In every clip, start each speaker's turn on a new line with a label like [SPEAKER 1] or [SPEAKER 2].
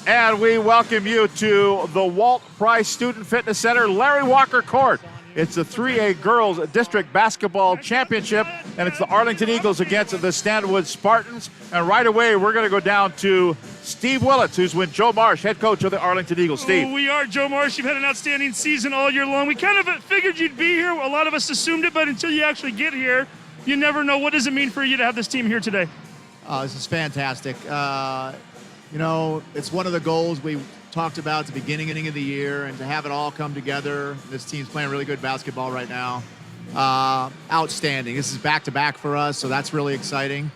[SPEAKER 1] And we welcome you to the Walt Price Student Fitness Center, Larry Walker Court. It's the 3A Girls District Basketball Championship, and it's the Arlington Eagles against the Stanwood Spartans. And right away, we're going to go down to Steve Willits, who's with Joe Marsh, head coach of the Arlington Eagles. Steve.
[SPEAKER 2] We are. Joe Marsh, you've had an outstanding season all year long. We kind of figured you'd be here. A lot of us assumed it, but until you actually get here, you never know. What does it mean for you to have this team here today?
[SPEAKER 3] This is fantastic. It's one of the goals we talked about at the beginning of the year, and to have it all come together. This team's playing really good basketball right now. Outstanding. This is back-to-back for us, so that's really exciting.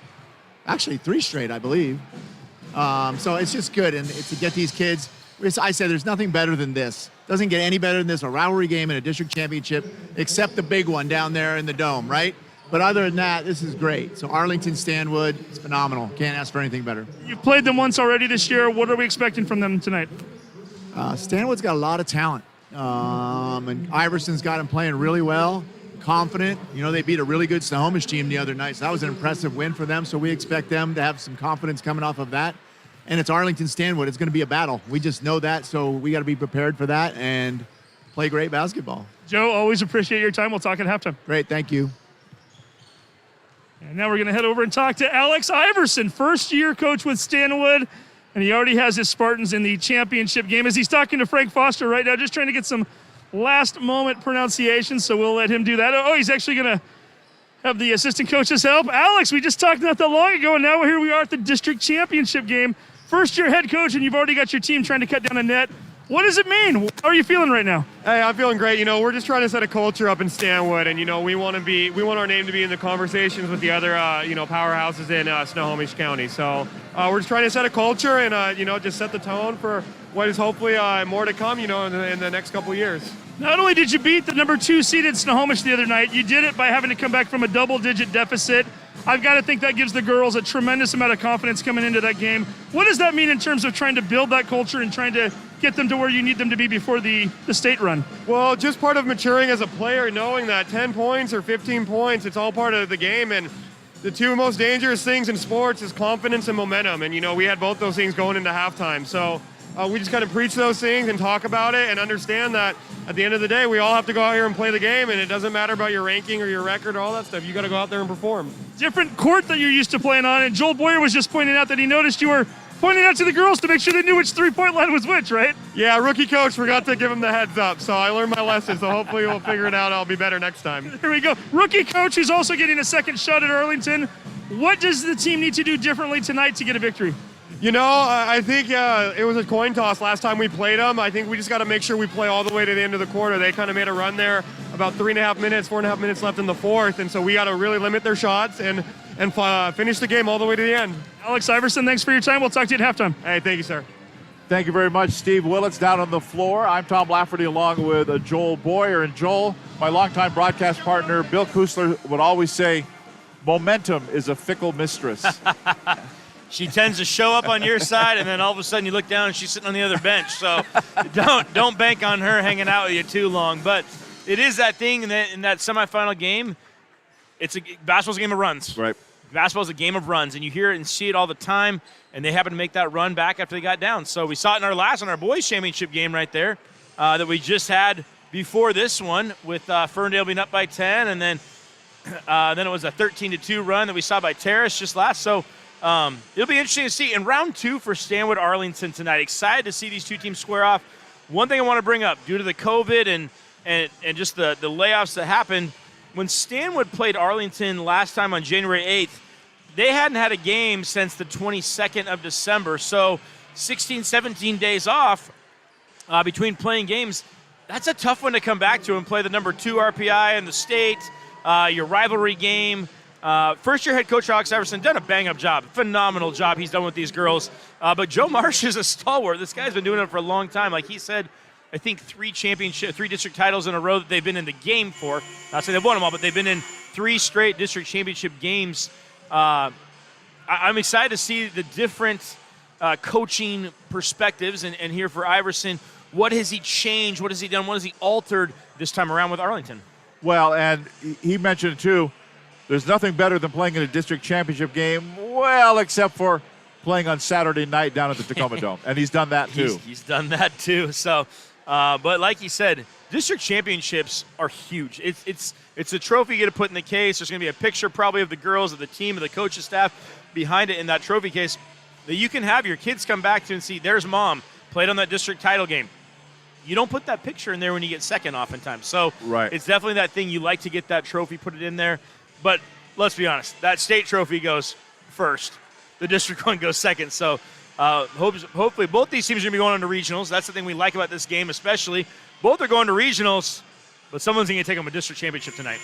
[SPEAKER 3] Actually, 3 straight, I believe. So it's just good, and to get these kids, I said there's nothing better than this. Doesn't get any better than this, a rivalry game in a district championship, except the big one down there in the Dome, right? But other than that, this is great. So Arlington, Stanwood, it's phenomenal. Can't ask for anything better.
[SPEAKER 2] You've played them once already this year. What are we expecting from them tonight?
[SPEAKER 3] Stanwood's got a lot of talent. And Iverson's got him playing really well, confident. They beat a really good Snohomish team the other night, so that was an impressive win for them. So we expect them to have some confidence coming off of that. And it's Arlington, Stanwood. It's going to be a battle. We just know that, so we got to be prepared for that and play great basketball.
[SPEAKER 2] Joe, always appreciate your time. We'll talk at halftime.
[SPEAKER 3] Great, thank you.
[SPEAKER 2] And now we're going to head over and talk to Alex Iverson, first-year coach with Stanwood, and he already has his Spartans in the championship game. As he's talking to Frank Foster right now, just trying to get some last-moment pronunciations, so we'll let him do that. Oh, he's actually going to have the assistant coaches help. Alex, we just talked not that long ago, and now here we are at the district championship game. First-year head coach, and you've already got your team trying to cut down a net. What does it mean? How are you feeling right now?
[SPEAKER 4] Hey, I'm feeling great. We're just trying to set a culture up in Stanwood, and we want our name to be in the conversations with the other powerhouses in Snohomish County. So we're just trying to set a culture and just set the tone for what is hopefully more to come, in the next couple of years.
[SPEAKER 2] Not only did you beat the number 2 seeded Snohomish the other night, you did it by having to come back from a double-digit deficit. I've got to think that gives the girls a tremendous amount of confidence coming into that game. What does that mean in terms of trying to build that culture and trying to get them to where you need them to be before the state run?
[SPEAKER 4] Well, just part of maturing as a player, knowing that 10 points or 15 points, it's all part of the game. And the 2 most dangerous things in sports is confidence and momentum. And, we had both those things going into halftime. So we just kind of preach those things and talk about it and understand that at the end of the day, we all have to go out here and play the game, and it doesn't matter about your ranking or your record or all that stuff. You got to go out there and perform.
[SPEAKER 2] Different court that you're used to playing on, and Joel Boyer was just pointing out that he noticed you were pointing out to the girls to make sure they knew which three-point line was which, right?
[SPEAKER 4] Yeah, rookie coach forgot to give him the heads up, so I learned my lesson, so hopefully we'll figure it out. I'll be better next time.
[SPEAKER 2] Here we go. Rookie coach who's also getting a second shot at Arlington. What does the team need to do differently tonight to get a victory?
[SPEAKER 4] I think it was a coin toss last time we played them. I think we just got to make sure we play all the way to the end of the quarter. They kind of made a run there, about 4.5 minutes left in the fourth, and so we got to really limit their shots and finish the game all the way to the end.
[SPEAKER 2] Alex Iverson, thanks for your time. We'll talk to you at halftime.
[SPEAKER 4] Hey, thank you, sir.
[SPEAKER 1] Thank you very much, Steve Willits, down on the floor. I'm Tom Lafferty along with Joel Boyer. And Joel, my longtime broadcast partner, Bill Kusler, would always say, momentum is a fickle mistress.
[SPEAKER 5] She tends to show up on your side, and then all of a sudden you look down and she's sitting on the other bench. So don't bank on her hanging out with you too long. But it is that thing in that semifinal game. Basketball's a game of runs.
[SPEAKER 1] Right.
[SPEAKER 5] Basketball's a game of runs, and you hear it and see it all the time, and they happen to make that run back after they got down. So we saw it in our boys' championship game right there that we just had before this one with Ferndale being up by 10, and then it was a 13-2 run that we saw by Terrace just last. So it'll be interesting to see. In round 2 for Stanwood Arlington tonight, excited to see these two teams square off. One thing I want to bring up, due to the COVID and just the layoffs that happened, when Stanwood played Arlington last time on January 8th, they hadn't had a game since the 22nd of December. So 16, 17 days off between playing games. That's a tough one to come back to and play the number 2 RPI in the state, your rivalry game. First-year head coach Alex Iverson done a bang-up job. Phenomenal job he's done with these girls. But Joe Marsh is a stalwart. This guy's been doing it for a long time. Like he said, I think 3 district titles in a row that they've been in the game for. Not saying they've won them all, but they've been in 3 straight district championship games. I'm excited to see the different coaching perspectives and here for Iverson. What has he changed? What has he done? What has he altered this time around with Arlington?
[SPEAKER 1] Well, and he mentioned, too, there's nothing better than playing in a district championship game, well, except for playing on Saturday night down at the Tacoma Dome, and he's done that too.
[SPEAKER 5] He's done that too. So, but like you said, district championships are huge. It's a trophy you get to put in the case. There's going to be a picture probably of the girls, of the team, of the coaching staff behind it in that trophy case that you can have your kids come back to and see, there's mom, played on that district title game. You don't put that picture in there when you get second oftentimes. So It's definitely that thing. You like to get that trophy, put it in there. But let's be honest, that state trophy goes first. The district one goes second. So hopefully both these teams are going to be going on to regionals. That's the thing we like about this game especially. Both are going to regionals, but someone's going to take home a district championship tonight.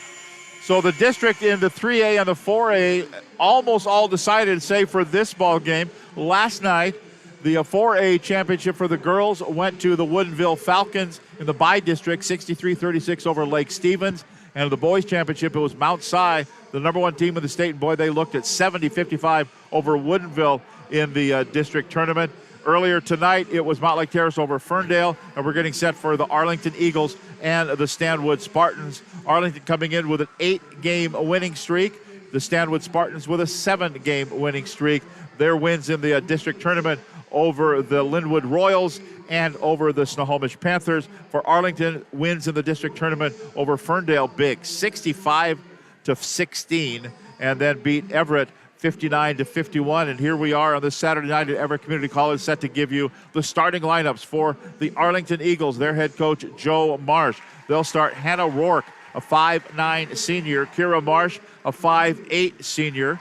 [SPEAKER 1] So the district in the 3A and the 4A almost all decided, save for this ball game. Last night, the 4A championship for the girls went to the Woodinville Falcons in the bi-district, 63-36 over Lake Stevens. And the boys championship, it was Mount Si, the number one team in the state. And boy, they looked at 70-55 over Woodinville in the district tournament. Earlier tonight, it was Mountlake Terrace over Ferndale, and we're getting set for the Arlington Eagles and the Stanwood Spartans. Arlington coming in with an 8-game winning streak. The Stanwood Spartans with a 7-game winning streak. Their wins in the district tournament over the Linwood Royals and over the Snohomish Panthers. For Arlington, wins in the district tournament over Ferndale big, 65-16, and then beat Everett 59-51. And here we are on this Saturday night at Everett Community College, set to give you the starting lineups for the Arlington Eagles. Their head coach, Joe Marsh. They'll start Hannah Rourke, a 5'9 senior. Kira Marsh, a 5'8 senior.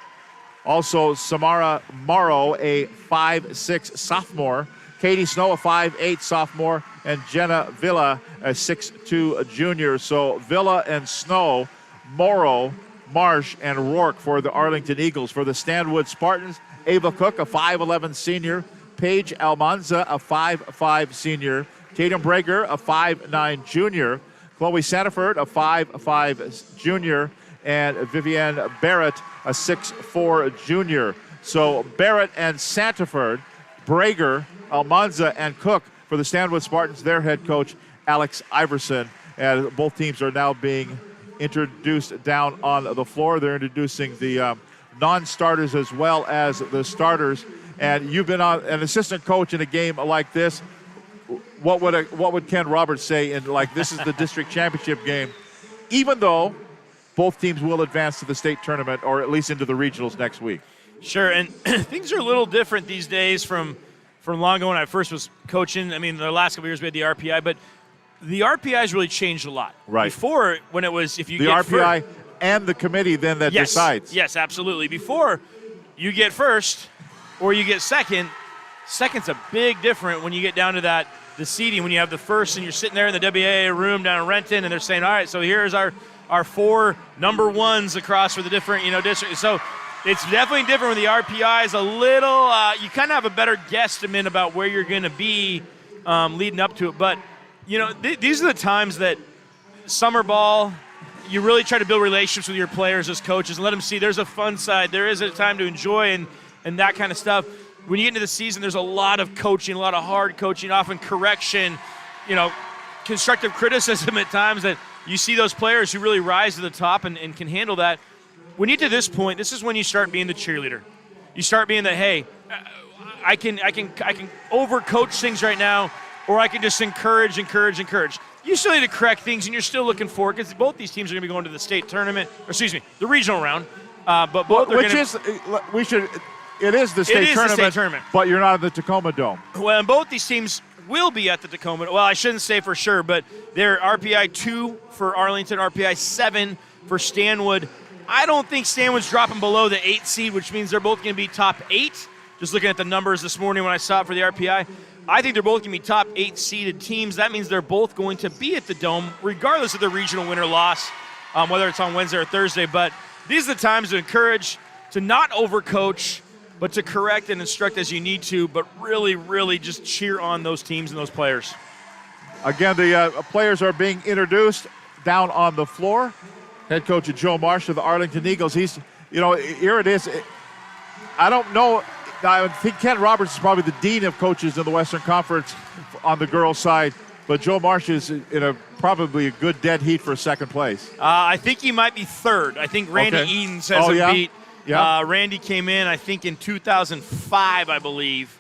[SPEAKER 1] Also, Samara Morrow, a 5'6 sophomore. Katie Snow, a 5'8 sophomore. And Jenna Villa, a 6'2 junior. So Villa and Snow, Morrow, Marsh, and Rourke for the Arlington Eagles. For the Stanwood Spartans, Ava Cook, a 5'11 senior. Paige Almanza, a 5'5 senior. Tatum Brager, a 5'9 junior. Chloe Santaford, a 5'5 junior. And Vivienne Barrett, a 6'4 junior. So Barrett and Santaford, Brager, Almanza, and Cook for the Stanwood Spartans, their head coach, Alex Iverson. And both teams are now being introduced down on the floor. They're introducing the non-starters as well as the starters. And you've been an assistant coach in a game like this. What would Ken Roberts say in like this is the district championship game, even though both teams will advance to the state tournament or at least into the regionals next week?
[SPEAKER 5] Sure, and things are a little different these days from long ago when I first was coaching. I mean, the last couple of years we had the RPI, but the RPI has really changed a lot.
[SPEAKER 1] Right.
[SPEAKER 5] Before, when it was if you
[SPEAKER 1] the
[SPEAKER 5] get
[SPEAKER 1] RPI and the committee then that decides.
[SPEAKER 5] Yes, absolutely. Before, you get first or you get second. Second's a big difference when you get down to the seeding, when you have the first and you're sitting there in the WAA room down in Renton and they're saying, all right, so here's our 4 number ones across for the different districts. So it's definitely different when the RPI is a little, you kind of have a better guesstimate about where you're going to be leading up to it. But these are the times that summer ball, you really try to build relationships with your players as coaches and let them see there's a fun side. There is a time to enjoy and that kind of stuff. When you get into the season, there's a lot of coaching, a lot of hard coaching, often correction, constructive criticism at times that you see those players who really rise to the top and can handle that. When you get to this point, this is when you start being the cheerleader. You start being the, hey, I can overcoach things right now, or I can just encourage. You still need to correct things, and you're still looking forward because both these teams are going to be going to the state tournament, the regional round. But both are
[SPEAKER 1] It is the state tournament, but you're not at the Tacoma Dome.
[SPEAKER 5] Well, and both these teams will be at the Tacoma. Well, I shouldn't say for sure, but they're RPI 2 for Arlington, RPI 7 for Stanwood. I don't think Stanwood's dropping below the 8 seed, which means they're both going to be top 8. Just looking at the numbers this morning when I saw it for the RPI, I think they're both going to be top 8 seeded teams. That means they're both going to be at the Dome, regardless of their regional win or loss, whether it's on Wednesday or Thursday. But these are the times to encourage, to not overcoach, but to correct and instruct as you need to, but really, really just cheer on those teams and those players.
[SPEAKER 1] Again, the players are being introduced down on the floor. Head coach Joe Marsh of the Arlington Eagles. He's, here it is. I don't know. I think Ken Roberts is probably the dean of coaches in the Western Conference on the girls' side, but Joe Marsh is in probably a good dead heat for second place.
[SPEAKER 5] I think he might be third. I think Randy Edens has him beat.
[SPEAKER 1] Yeah.
[SPEAKER 5] Randy came in, I think, in 2005, I believe.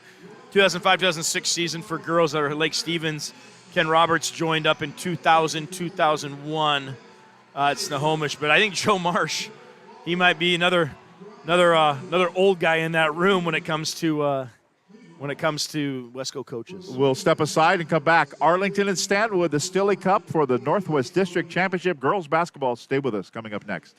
[SPEAKER 5] 2005-2006 season for girls that are Lake Stevens. Ken Roberts joined up in 2000, 2001. It's Nahomish, but I think Joe Marsh, he might be another old guy in that room when it comes to Wesco coaches.
[SPEAKER 1] We'll step aside and come back. Arlington and Stanwood, the Stilly Cup for the Northwest District Championship girls basketball. Stay with us. Coming up next.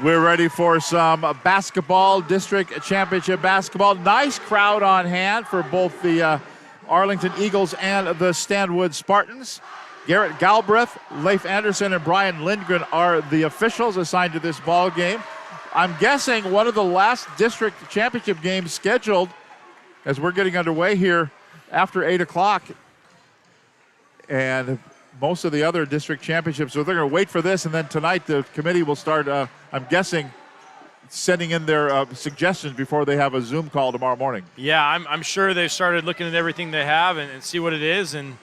[SPEAKER 1] We're ready for some basketball, district championship basketball. Nice crowd on hand for both the Arlington Eagles and the Stanwood Spartans. Garrett Galbraith, Leif Anderson, and Brian Lindgren are the officials assigned to this ball game. I'm guessing one of the last district championship games scheduled as we're getting underway here after 8 o'clock. And most of the other district championships, so they're going to wait for this, and then tonight the committee will start, I'm guessing, sending in their suggestions before they have a Zoom call tomorrow morning.
[SPEAKER 5] Yeah, I'm sure they've started looking at everything they have and see what it is, and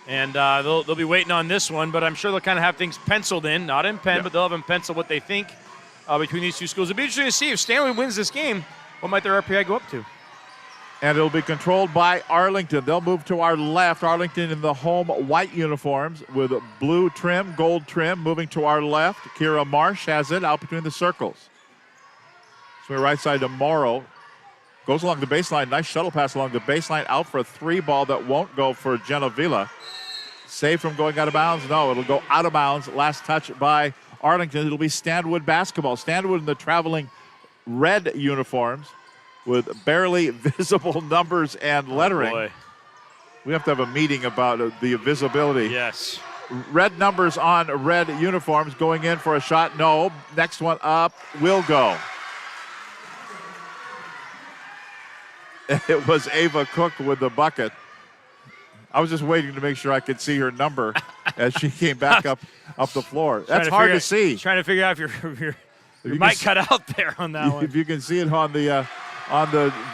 [SPEAKER 5] they'll be waiting on this one, but I'm sure they'll kind of have things penciled in, not in pen, but they'll have them penciled what they think between these two schools. It'll be interesting to see if Stanley wins this game, what might their RPI go up to?
[SPEAKER 1] And it'll be controlled by Arlington. They'll move to our left. Arlington in the home white uniforms with blue trim, gold trim. Moving to our left, Kira Marsh has it out between the circles. So we're right side to Morrow. Goes along the baseline. Nice shuttle pass along the baseline. Out for a three ball that won't go for Jenna Vila. Saved from going out of bounds? No, it'll go out of bounds. Last touch by Arlington. It'll be Stanwood basketball. Stanwood in the traveling red uniforms with barely visible numbers and lettering.
[SPEAKER 5] Oh boy.
[SPEAKER 1] We have to have a meeting about the visibility.
[SPEAKER 5] Yes.
[SPEAKER 1] Red numbers on red uniforms. Going in for a shot. No. Next one up will go. It was Ava Cook with the bucket. I was just waiting to make sure I could see her number as she came back up the floor. That's hard to see.
[SPEAKER 5] Trying to figure out if your mic cut out there on that one.
[SPEAKER 1] If you can see it on the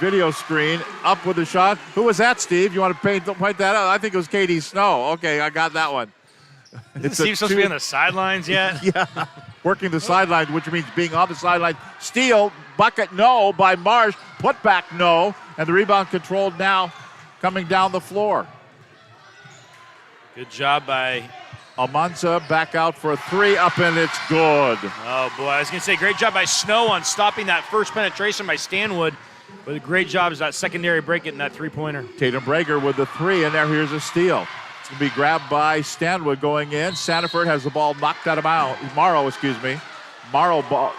[SPEAKER 1] video screen, up with the shot. Who was that, Steve? You want to point that out? I think it was Katie Snow. Okay, I got that one.
[SPEAKER 5] Isn't Steve supposed to be on the sidelines yet?
[SPEAKER 1] Yeah, working the sidelines, which means being on the sideline. Steal, bucket, no, by Marsh. Put back, no. And the rebound controlled now coming down the floor.
[SPEAKER 5] Good job by
[SPEAKER 1] Almanza back out for a three, up and it's good.
[SPEAKER 5] Oh boy, I was going to say great job by Snow on stopping that first penetration by Stanwood, but a great job is that secondary break getting that three-pointer.
[SPEAKER 1] Tatum Brager with the three, and here's a steal. It's going to be grabbed by Stanwood going in. Sanford has the ball knocked out of bounds. Morrow ball.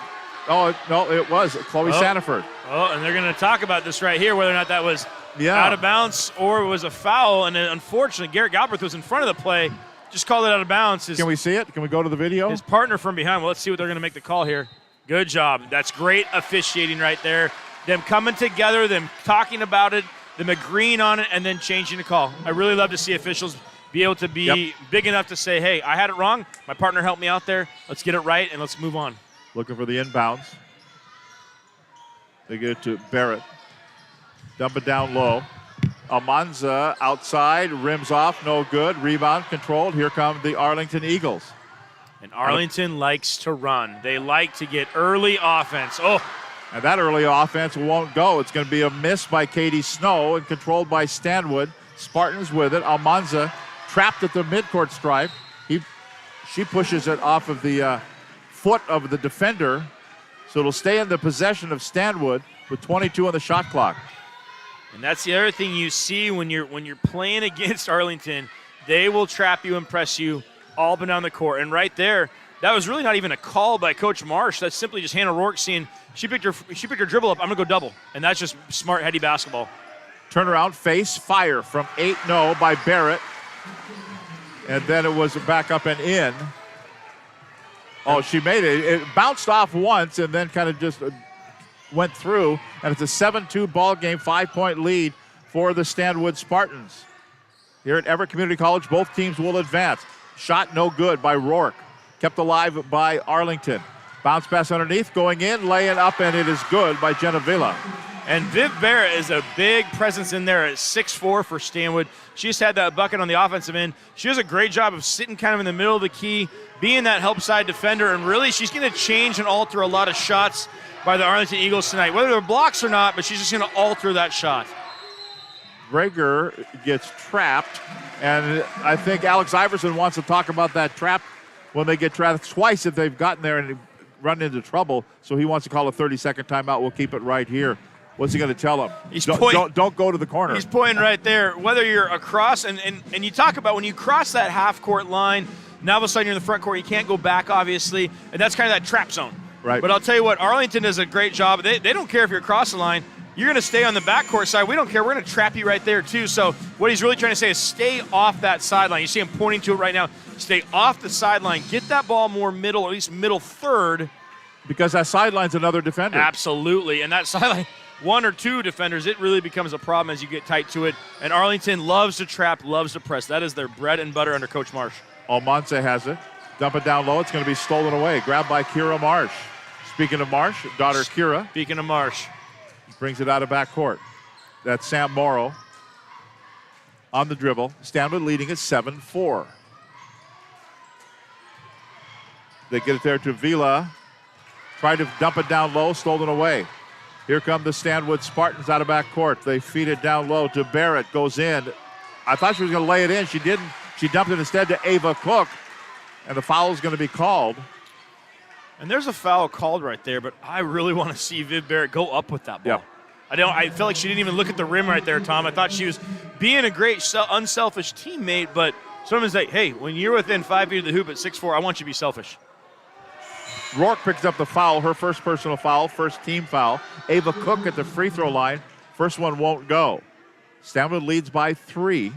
[SPEAKER 1] Oh, no, it was Chloe Sanford.
[SPEAKER 5] Oh, and they're going to talk about this right here, whether or not that was out of bounds or it was a foul, and then unfortunately Garrett Galbraith was in front of the play. Just called it out of bounds.
[SPEAKER 1] Can we see it? Can we go to the video?
[SPEAKER 5] His partner from behind. Well, let's see what they're going to make the call here. Good job. That's great officiating right there. Them coming together, them talking about it, them agreeing on it, and then changing the call. I really love to see officials be able to be big enough to say, hey, I had it wrong. My partner helped me out there. Let's get it right, and let's move on.
[SPEAKER 1] Looking for the inbounds. They get it to Barrett. Dump it down low. Almanza outside, rims off, no good. Rebound controlled. Here come the Arlington Eagles.
[SPEAKER 5] And Arlington likes to run. They like to get early offense. Oh,
[SPEAKER 1] And that early offense won't go. It's going to be a miss by Katie Snow and controlled by Stanwood. Spartans with it. Almanza trapped at the midcourt stripe. She pushes it off of the foot of the defender. So it'll stay in the possession of Stanwood with 22 on the shot clock.
[SPEAKER 5] and that's the other thing you see when you're playing against Arlington. They will trap you and press you all up and down the court. And right there, that was really not even a call by Coach Marsh. That's simply just Hannah Rourke seeing she picked her dribble up. I'm gonna go double, and that's just smart, heady basketball.
[SPEAKER 1] Turnaround face, fire from 8, no, by Barrett. And then it was back up and in. Oh, she made it. It bounced off once and then kind of just went through. And it's a 7-2 ball game, 5-point lead for the Stanwood Spartans. Here at Everett Community College, both teams will advance. Shot no good by Rourke. Kept alive by Arlington. Bounce pass underneath, going in, laying up, and it is good by Jenna Villa.
[SPEAKER 5] And Viv Barrett is a big presence in there at 6'4" for Stanwood. She just had that bucket on the offensive end. She does a great job of sitting kind of in the middle of the key, being that help side defender, and really she's going to change and alter a lot of shots by the Arlington Eagles tonight, whether they're blocks or not, but she's just going to alter that shot.
[SPEAKER 1] Greger gets trapped, and I think Alex Iverson wants to talk about that trap when they get trapped twice if they've gotten there and run into trouble, so he wants to call a 30-second timeout. We'll keep it right here. What's he going to tell him? Don't go to the corner.
[SPEAKER 5] He's pointing right there. Whether you're across, and you talk about when you cross that half-court line, now all of a sudden you're in the front court. You can't go back, obviously, and that's kind of that trap zone.
[SPEAKER 1] Right.
[SPEAKER 5] But I'll tell you what, Arlington does a great job. They don't care if you're across the line. You're going to stay on the backcourt side. We don't care. We're going to trap you right there, too. So what he's really trying to say is stay off that sideline. You see him pointing to it right now. Stay off the sideline. Get that ball more middle, or at least middle third.
[SPEAKER 1] Because that sideline's another defender.
[SPEAKER 5] Absolutely. And that sideline, one or two defenders, it really becomes a problem as you get tight to it. And Arlington loves to trap, loves to press. That is their bread and butter under Coach Marsh.
[SPEAKER 1] Almanza has it. Dump it down low. It's going to be stolen away. Grabbed by Kira Marsh. Speaking of Marsh, daughter Kira.
[SPEAKER 5] Speaking of Marsh.
[SPEAKER 1] Brings it out of backcourt. That's Sam Morrow on the dribble. Stanwood leading at 7-4. They get it there to Vila. Tried to dump it down low, stolen away. Here come the Stanwood Spartans out of backcourt. They feed it down low to Barrett. Goes in. I thought she was going to lay it in. She didn't. She dumped it instead to Ava Cook. And the foul is going to be called.
[SPEAKER 5] And there's a foul called right there, but I really want to see Viv Barrett go up with that ball.
[SPEAKER 1] Yep.
[SPEAKER 5] I felt like she didn't even look at the rim right there, Tom. I thought she was being a great, unselfish teammate, but someone's like, hey, when you're within 5 feet of the hoop at 6'4", I want you to be selfish.
[SPEAKER 1] Rourke picks up the foul, her first personal foul, first team foul. Ava Cook at the free throw line. First one won't go. Stanwood leads by 3.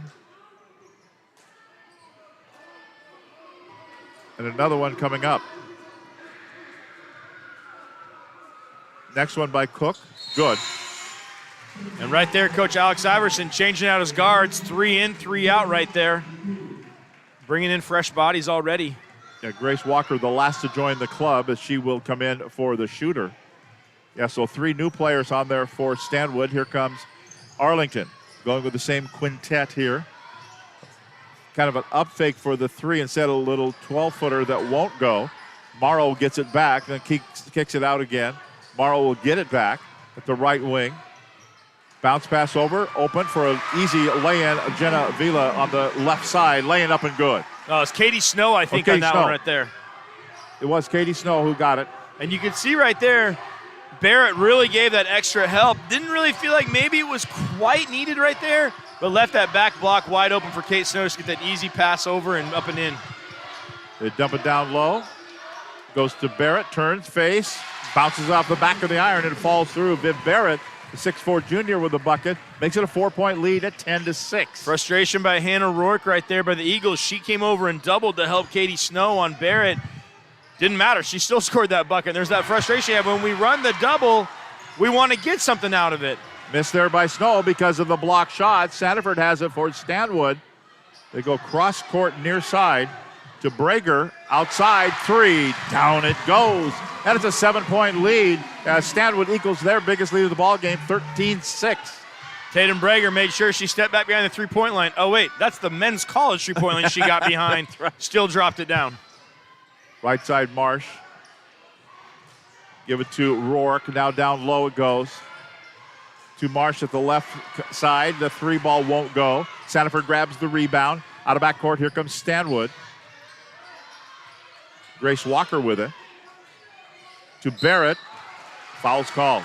[SPEAKER 1] And another one coming up. Next one by Cook. Good.
[SPEAKER 5] And right there, Coach Alex Iverson changing out his guards. 3 in, 3 out right there. Bringing in fresh bodies already.
[SPEAKER 1] Yeah, Grace Walker, the last to join the club, as she will come in for the shooter. Yeah, so 3 new players on there for Stanwood. Here comes Arlington, going with the same quintet here. Kind of an up fake for the 3 instead of a little 12-footer that won't go. Morrow gets it back, then kicks it out again. Morrow will get it back at the right wing. Bounce pass over, open for an easy lay-in. Jenna Vila on the left side, laying up and good.
[SPEAKER 5] Oh, it's Katie Snow, I think,
[SPEAKER 1] Katie
[SPEAKER 5] on that
[SPEAKER 1] Snow.
[SPEAKER 5] one right there.
[SPEAKER 1] It was Katie Snow who got it.
[SPEAKER 5] And you can see right there, Barrett really gave that extra help. Didn't really feel like maybe it was quite needed right there, but left that back block wide open for Kate Snow to get that easy pass over and up and in.
[SPEAKER 1] They dump it down low. Goes to Barrett, turns, face, bounces off the back of the iron and falls through. Viv Barrett, the 6'4" junior with the bucket, makes it a 4-point lead at 10-6.
[SPEAKER 5] Frustration by Hannah Rourke right there by the Eagles. She came over and doubled to help Katie Snow on Barrett. Didn't matter. She still scored that bucket. There's that frustration. When we run the double, we want to get something out of it.
[SPEAKER 1] Missed there by Snow because of the block shot. Sanford has it for Stanwood. They go cross court near side to Brager. Outside, 3. Down it goes. And it's a 7-point lead as Stanwood equals their biggest lead of the ball game, 13-6.
[SPEAKER 5] Tatum Brager made sure she stepped back behind the three-point line. Oh, wait, that's the men's college three-point line she got behind.
[SPEAKER 1] Right.
[SPEAKER 5] Still dropped it down.
[SPEAKER 1] Right side, Marsh. Give it to Rourke. Now down low it goes. To Marsh at the left side. The 3 ball won't go. Sanford grabs the rebound. Out of backcourt, here comes Stanwood. Grace Walker with it. To Barrett. Foul's called.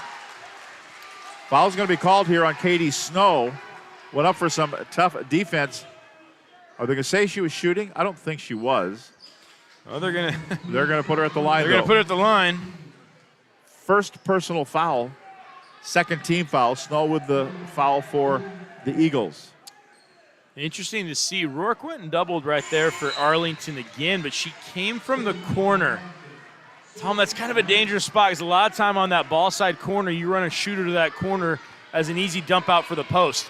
[SPEAKER 1] Foul's going to be called here on Katie Snow. Went up for some tough defense. Are they going to say she was shooting? I don't think she was.
[SPEAKER 5] Oh, they're going
[SPEAKER 1] to put her at the line,
[SPEAKER 5] They're going to put her at the line.
[SPEAKER 1] First personal foul. Second team foul. Snow with the foul for the Eagles.
[SPEAKER 5] Interesting to see. Rourke went and doubled right there for Arlington again, but she came from the corner. Tom, that's kind of a dangerous spot because a lot of time on that ball side corner, you run a shooter to that corner as an easy dump out for the post.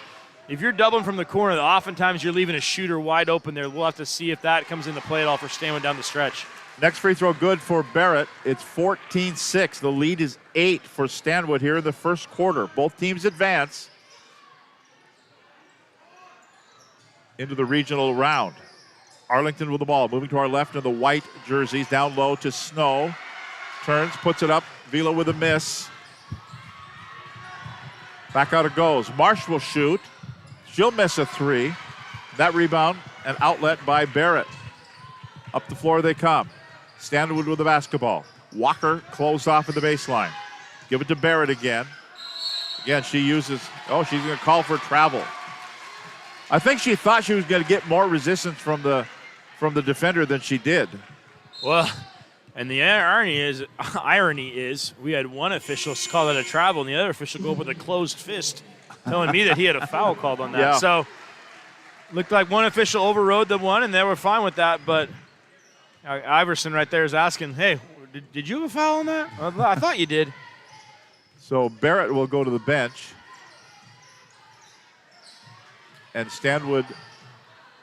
[SPEAKER 5] If you're doubling from the corner, oftentimes you're leaving a shooter wide open there. We'll have to see if that comes into play at all for Stanwood down the stretch.
[SPEAKER 1] Next free throw good for Barrett. It's 14-6. The lead is 8 for Stanwood here in the first quarter. Both teams advance into the regional round. Arlington with the ball. Moving to our left in the white jerseys. Down low to Snow. Turns, puts it up. Vila with a miss. Back out it goes. Marsh will shoot. She'll miss a 3. That rebound, an outlet by Barrett. Up the floor they come. Stanwood with the basketball. Walker closed off at the baseline. Give it to Barrett again. Again, she uses, she's going to call for travel. I think she thought she was going to get more resistance from the defender than she did.
[SPEAKER 5] Well, and the irony is we had one official call it a travel and the other official go up with a closed fist telling me that he had a foul called on that.
[SPEAKER 1] Yeah.
[SPEAKER 5] So looked like one official overrode the one and they were fine with that, but Iverson right there is asking, hey, did you have a foul on that? I thought you did.
[SPEAKER 1] So Barrett will go to the bench. And Stanwood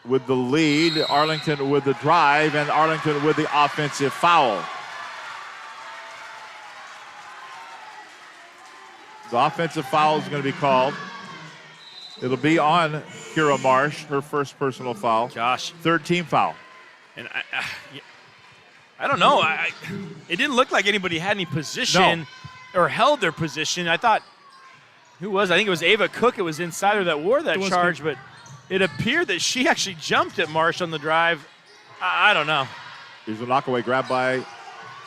[SPEAKER 1] with the lead, Arlington with the drive, and Arlington with the offensive foul. The offensive foul is going to be called. It'll be on Kira Marsh, her first personal foul.
[SPEAKER 5] Gosh.
[SPEAKER 1] Third team foul.
[SPEAKER 5] And I don't know. It didn't look like anybody had any position or held their position. I thought, who was it? I think it was Ava Cook. It was inside her that wore that charge, but it appeared that she actually jumped at Marsh on the drive. I don't know.
[SPEAKER 1] Here's a knockaway grab going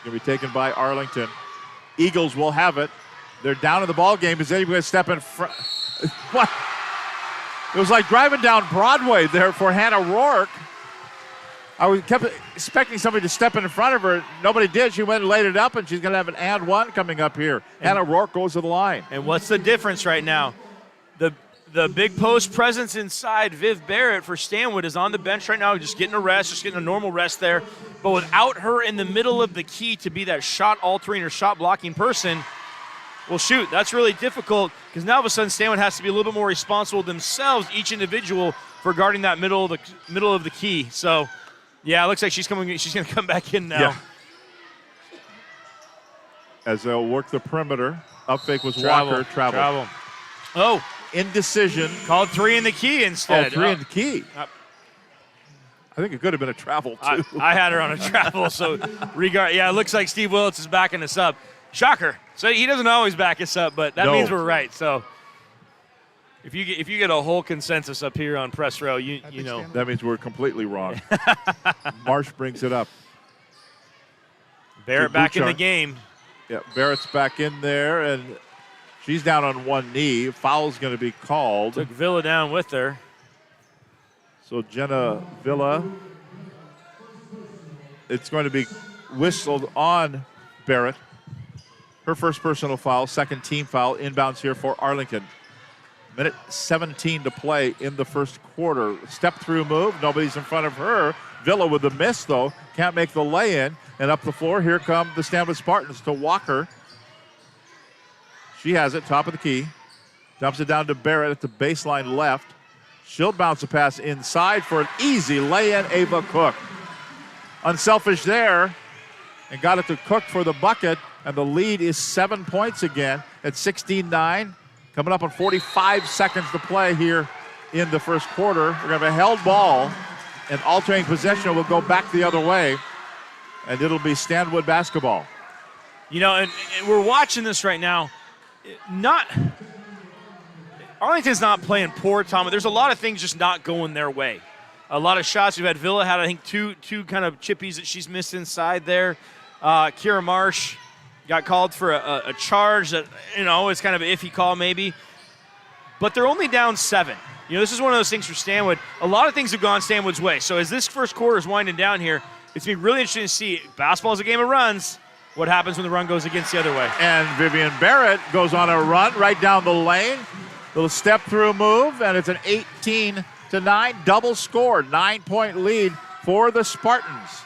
[SPEAKER 1] to be taken by Arlington. Eagles will have it. They're down in the ball game. Is anybody going to step in front? What? It was like driving down Broadway there for Hannah Rourke. I kept expecting somebody to step in front of her. Nobody did. She went and laid it up, and she's going to have an and one coming up here. Hannah Rourke goes to the line.
[SPEAKER 5] And what's the difference right now? The big post presence inside, Viv Barrett for Stanwood is on the bench right now, just getting a rest, just getting a normal rest there. But without her in the middle of the key to be that shot-altering or shot-blocking person, well, shoot, that's really difficult because now all of a sudden Stanwood has to be a little bit more responsible themselves, each individual, for guarding that middle of the key. So, yeah, it looks like she's going to come back in now.
[SPEAKER 1] Yeah. As they'll work the perimeter. Up fake was Walker. Travel.
[SPEAKER 5] Oh.
[SPEAKER 1] Indecision.
[SPEAKER 5] Called 3 in the key instead.
[SPEAKER 1] 3 in the key. I think it could have been a travel, too.
[SPEAKER 5] I had her on a travel, so it looks like Steve Willits is backing us up. Shocker. So he doesn't always back us up, but that means we're right. So if you get a whole consensus up here on press row, you know.
[SPEAKER 1] That means we're completely wrong. Marsh brings it up.
[SPEAKER 5] Barrett back in the game.
[SPEAKER 1] Yeah, Barrett's back in there, and she's down on one knee. Foul's going to be called.
[SPEAKER 5] Took Villa down with her.
[SPEAKER 1] So Jenna Villa, it's going to be whistled on Barrett. Her first personal foul, second team foul, inbounds here for Arlington. Minute 17 to play in the first quarter. Step through move, nobody's in front of her. Villa with the miss though, can't make the lay-in. And up the floor, here come the Stanwood Spartans to Walker. She has it, top of the key. Dumps it down to Barrett at the baseline left. She'll bounce a pass inside for an easy lay-in, Ava Cook. unselfish there and got it to Cook for the bucket. And the lead is 7 points again at 16-9. Coming up on 45 seconds to play here in the first quarter. We're going to have a held ball, and alternating possession will go back the other way, and it'll be Stanwood basketball.
[SPEAKER 5] You know, and we're watching this right now. Arlington's not playing poor, Tom, but there's a lot of things just not going their way. A lot of shots. We've had Villa had, I think, two kind of chippies that she's missed inside there. Kira Marsh got called for a charge that, you know, is kind of an iffy call maybe. But they're only down 7. You know, this is one of those things for Stanwood. A lot of things have gone Stanwood's way. So as this first quarter is winding down here, it's going to be really interesting to see. Basketball is a game of runs. What happens when the run goes against the other way?
[SPEAKER 1] And Vivian Barrett goes on a run right down the lane. Little step-through move, and it's an 18-9 double score. 9-point lead for the Spartans.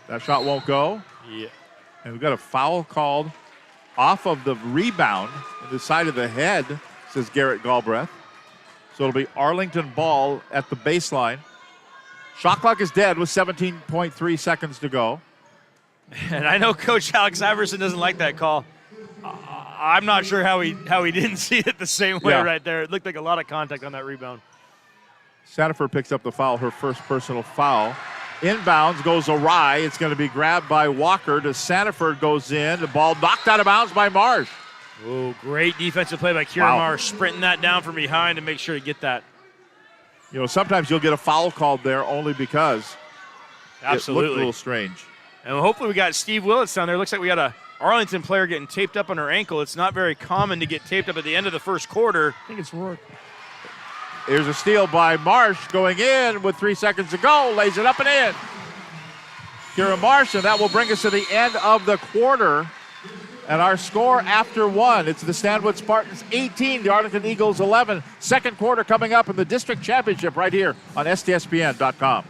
[SPEAKER 1] That shot won't go.
[SPEAKER 5] Yeah.
[SPEAKER 1] And we've got a foul called off of the rebound in the side of the head, says Garrett Galbraith. So it'll be Arlington ball at the baseline. Shot clock is dead with 17.3 seconds to go.
[SPEAKER 5] And I know Coach Alex Iverson doesn't like that call. I'm not sure how he didn't see it the same way right there. It looked like a lot of contact on that rebound.
[SPEAKER 1] Sanford picks up the foul, her first personal foul. Inbounds goes awry. It's going to be grabbed by Walker. To Sanford goes in. The ball knocked out of bounds by Marsh.
[SPEAKER 5] Oh, great defensive play by Kira Marsh, sprinting that down from behind to make sure to get that.
[SPEAKER 1] You know, sometimes you'll get a foul called there only because it looked a little strange.
[SPEAKER 5] And hopefully we got Steve Willits down there. Looks like we got a Arlington player getting taped up on her ankle. It's not very common to get taped up at the end of the first quarter.
[SPEAKER 2] I think it's Rourke.
[SPEAKER 1] Here's a steal by Marsh going in with 3 seconds to go. Lays it up and in. Kira Marsh, and that will bring us to the end of the quarter. And our score after one, it's the Stanwood Spartans 18, the Arlington Eagles 11. Second quarter coming up in the district championship right here on STSPN.com.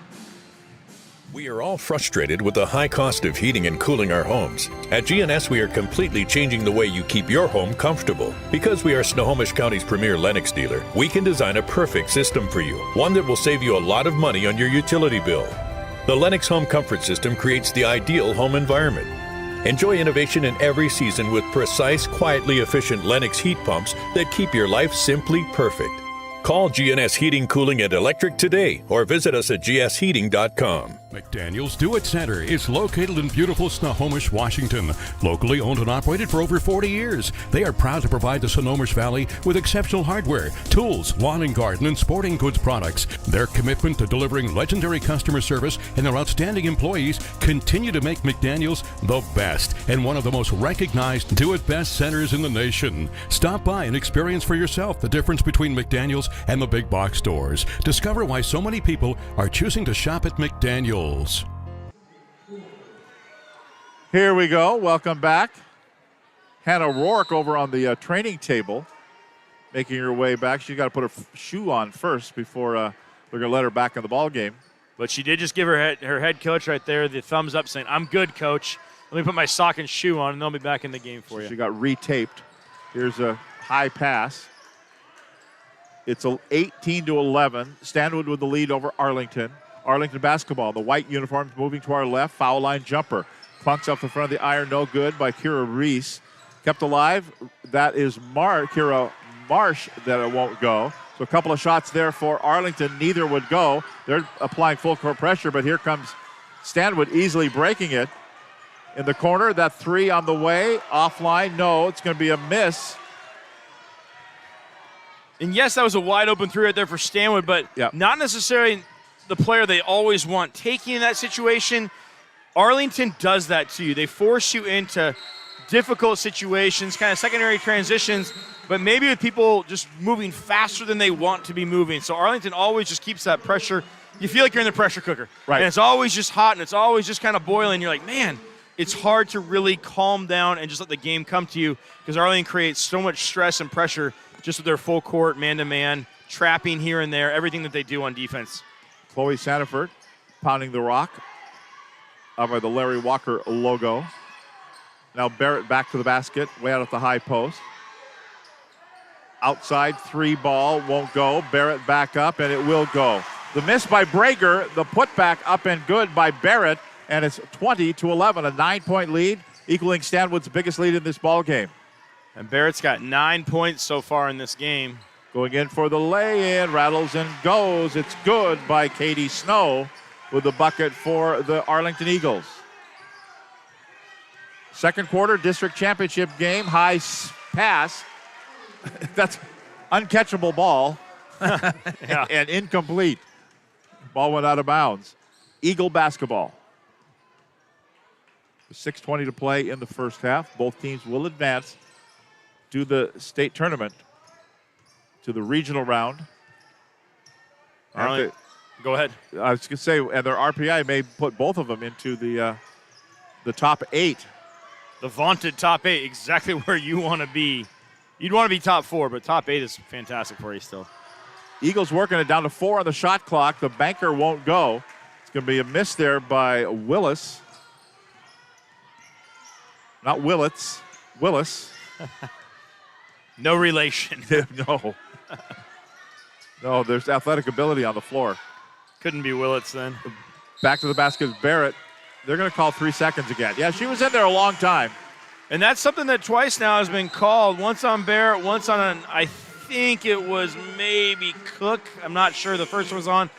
[SPEAKER 6] We are all frustrated with the high cost of heating and cooling our homes. At GNS, we are completely changing the way you keep your home comfortable. Because we are Snohomish County's premier Lennox dealer, we can design a perfect system for you, one that will save you a lot of money on your utility bill. The Lennox Home Comfort System creates the ideal home environment. Enjoy innovation in every season with precise, quietly efficient Lennox heat pumps that keep your life simply perfect. Call GNS Heating, Cooling, and Electric today or visit us at gsheating.com.
[SPEAKER 7] McDaniel's Do-It Center is located in beautiful Snohomish, Washington. Locally owned and operated for over 40 years, they are proud to provide the Snohomish Valley with exceptional hardware, tools, lawn and garden, and sporting goods products. Their commitment to delivering legendary customer service and their outstanding employees continue to make McDaniel's the best and one of the most recognized do-it-best centers in the nation. Stop by and experience for yourself the difference between McDaniel's and the big box stores. Discover why so many people are choosing to shop at McDaniel's.
[SPEAKER 1] Here we go. Welcome back. Hannah Rourke over on the training table, making her way back. She's got to put her shoe on first before we're going to let her back in the ball game.
[SPEAKER 5] But she did just give her head coach right there the thumbs up saying, "I'm good, coach. Let me put my sock and shoe on, and they'll be back in the game for you."
[SPEAKER 1] She got retaped. Here's a high pass. It's 18-11. Stanwood with the lead over Arlington. Arlington basketball. The white uniforms moving to our left. Foul line jumper. Plunks up in front of the iron. No good by Kira Reese. Kept alive. That is Kira Marsh that it won't go. So a couple of shots there for Arlington. Neither would go. They're applying full court pressure, but here comes Stanwood easily breaking it. In the corner, that three on the way. Offline, no. It's going to be a miss.
[SPEAKER 5] And yes, that was a wide open three right there for Stanwood, but not necessarily the player they always want taking in that situation. Arlington does that to you. They force you into difficult situations, kind of secondary transitions, but maybe with people just moving faster than they want to be moving. So Arlington always just keeps that pressure. You feel like you're in the pressure cooker.
[SPEAKER 1] Right.
[SPEAKER 5] And it's always just hot and it's always just kind of boiling. You're like, man, it's hard to really calm down and just let the game come to you because Arlington creates so much stress and pressure just with their full court, man-to-man, trapping here and there, everything that they do on defense.
[SPEAKER 1] Chloe Sanford pounding the rock up by the Larry Walker logo. Now Barrett back to the basket, way out at the high post. Outside three ball, won't go. Barrett back up, and it will go. The miss by Brager, the putback up and good by Barrett, and it's 20-11, a 9-point lead, equaling Stanwood's biggest lead in this ball game.
[SPEAKER 5] And Barrett's got 9 points so far in this game.
[SPEAKER 1] Going in for the lay-in, rattles and goes. It's good by Katie Snow with the bucket for the Arlington Eagles. Second quarter district championship game, high pass. That's uncatchable ball and incomplete. Ball went out of bounds. Eagle basketball. 6:20 to play in the first half. Both teams will advance to the state tournament, to the regional round.
[SPEAKER 5] Go ahead.
[SPEAKER 1] I was going to say, and their RPI may put both of them into the top 8.
[SPEAKER 5] The vaunted top 8, exactly where you want to be. You'd want to be top 4, but top 8 is fantastic for you still.
[SPEAKER 1] Eagles working it down to 4 on the shot clock. The banker won't go. It's going to be a miss there by Willis. Not Willits. Willis.
[SPEAKER 5] No relation.
[SPEAKER 1] No. No, there's athletic ability on the floor.
[SPEAKER 5] Couldn't be Willits then.
[SPEAKER 1] Back to the basket, Barrett. They're going to call 3 seconds again. Yeah, she was in there a long time.
[SPEAKER 5] And that's something that twice now has been called. Once on Barrett, once on I think it was maybe Cook. I'm not sure. The first one was on.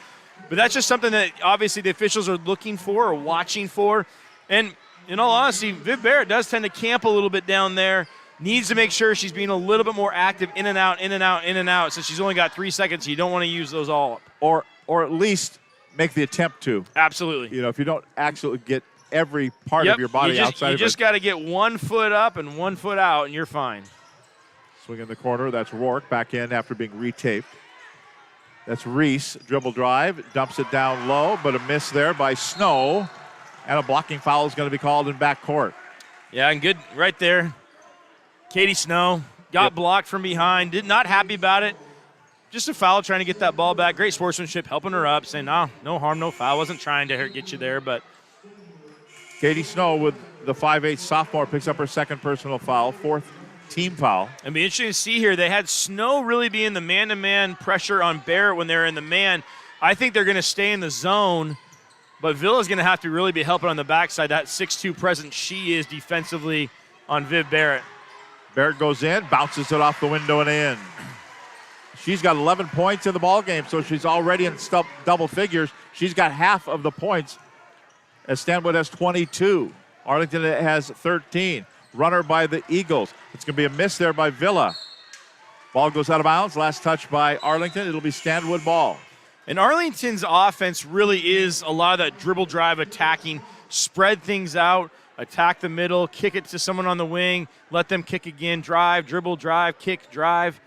[SPEAKER 5] But that's just something that obviously the officials are looking for or watching for. And in all honesty, Viv Barrett does tend to camp a little bit down there. Needs to make sure she's being a little bit more active in and out, in and out, in and out. Since she's only got 3 seconds, you don't want to use those all up.
[SPEAKER 1] Or at least make the attempt to.
[SPEAKER 5] Absolutely.
[SPEAKER 1] You know, if you don't actually get every part of your body outside of it.
[SPEAKER 5] You just got to get 1 foot up and 1 foot out, and you're fine.
[SPEAKER 1] Swing in the corner. That's Rourke back in after being retaped. That's Reese. Dribble drive. Dumps it down low, but a miss there by Snow. And a blocking foul is going to be called in backcourt.
[SPEAKER 5] Yeah, and good right there. Katie Snow got blocked from behind. Not happy about it. Just a foul trying to get that ball back. Great sportsmanship, helping her up, saying, no harm, no foul. Wasn't trying to get you there, but.
[SPEAKER 1] Katie Snow with the 5'8" sophomore picks up her second personal foul, 4th team foul.
[SPEAKER 5] It'll be interesting to see here. They had Snow really being the man-to-man pressure on Barrett when they're in the man. I think they're going to stay in the zone, but Villa's going to have to really be helping on the backside. That 6'2" presence she is defensively on Viv Barrett.
[SPEAKER 1] Barrett goes in, bounces it off the window and in. She's got 11 points in the ballgame, so she's already in double figures. She's got half of the points as Stanwood has 22. Arlington has 13. Runner by the Eagles. It's going to be a miss there by Villa. Ball goes out of bounds. Last touch by Arlington. It'll be Stanwood ball.
[SPEAKER 5] And Arlington's offense really is a lot of that dribble drive attacking, spread things out, attack the middle, kick it to someone on the wing, let them kick again, drive, dribble, drive, kick, drive.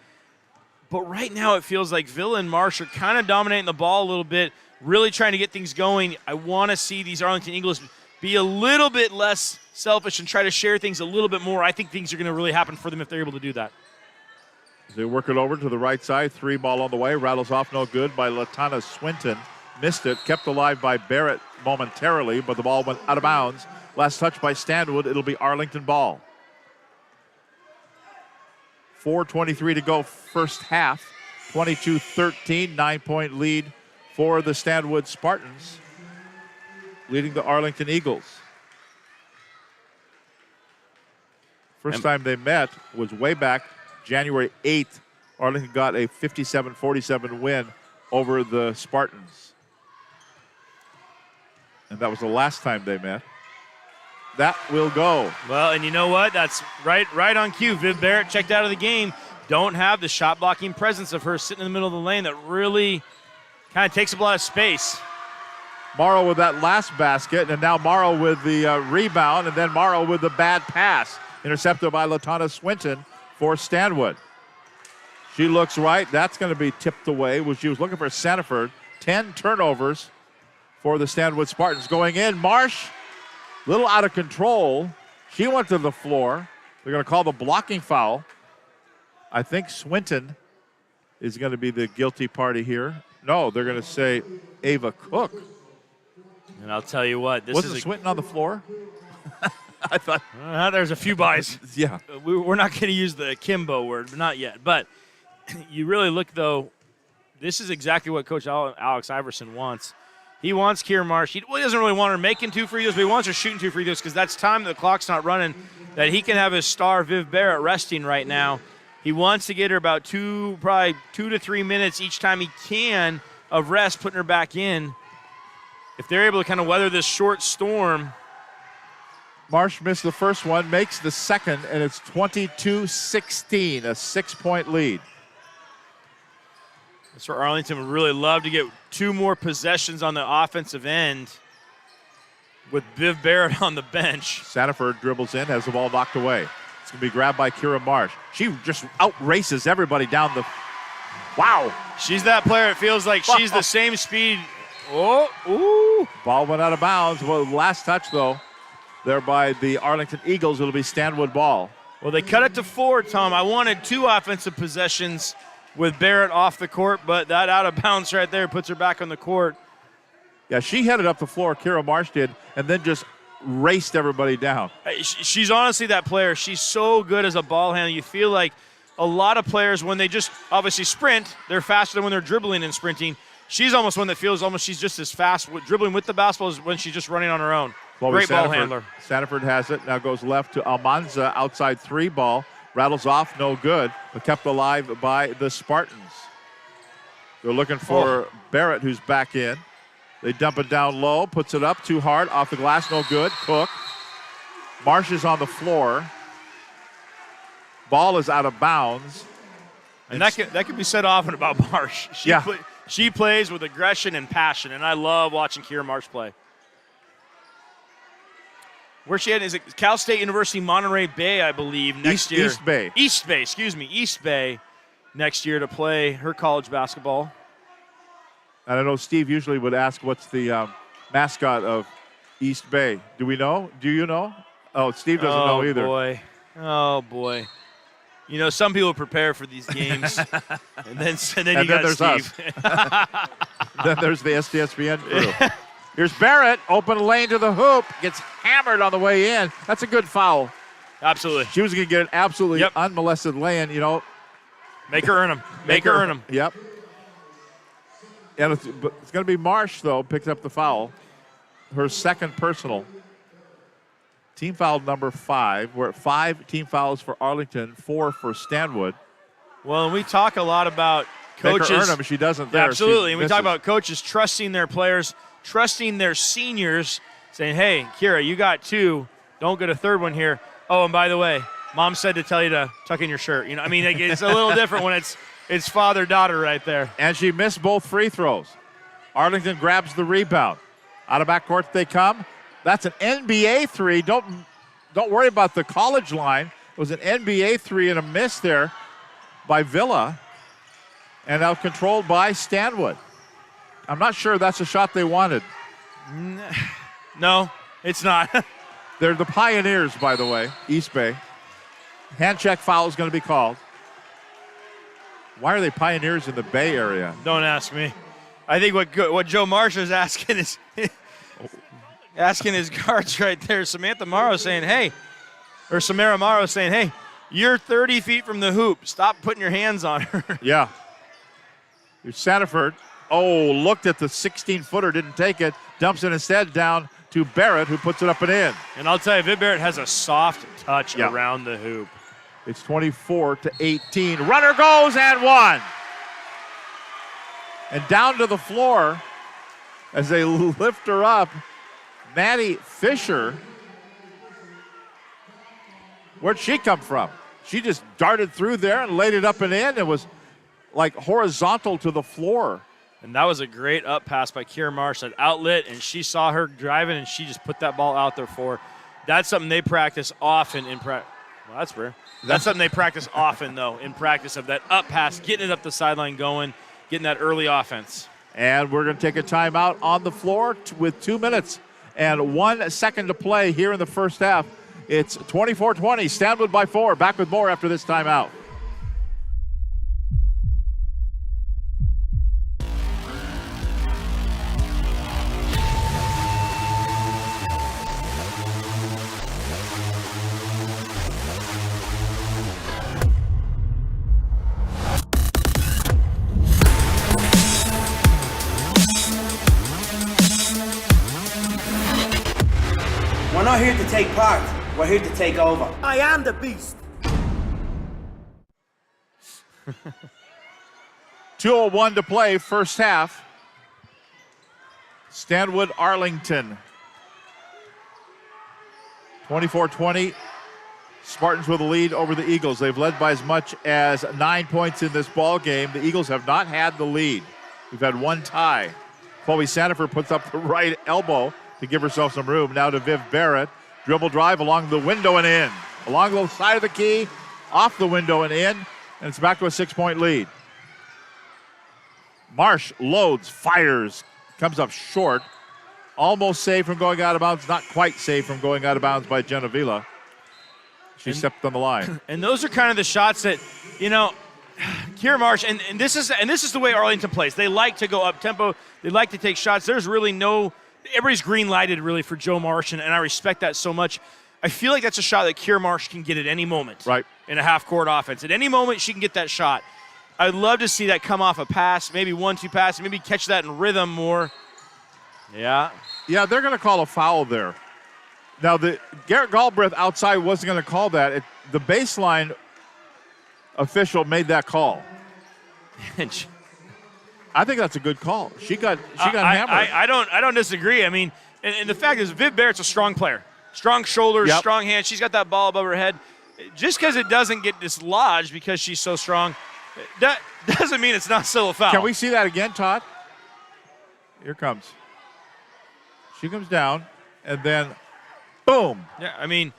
[SPEAKER 5] But right now it feels like Villa and Marsh are kind of dominating the ball a little bit, really trying to get things going. I want to see these Arlington Eagles be a little bit less selfish and try to share things a little bit more. I think things are going to really happen for them if they're able to do that.
[SPEAKER 1] They work it over to the right side. 3 ball on the way. Rattles off no good by Latana Swinton. Missed it. Kept alive by Barrett momentarily, but the ball went out of bounds. Last touch by Stanwood. It'll be Arlington ball. 4:23 to go first half. 22-13, 9-point lead for the Stanwood Spartans, leading the Arlington Eagles. First time they met was way back January 8th. Arlington got a 57-47 win over the Spartans. And that was the last time they met. That will go.
[SPEAKER 5] Well, and you know what? That's right on cue. Viv Barrett checked out of the game. Don't have the shot blocking presence of her sitting in the middle of the lane that really kind of takes up a lot of space.
[SPEAKER 1] Morrow with that last basket, and now Morrow with the rebound, and then Morrow with the bad pass. Intercepted by Latana Swinton for Stanwood. She looks right. That's going to be tipped away. She was looking for Sanford. 10 turnovers for the Stanwood Spartans. Going in, Marsh, a little out of control. She went to the floor. They're going to call the blocking foul. I think Swinton is going to be the guilty party here. No, they're going to say Ava Cook.
[SPEAKER 5] And I'll tell you what, this
[SPEAKER 1] Wasn't Swinton on the floor? I thought.
[SPEAKER 5] There's a few buys.
[SPEAKER 1] Yeah.
[SPEAKER 5] We're not going to use the Kimbo word, not yet. But you really look, though, this is exactly what Coach Alex Iverson wants. He wants Kira Marsh. He doesn't really want her making 2 free throws, but he wants her shooting 2 free throws because that's time the clock's not running, that he can have his star, Viv Barrett, resting right now. He wants to get her about probably 2 to 3 minutes each time he can of rest, putting her back in. If they're able to kind of weather this short storm.
[SPEAKER 1] Marsh missed the first one, makes the second, and it's 22-16, a 6-point lead.
[SPEAKER 5] That's where Arlington would really love to get 2 more possessions on the offensive end with Viv Barrett on the bench.
[SPEAKER 1] Sanford dribbles in, has the ball knocked away. It's going to be grabbed by Kira Marsh. She just outraces everybody down the... Wow.
[SPEAKER 5] She's that player. It feels like she's the same speed. Oh, ooh.
[SPEAKER 1] Ball went out of bounds. Well, last touch, though, there by the Arlington Eagles. It'll be Stanwood ball.
[SPEAKER 5] Well, they cut it to 4, Tom. I wanted 2 offensive possessions with Barrett off the court, but that out of bounds right there puts her back on the court.
[SPEAKER 1] Yeah, she headed up the floor, Kira Marsh did, and then just raced everybody down.
[SPEAKER 5] She's honestly that player. She's so good as a ball handler. You feel like a lot of players, when they just obviously sprint, they're faster than when they're dribbling and sprinting. She's almost one that feels almost she's just as fast with dribbling with the basketball as when she's just running on her own. Great ball handler.
[SPEAKER 1] Sanford has it. Now goes left to Almanza, outside 3 ball. Rattles off, no good, but kept alive by the Spartans. They're looking for Barrett, who's back in. They dump it down low, puts it up too hard, off the glass, no good. Cook. Marsh is on the floor. Ball is out of bounds.
[SPEAKER 5] And that could be said often about Marsh. She plays with aggression and passion, and I love watching Kira Marsh play. Where's she at? Is it Cal State University Monterey Bay, I believe, next year?
[SPEAKER 1] East Bay.
[SPEAKER 5] East Bay next year to play her college basketball.
[SPEAKER 1] And I know Steve usually would ask what's the mascot of East Bay. Do we know? Do you know? Oh, Steve doesn't know either.
[SPEAKER 5] Oh, boy. You know, some people prepare for these games, and then you got
[SPEAKER 1] there's
[SPEAKER 5] Steve.
[SPEAKER 1] Us. Then there's the STSPN crew. Here's Barrett, open lane to the hoop, gets hammered on the way in. That's a good foul.
[SPEAKER 5] Absolutely.
[SPEAKER 1] She was going to get an absolutely unmolested lay-in, you know.
[SPEAKER 5] Make her earn them. Make her earn them.
[SPEAKER 1] Yep. And it's going to be Marsh, though, picked up the foul. Her second personal. Team foul number 5. We're at 5 team fouls for Arlington, 4 for Stanwood.
[SPEAKER 5] Well, and we talk a lot about coaches.
[SPEAKER 1] Make her earn them. She doesn't there.
[SPEAKER 5] Absolutely. And we talk about coaches trusting their players, trusting their seniors, saying, hey, Kira, you got 2. Don't get a third one here. Oh, and by the way, Mom said to tell you to tuck in your shirt. You know, I mean, it's a little different when it's father-daughter right there.
[SPEAKER 1] And she missed both free throws. Arlington grabs the rebound. Out of backcourt they come. That's an NBA 3. Don't worry about the college line. It was an NBA 3 and a miss there by Villa. And now controlled by Stanwood. I'm not sure that's a shot they wanted.
[SPEAKER 5] No, it's not.
[SPEAKER 1] They're the Pioneers, by the way, East Bay. Hand check foul is going to be called. Why are they Pioneers in the Bay Area?
[SPEAKER 5] Don't ask me. I think what Joe Marsh is asking is asking his guards right there. Samantha Morrow saying, hey, or Samara Morrow saying, hey, you're 30 feet from the hoop. Stop putting your hands on her.
[SPEAKER 1] Yeah. Here's Sanford. Oh, looked at the 16-footer, didn't take it. Dumps it instead down to Barrett, who puts it up and in.
[SPEAKER 5] And I'll tell you, Viv Barrett has a soft touch around the hoop.
[SPEAKER 1] It's 24-18. Runner goes and 1. And down to the floor as they lift her up, Maddie Fisher. Where'd she come from? She just darted through there and laid it up and in. It was like horizontal to the floor.
[SPEAKER 5] And that was a great up pass by Kira Marsh at outlet, and she saw her driving, and she just put that ball out there for her. That's something they practice often in practice. Well, that's rare. That's something they practice often, though, in practice of that up pass, getting it up the sideline going, getting that early offense.
[SPEAKER 1] And we're going to take a timeout on the floor with 2 minutes and 1 second to play here in the first half. It's 24-20, Stanwood by 4. Back with more after this timeout.
[SPEAKER 8] here to take part. We're here to take over. I am the beast.
[SPEAKER 1] 2:01 to play, first half. Stanwood, Arlington. 24-20. Spartans with a lead over the Eagles. They've led by as much as 9 points in this ball game. The Eagles have not had the lead. We've had one tie. Chloe Sandifer puts up the right elbow to give herself some room. Now to Viv Barrett. Dribble drive along the window and in. Along the side of the key, off the window and in. And it's back to a 6-point lead. Marsh loads, fires, comes up short. Almost saved from going out of bounds. Not quite saved from going out of bounds by Jenna Vila. She stepped on the line.
[SPEAKER 5] And those are kind of the shots that, Kira Marsh, and this is the way Arlington plays. They like to go up tempo. They like to take shots. There's really everybody's green lighted really for Joe Marsh, and I respect that so much. I feel like that's a shot that Kira Marsh can get at any moment.
[SPEAKER 1] Right.
[SPEAKER 5] In a half-court offense. At any moment, she can get that shot. I'd love to see that come off a pass, maybe 1-2 pass, maybe catch that in rhythm more. Yeah.
[SPEAKER 1] Yeah, they're going to call a foul there. Now, the Garrett Galbraith outside wasn't going to call that. The baseline official made that call. I think that's a good call. She got hammered.
[SPEAKER 5] I don't disagree. I mean, and the fact is, Viv Barrett's a strong player. Strong shoulders, strong hands. She's got that ball above her head. Just because it doesn't get dislodged because she's so strong, that doesn't mean it's not still a foul.
[SPEAKER 1] Can we see that again, Todd? Here comes. She comes down, and then boom.
[SPEAKER 5] Yeah, I mean,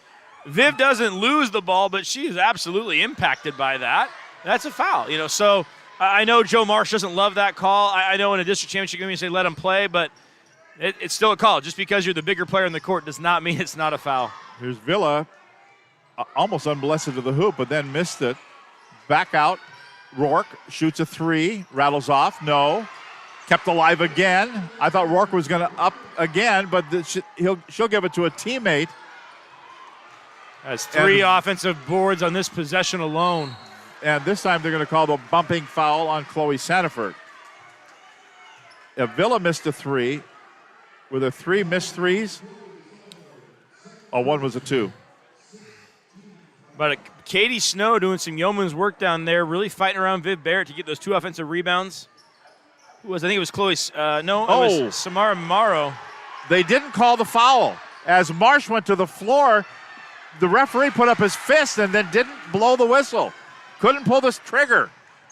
[SPEAKER 5] Viv doesn't lose the ball, but she is absolutely impacted by that. That's a foul, So I know Joe Marsh doesn't love that call. I know in a district championship game you say let him play, but it's still a call. Just because you're the bigger player in the court does not mean it's not a foul.
[SPEAKER 1] Here's Villa, almost unblessed to the hoop, but then missed it. Back out. Rourke shoots a three, rattles off. No. Kept alive again. I thought Rourke was going to up again, but she'll give it to a teammate.
[SPEAKER 5] That's three offensive boards on this possession alone.
[SPEAKER 1] And this time they're going to call the bumping foul on Chloe Sandifer. If Villa missed a three, were there three missed threes? Oh, one was a two.
[SPEAKER 5] But Katie Snow doing some yeoman's work down there, really fighting around Viv Barrett to get those two offensive rebounds. Who was? I think it was Chloe. It was Samara Morrow.
[SPEAKER 1] They didn't call the foul. As Marsh went to the floor, the referee put up his fist and then didn't blow the whistle. Couldn't pull this trigger.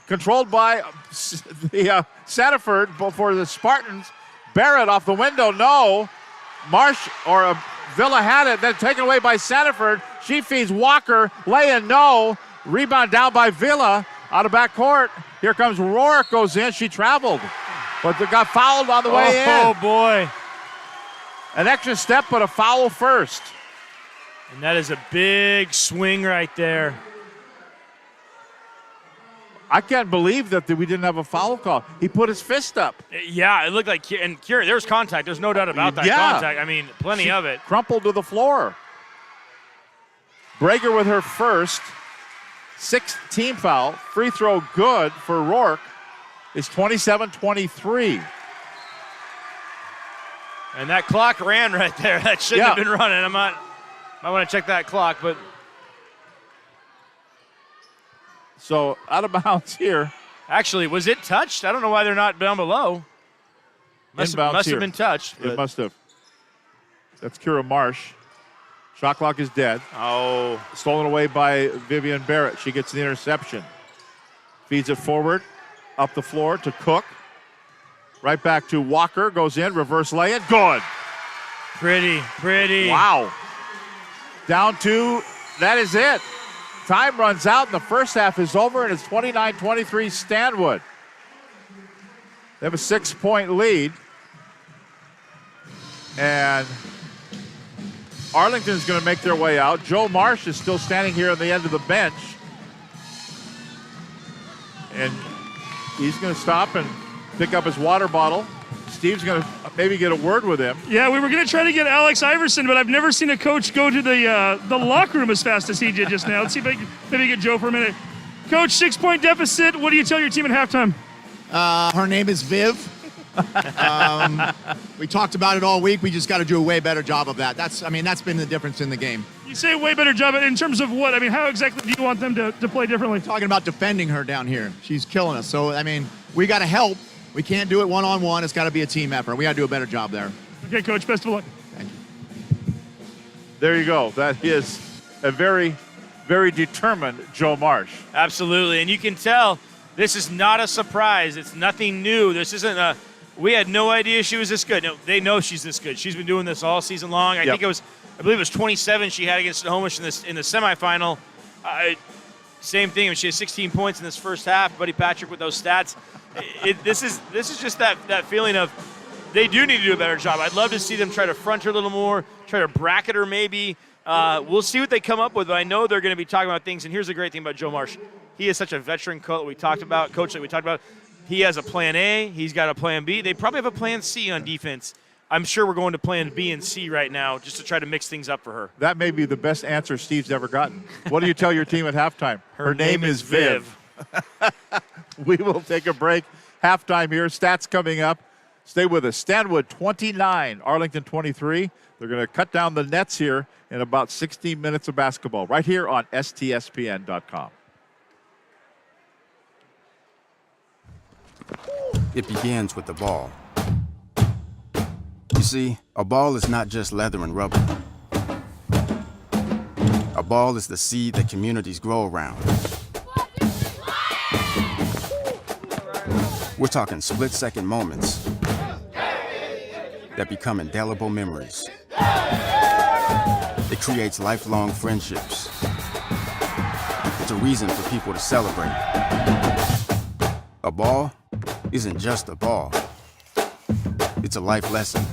[SPEAKER 1] Controlled by the Sandifer for the Spartans. Barrett off the window, no. Marsh or Villa had it, then taken away by Sandifer. She feeds Walker, lay-in, no. Rebound down by Villa out of backcourt. Here comes Rourke, goes in. She traveled, but they got fouled on the way in.
[SPEAKER 5] Oh, boy.
[SPEAKER 1] An extra step, but a foul first.
[SPEAKER 5] And that is a big swing right there.
[SPEAKER 1] I can't believe that we didn't have a foul call. He put his fist up.
[SPEAKER 5] Yeah, it looked like, and Kieran, there's contact. There's no doubt about that contact. I mean, plenty of it.
[SPEAKER 1] Crumpled to the floor. Brager with her first. Sixth team foul. Free throw good for Rourke. It's 27-23.
[SPEAKER 5] And that clock ran right there. That shouldn't have been running. I want to check that clock, but.
[SPEAKER 1] So out of bounds here.
[SPEAKER 5] Actually, was it touched? I don't know why they're not down below. Must have been touched.
[SPEAKER 1] It must have. That's Kira Marsh. Shot clock is dead.
[SPEAKER 5] Oh.
[SPEAKER 1] Stolen away by Vivian Barrett. She gets the interception. Feeds it forward. Up the floor to Cook. Right back to Walker. Goes in. Reverse lay-in. Good.
[SPEAKER 5] Pretty.
[SPEAKER 1] Wow. Down to, that is it. Time runs out and the first half is over and it's 29-23 Stanwood. They have a 6-point lead. And Arlington is going to make their way out. Joe Marsh is still standing here on the end of the bench. And he's going to stop and pick up his water bottle. Steve's going to maybe get a word with him.
[SPEAKER 2] Yeah, we were going to try to get Alex Iverson, but I've never seen a coach go to the locker room as fast as he did just now. Let's see if I can maybe get Joe for a minute. Coach, 6-point deficit. What do you tell your team at halftime?
[SPEAKER 3] Her name is Viv. We talked about it all week. We just got to do a way better job of that. That's been the difference in the game.
[SPEAKER 2] You say way better job in terms of what? I mean, how exactly do you want them to play differently?
[SPEAKER 3] Talking about defending her down here. She's killing us. So, we got to help. We can't do it one-on-one. It's got to be a team effort. We got to do a better job there.
[SPEAKER 2] Okay, Coach, best of luck.
[SPEAKER 3] Thank you.
[SPEAKER 1] There you go. That is a very, very determined Joe Marsh.
[SPEAKER 5] Absolutely, and you can tell this is not a surprise. It's nothing new. This isn't we had no idea she was this good. No, they know she's this good. She's been doing this all season long. I believe it was 27 she had against Snohomish in the semifinal. Same thing. She has 16 points in this first half. Buddy Patrick with those stats. This is just that feeling of they do need to do a better job. I'd love to see them try to front her a little more, try to bracket her maybe. We'll see what they come up with, but I know they're going to be talking about things. And here's the great thing about Joe Marsh. He is such a veteran coach that we talked about. He has a plan A. He's got a plan B. They probably have a plan C on defense. I'm sure we're going to plan B and C right now just to try to mix things up for her.
[SPEAKER 1] That may be the best answer Steve's ever gotten. What do you tell your team at halftime?
[SPEAKER 5] Her name is Viv.
[SPEAKER 1] We will take a break. Halftime here. Stats coming up. Stay with us. Stanwood 29, Arlington 23. They're going to cut down the nets here in about 16 minutes of basketball right here on STSPN.com.
[SPEAKER 9] It begins with the ball. You see, a ball is not just leather and rubber. A ball is the seed that communities grow around. We're talking split-second moments that become indelible memories. It creates lifelong friendships. It's a reason for people to celebrate. A ball isn't just a ball. It's a life lesson.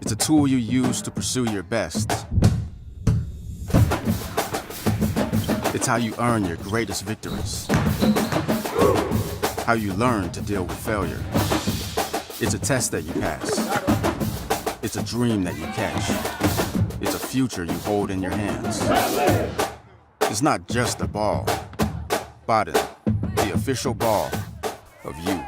[SPEAKER 9] It's a tool you use to pursue your best. It's how you earn your greatest victories. How you learn to deal with failure. It's a test that you pass. It's a dream that you catch. It's a future you hold in your hands. It's not just a ball. Spartan, the official ball of you.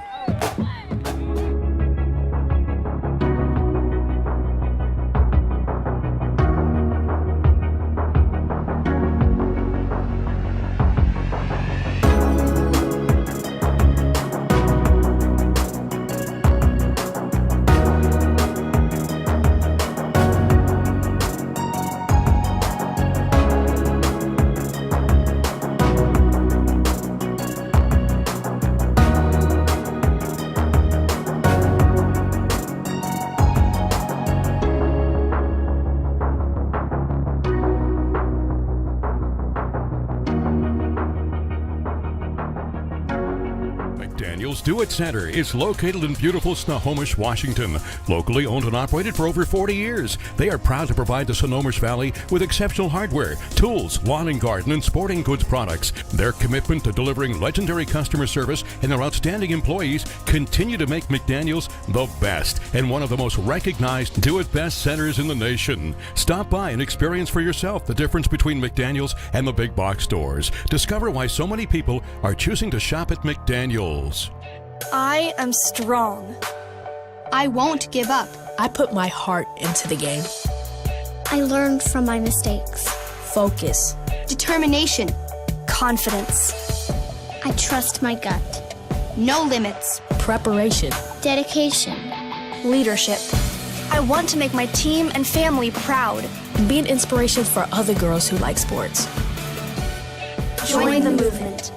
[SPEAKER 7] Do-It Center is located in beautiful Snohomish, Washington. Locally owned and operated for over 40 years, they are proud to provide the Snohomish Valley with exceptional hardware, tools, lawn and garden, and sporting goods products. Their commitment to delivering legendary customer service and their outstanding employees continue to make McDaniel's the best and one of the most recognized do-it-best centers in the nation. Stop by and experience for yourself the difference between McDaniel's and the big box stores. Discover why so many people are choosing to shop at McDaniel's.
[SPEAKER 10] I am strong.
[SPEAKER 11] I won't give up.
[SPEAKER 12] I put my heart into the game.
[SPEAKER 13] I learned from my mistakes.
[SPEAKER 12] Focus.
[SPEAKER 11] Determination.
[SPEAKER 10] Confidence.
[SPEAKER 13] I trust my gut.
[SPEAKER 11] No limits.
[SPEAKER 12] Preparation.
[SPEAKER 13] Dedication.
[SPEAKER 10] Leadership. I want to make my team and family proud.
[SPEAKER 12] Be an inspiration for other girls who like sports.
[SPEAKER 10] Join the movement.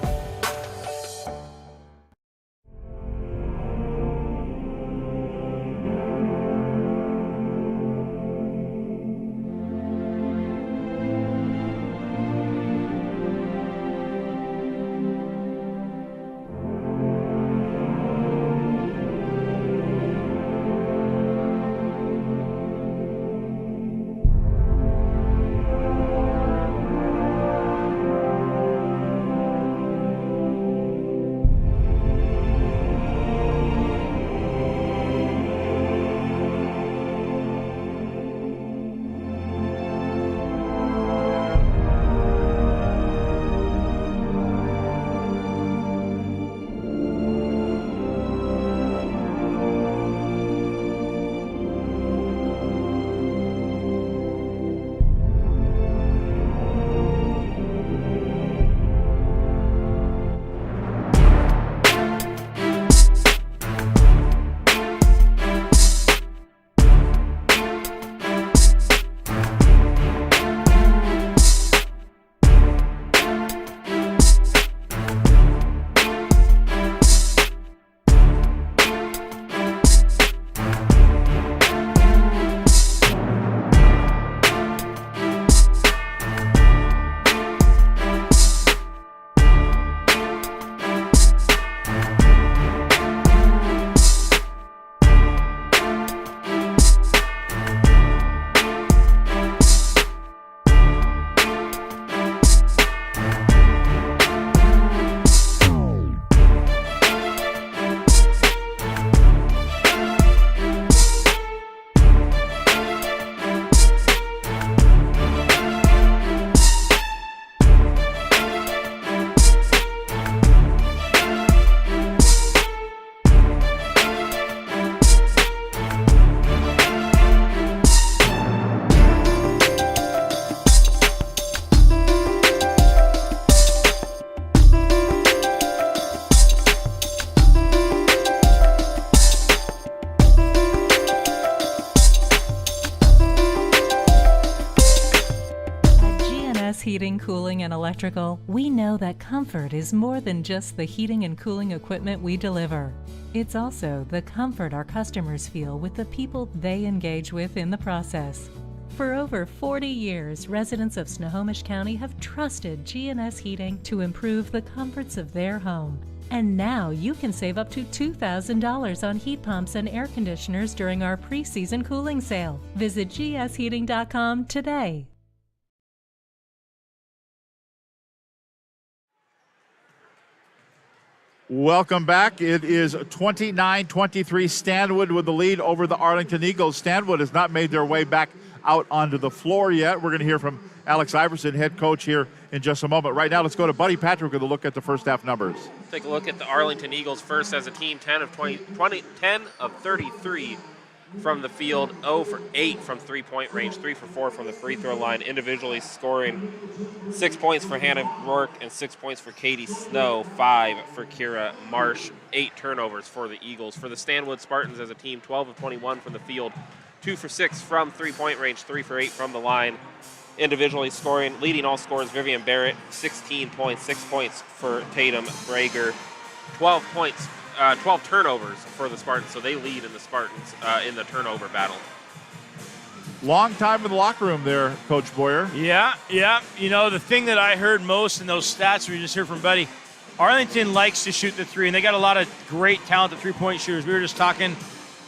[SPEAKER 14] Heating, Cooling, and Electrical, we know that comfort is more than just the heating and cooling equipment we deliver. It's also the comfort our customers feel with the people they engage with in the process. For over 40 years, residents of Snohomish County have trusted G&S Heating to improve the comforts of their home. And now you can save up to $2,000 on heat pumps and air conditioners during our pre-season cooling sale. Visit gsheating.com today.
[SPEAKER 1] Welcome back. It is 29-23. Stanwood with the lead over the Arlington Eagles. Stanwood has not made their way back out onto the floor yet. We're going to hear from Alex Iverson, head coach, here in just a moment. Right now, let's go to Buddy Patrick with a look at the first half numbers.
[SPEAKER 15] Take a look at the Arlington Eagles first as a team. 10 of 33 from the field, 0 for 8 from three-point range, 3 for 4 from the free throw line, individually scoring 6 points for Hannah Rourke and 6 points for Katie Snow, 5 for Kira Marsh, 8 turnovers for the Eagles. For the Stanwood Spartans as a team, 12 of 21 from the field, 2 for 6 from three-point range, 3 for 8 from the line, individually scoring, leading all scorers, Vivian Barrett, 16 points, 6 points for Tatum Brager, 12 turnovers for the Spartans, so they lead in the Spartans in the turnover battle.
[SPEAKER 1] Long time in the locker room there, Coach Boyer.
[SPEAKER 5] Yeah. You know, the thing that I heard most in those stats we just heard from Buddy, Arlington likes to shoot the three, and they got a lot of great talented three-point shooters. We were just talking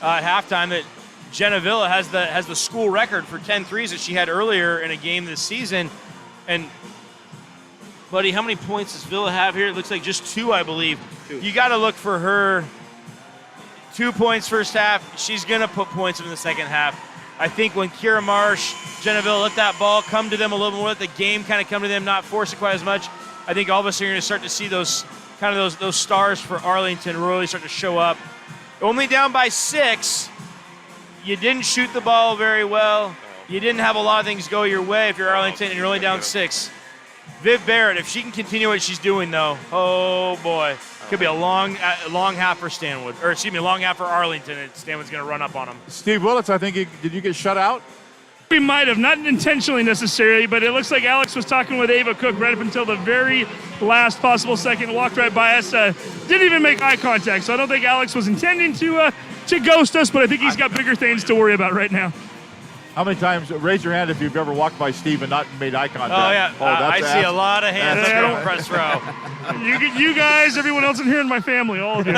[SPEAKER 5] at halftime that Jenna Villa has the school record for 10 threes that she had earlier in a game this season. And, Buddy, how many points does Villa have here? It looks like just 2, I believe. 2. You got to look for her. 2 points first half. She's going to put points in the second half. I think when Kira Marsh, Jenna Villa let that ball come to them a little more, let the game kind of come to them, not force it quite as much, I think all of us are going to start to see those stars for Arlington really start to show up. Only down by 6. You didn't shoot the ball very well. You didn't have a lot of things go your way if you're Arlington and you're only down 6. Viv Barrett, if she can continue what she's doing, though, oh boy, could be a long half for Stanwood, or excuse me, a long half for Arlington, and Stanwood's going to run up on them.
[SPEAKER 1] Steve Willits, I think, did you get shut out?
[SPEAKER 2] We might have, not intentionally necessarily, but it looks like Alex was talking with Ava Cook right up until the very last possible second, walked right by us, didn't even make eye contact, so I don't think Alex was intending to ghost us, but I think he's got bigger things to worry about right now.
[SPEAKER 1] How many times, raise your hand if you've ever walked by Steve and not made eye contact.
[SPEAKER 5] Oh, yeah. I see a lot of hands on the press row.
[SPEAKER 2] You guys, everyone else in here, and my family, all of you.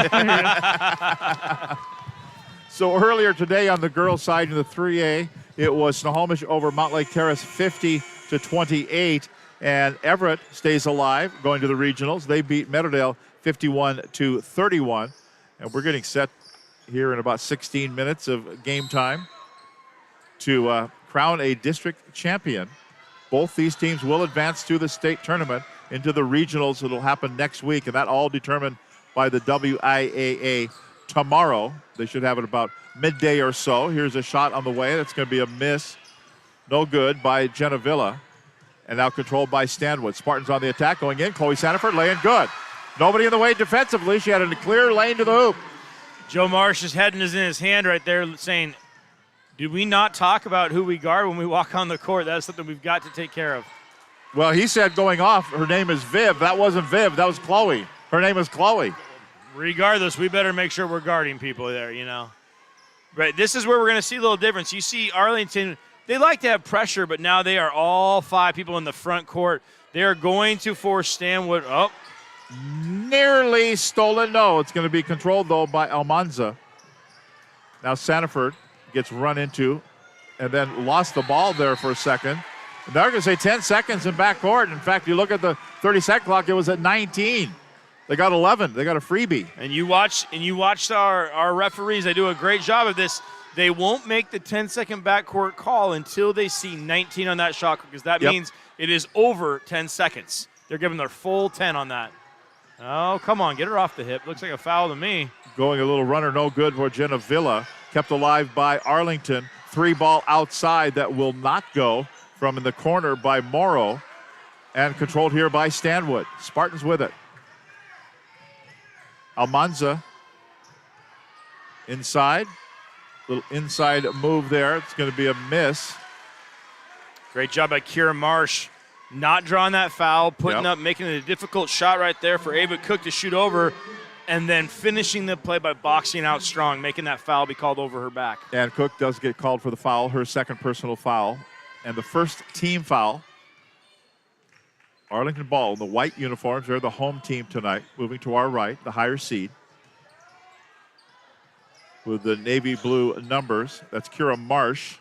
[SPEAKER 1] So earlier today on the girls' side in the 3A, it was Snohomish over Mount Lake Terrace 50-28, and Everett stays alive going to the regionals. They beat Meadowdale 51-31, and we're getting set here in about 16 minutes of game time to crown a district champion. Both these teams will advance to the state tournament into the regionals. It'll happen next week, and that all determined by the WIAA tomorrow. They should have it about midday or so. Here's a shot on the way. That's going to be a miss. No good by Jenna Villa. And now controlled by Stanwood. Spartans on the attack going in. Chloe Sanford laying good. Nobody in the way defensively. She had a clear lane to the hoop.
[SPEAKER 5] Joe Marsh's head is in his hand right there saying, did we not talk about who we guard when we walk on the court? That's something we've got to take care of.
[SPEAKER 1] Well, he said going off, her name is Viv. That wasn't Viv. That was Chloe. Her name is Chloe.
[SPEAKER 5] Regardless, we better make sure we're guarding people there, you know. Right, this is where we're going to see a little difference. You see Arlington, they like to have pressure, but now they are all 5 people in the front court. They are going to force Stanwood up.
[SPEAKER 1] Nearly stolen. No, it's going to be controlled, though, by Almanza. Now Sanford gets run into and then lost the ball there for a second. And they're going to say 10 seconds in backcourt. In fact, you look at the 30-second clock, it was at 19. They got 11. They got a freebie.
[SPEAKER 5] And you watched our referees. They do a great job of this. They won't make the 10-second backcourt call until they see 19 on that shot, because that means it is over 10 seconds. They're giving their full 10 on that. Oh, come on, get her off the hip. Looks like a foul to me.
[SPEAKER 1] Going a little runner, no good for Jenna Villa. Kept alive by Arlington. 3-ball outside that will not go from in the corner by Morrow. And controlled here by Stanwood. Spartans with it. Almanza inside. Little inside move there. It's going to be a miss.
[SPEAKER 5] Great job by Kira Marsh. not drawing that foul, putting up, making it a difficult shot right there for Ava Cook to shoot over, and then finishing the play by boxing out strong, making that foul be called over her back.
[SPEAKER 1] And Cook does get called for the foul, her second personal foul, and the first team foul. Arlington ball in the white uniforms. They're the home team tonight. Moving to our right, the higher seed. With the navy blue numbers. That's Kira Marsh.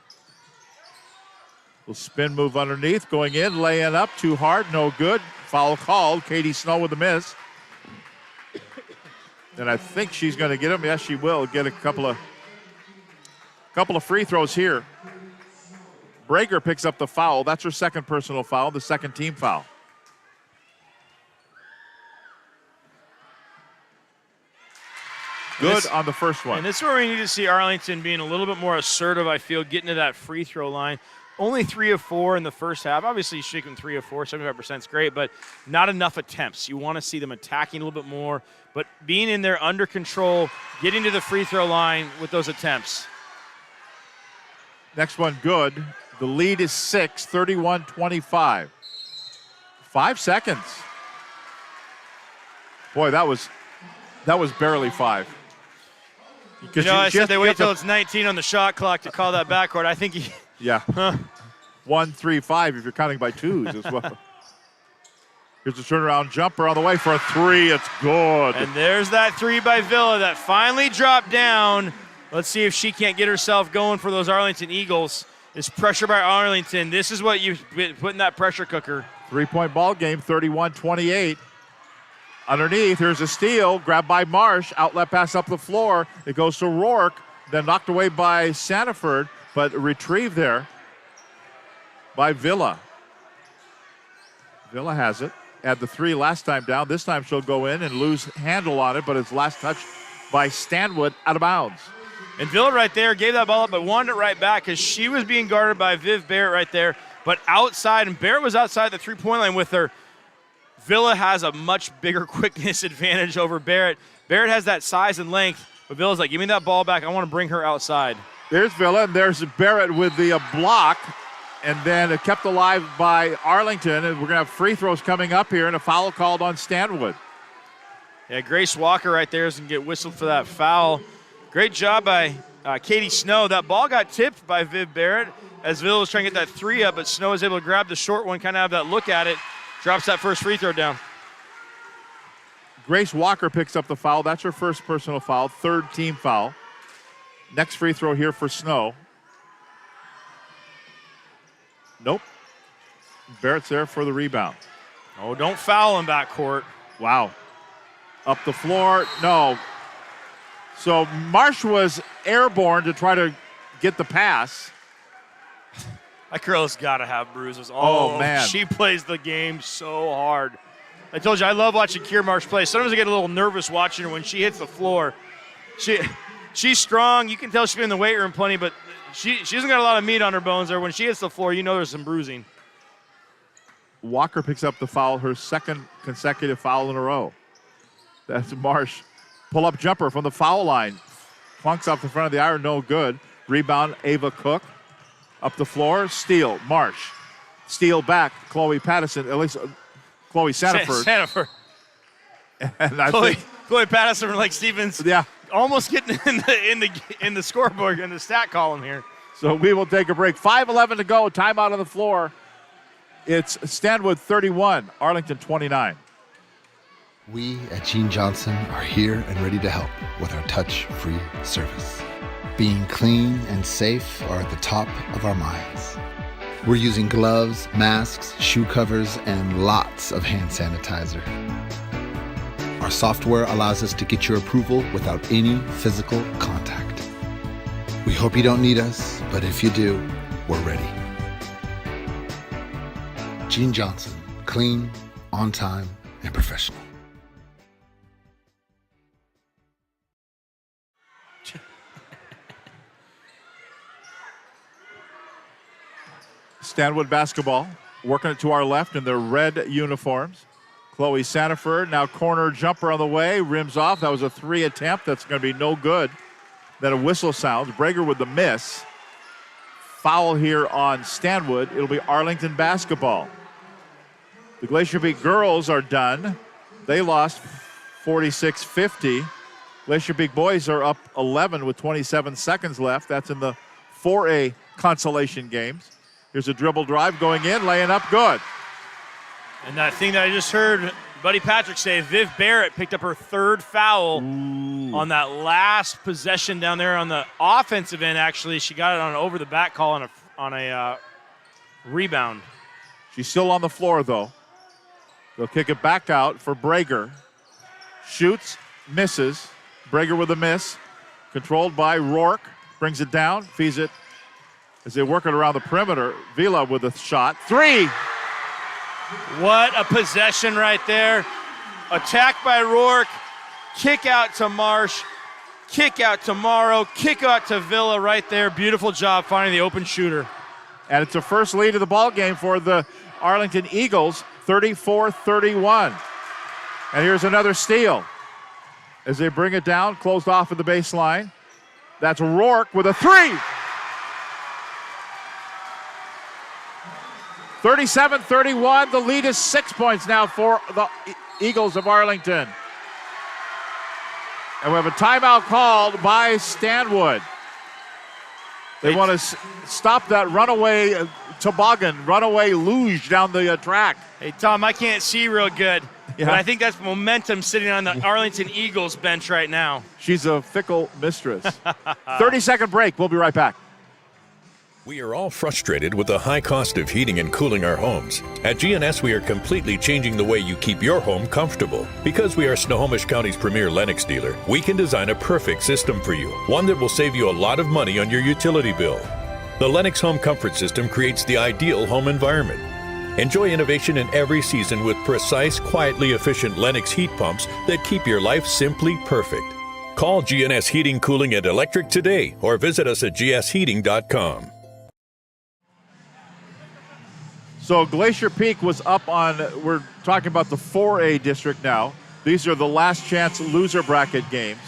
[SPEAKER 1] Little spin move underneath. Going in, laying up. Too hard, no good. Foul called. Katie Snow with the miss. And I think she's going to get him. Yes, she will get a couple of free throws here. Brager picks up the foul. That's her second personal foul, the second team foul. Good on the first one.
[SPEAKER 5] And this is where we need to see Arlington being a little bit more assertive, I feel, getting to that free throw line. Only 3 of 4 in the first half. Obviously, shaking 3 of 4, 75% is great, but not enough attempts. You want to see them attacking a little bit more, but being in there under control, getting to the free throw line with those attempts.
[SPEAKER 1] Next one good. The lead is 6, 31-25. 5 seconds. Boy, that was barely 5.
[SPEAKER 5] You know, I said they wait till it's 19 on the shot clock to call that backcourt. I think
[SPEAKER 1] yeah. 1, 3, 5 if you're counting by twos as well. Here's a turnaround jumper on the way for a 3. It's good.
[SPEAKER 5] And there's that 3 by Villa that finally dropped down. Let's see if she can't get herself going for those Arlington Eagles. This pressure by Arlington. This is what you put in that pressure cooker.
[SPEAKER 1] 3-point ball game, 31-28. Underneath, here's a steal, grabbed by Marsh, outlet pass up the floor. It goes to Rourke, then knocked away by Sanford, but retrieved there by Villa. Villa has it. Had the 3 last time down. This time she'll go in and lose handle on it, but it's last touch by Stanwood out of bounds.
[SPEAKER 5] And Villa right there gave that ball up, but wanted it right back because she was being guarded by Viv Barrett right there, but outside, and Barrett was outside the 3-point line with her. Villa has a much bigger quickness advantage over Barrett. Barrett has that size and length, but Villa's like, give me that ball back. I want to bring her outside.
[SPEAKER 1] There's Villa, and there's Barrett with the block, and then kept alive by Arlington. And we're going to have free throws coming up here, and a foul called on Stanwood.
[SPEAKER 5] Yeah, Grace Walker right there is going to get whistled for that foul. Great job by Katie Snow. That ball got tipped by Viv Barrett as Villa was trying to get that 3 up, but Snow was able to grab the short one, kind of have that look at it. Drops that first free throw down.
[SPEAKER 1] Grace Walker picks up the foul. That's her first personal foul, third team foul. Next free throw here for Snow. Nope. Barrett's there for the rebound.
[SPEAKER 5] Oh, don't foul in backcourt.
[SPEAKER 1] Wow. Up the floor. No. So Marsh was airborne to try to get the pass.
[SPEAKER 5] That girl's got to have bruises.
[SPEAKER 1] Oh, man.
[SPEAKER 5] She plays the game so hard. I told you, I love watching Kier Marsh play. Sometimes I get a little nervous watching her when she hits the floor. She's strong. You can tell she's been in the weight room plenty, but she hasn't got a lot of meat on her bones there. When she hits the floor, you know there's some bruising.
[SPEAKER 1] Walker picks up the foul, her second consecutive foul in a row. That's Marsh. Pull-up jumper from the foul line. Funks off the front of the iron, no good. Rebound, Ava Cook. Up the floor, steal, Marsh. Steal back, Chloe Patterson, at least Chloe Sanford.
[SPEAKER 5] Sanford.
[SPEAKER 1] And I think
[SPEAKER 5] Chloe Patterson from Lake Stevens.
[SPEAKER 1] Yeah.
[SPEAKER 5] Almost getting in the scoreboard, in the stat column here.
[SPEAKER 1] So we will take a break. 5:11 to go, timeout on the floor. It's Stanwood 31, Arlington 29.
[SPEAKER 16] We at Gene Johnson are here and ready to help with our touch-free service. Being clean and safe are at the top of our minds. We're using gloves, masks, shoe covers, and lots of hand sanitizer. Our software allows us to get your approval without any physical contact. We hope you don't need us, but if you do, we're ready. Gene Johnson, clean, on time, and professional.
[SPEAKER 1] Stanwood basketball, working it to our left in their red uniforms. Chloe Sanford, now corner jumper on the way, rims off. That was a 3 attempt. That's going to be no good. Then a whistle sounds. Brager with the miss. Foul here on Stanwood. It'll be Arlington basketball. The Glacier Peak girls are done. They lost 46-50. Glacier Peak boys are up 11 with 27 seconds left. That's in the 4A consolation games. Here's a dribble drive going in, laying up good.
[SPEAKER 5] And that thing that I just heard Buddy Patrick say, Viv Barrett picked up her third foul on that last possession down there on the offensive end. Actually, she got it on an over-the-back call on a rebound.
[SPEAKER 1] She's still on the floor, though. They'll kick it back out for Brager. Shoots, misses. Brager with a miss. Controlled by Rourke. Brings it down, feeds it as they work it around the perimeter. Vila with a shot. 3!
[SPEAKER 5] What a possession right there. Attack by Rourke. Kick out to Marsh. Kick out to Morrow. Kick out to Villa right there. Beautiful job finding the open shooter.
[SPEAKER 1] And it's a first lead of the ball game for the Arlington Eagles, 34-31. And here's another steal as they bring it down, closed off at the baseline. That's Rourke with a 3. 37-31. The lead is 6 points now for the Eagles of Arlington. And we have a timeout called by Stanwood. They want to stop that runaway toboggan, runaway luge down the track.
[SPEAKER 5] Hey, Tom, I can't see real good, but I think that's momentum sitting on the Arlington Eagles bench right now.
[SPEAKER 1] She's a fickle mistress. 30-second break. We'll be right back.
[SPEAKER 6] We are all frustrated with the high cost of heating and cooling our homes. At GNS, we are completely changing the way you keep your home comfortable. Because we are Snohomish County's premier Lennox dealer, we can design a perfect system for you, one that will save you a lot of money on your utility bill. The Lennox Home Comfort System creates the ideal home environment. Enjoy innovation in every season with precise, quietly efficient Lennox heat pumps that keep your life simply perfect. Call GNS Heating, Cooling, and Electric today or visit us at gsheating.com.
[SPEAKER 1] So Glacier Peak was up on, we're talking about the 4A district now. These are the last chance loser bracket games.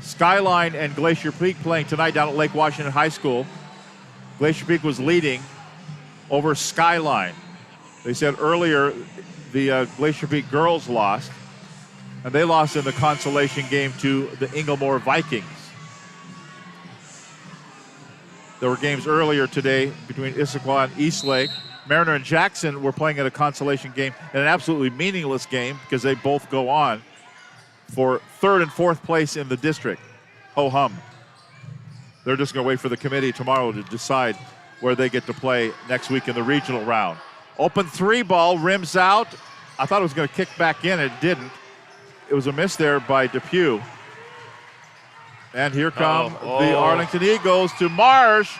[SPEAKER 1] Skyline and Glacier Peak playing tonight down at Lake Washington High School. Glacier Peak was leading over Skyline. They said earlier the Glacier Peak girls lost, and they lost in the consolation game to the Inglemoor Vikings. There were games earlier today between Issaquah and Eastlake. Mariner and Jackson were playing at a consolation game, in an absolutely meaningless game because they both go on for third and fourth place in the district. Ho-hum. They're just going to wait for the committee tomorrow to decide where they get to play next week in the regional round. Open 3 ball, rims out. I thought it was going to kick back in. It didn't. It was a miss there by Depew. And here come the Arlington Eagles to Marsh.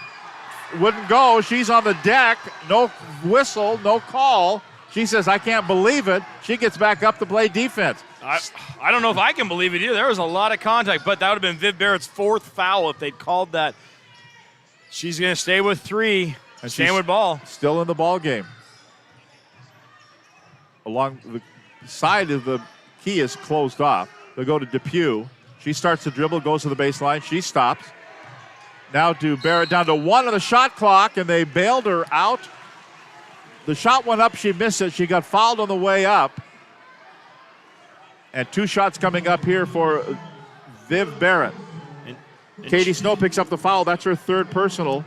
[SPEAKER 1] Wouldn't go. She's on the deck. No whistle, no call. She says, I can't believe it. She gets back up to play defense.
[SPEAKER 5] I don't know if I can believe it either. There was a lot of contact, but that would have been Viv Barrett's 4th foul if they'd called that. She's going to stay with 3. And Stanwood ball.
[SPEAKER 1] Still in the ball game. Along the side of the key is closed off. They'll go to Depew. She starts to dribble, goes to the baseline. She stops. Now to Barrett, down to 1 on the shot clock, and they bailed her out. The shot went up, she missed it. She got fouled on the way up. And 2 shots coming up here for Viv Barrett. And Katie Snow picks up the foul. That's her 3rd personal.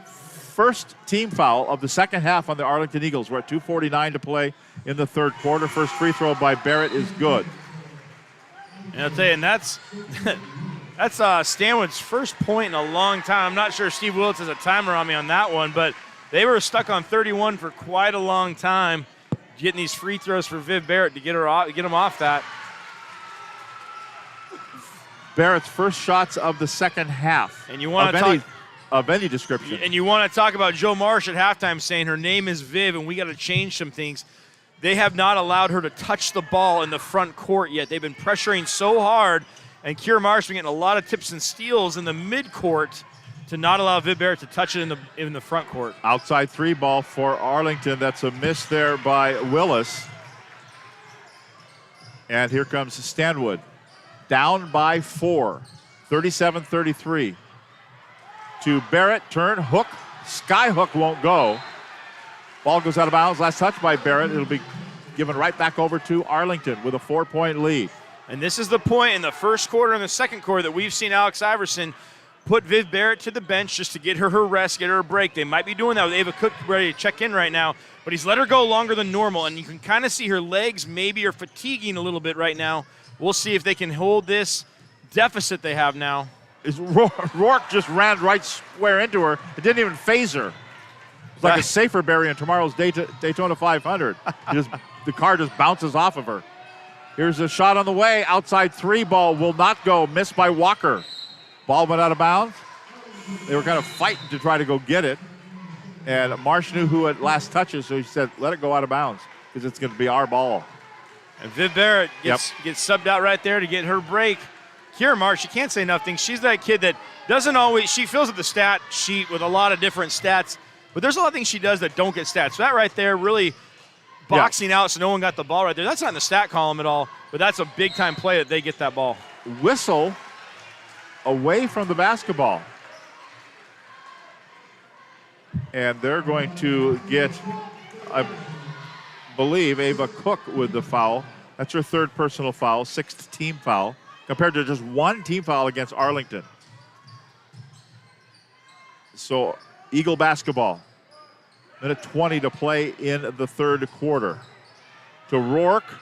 [SPEAKER 1] First team foul of the second half on the Arlington Eagles. We're at 2:49 to play in the 3rd quarter. First free throw by Barrett is good.
[SPEAKER 5] And I'll tell you, and that's Stanwood's first point in a long time. I'm not sure Steve Willits has a timer on me on that one, but they were stuck on 31 for quite a long time, getting these free throws for Viv Barrett to get them off that.
[SPEAKER 1] Barrett's first shots of the second half.
[SPEAKER 5] And you want to talk
[SPEAKER 1] of any description.
[SPEAKER 5] And you want to talk about Joe Marsh at halftime saying her name is Viv and we got to change some things. They have not allowed her to touch the ball in the front court yet. They've been pressuring so hard, and Kira Marsh been getting a lot of tips and steals in the midcourt to not allow Viv Barrett to touch it in the front court.
[SPEAKER 1] Outside 3 ball for Arlington. That's a miss there by Willis. And here comes Stanwood. Down by 4, 37-33. To Barrett, turn, hook, sky hook won't go. Ball goes out of bounds. Last touch by Barrett. It'll be given right back over to Arlington with a 4-point lead.
[SPEAKER 5] And this is the point in the first quarter and the second quarter that we've seen Alex Iverson put Viv Barrett to the bench just to get her rest, get her a break. They might be doing that with Ava Cook ready to check in right now, but he's let her go longer than normal, and you can kind of see her legs maybe are fatiguing a little bit right now. We'll see if they can hold this deficit they have now.
[SPEAKER 1] Rourke just ran right square into her. It didn't even phase her. It's like a safer berry in tomorrow's Daytona 500. The car just bounces off of her. Here's a shot on the way. Outside three ball will not go. Missed by Walker. Ball went out of bounds. They were kind of fighting to try to go get it. And Marsh knew who had last touches, so he said, let it go out of bounds because it's going to be our ball.
[SPEAKER 5] And Viv Barrett gets subbed out right there to get her break. Kira Marsh, you can't say nothing. She's that kid that doesn't always, she fills up the stat sheet with a lot of different stats, but there's a lot of things she does that don't get stats. So that right there really boxing out so no one got the ball right there. That's not in the stat column at all, but that's a big-time play that they get that ball.
[SPEAKER 1] Whistle away from the basketball. And they're going to get, I believe, Ava Cook with the foul. That's her third personal foul, sixth team foul, compared to just one team foul against Arlington. So, Eagle basketball. Minute 20 to play in the third quarter. To Rourke,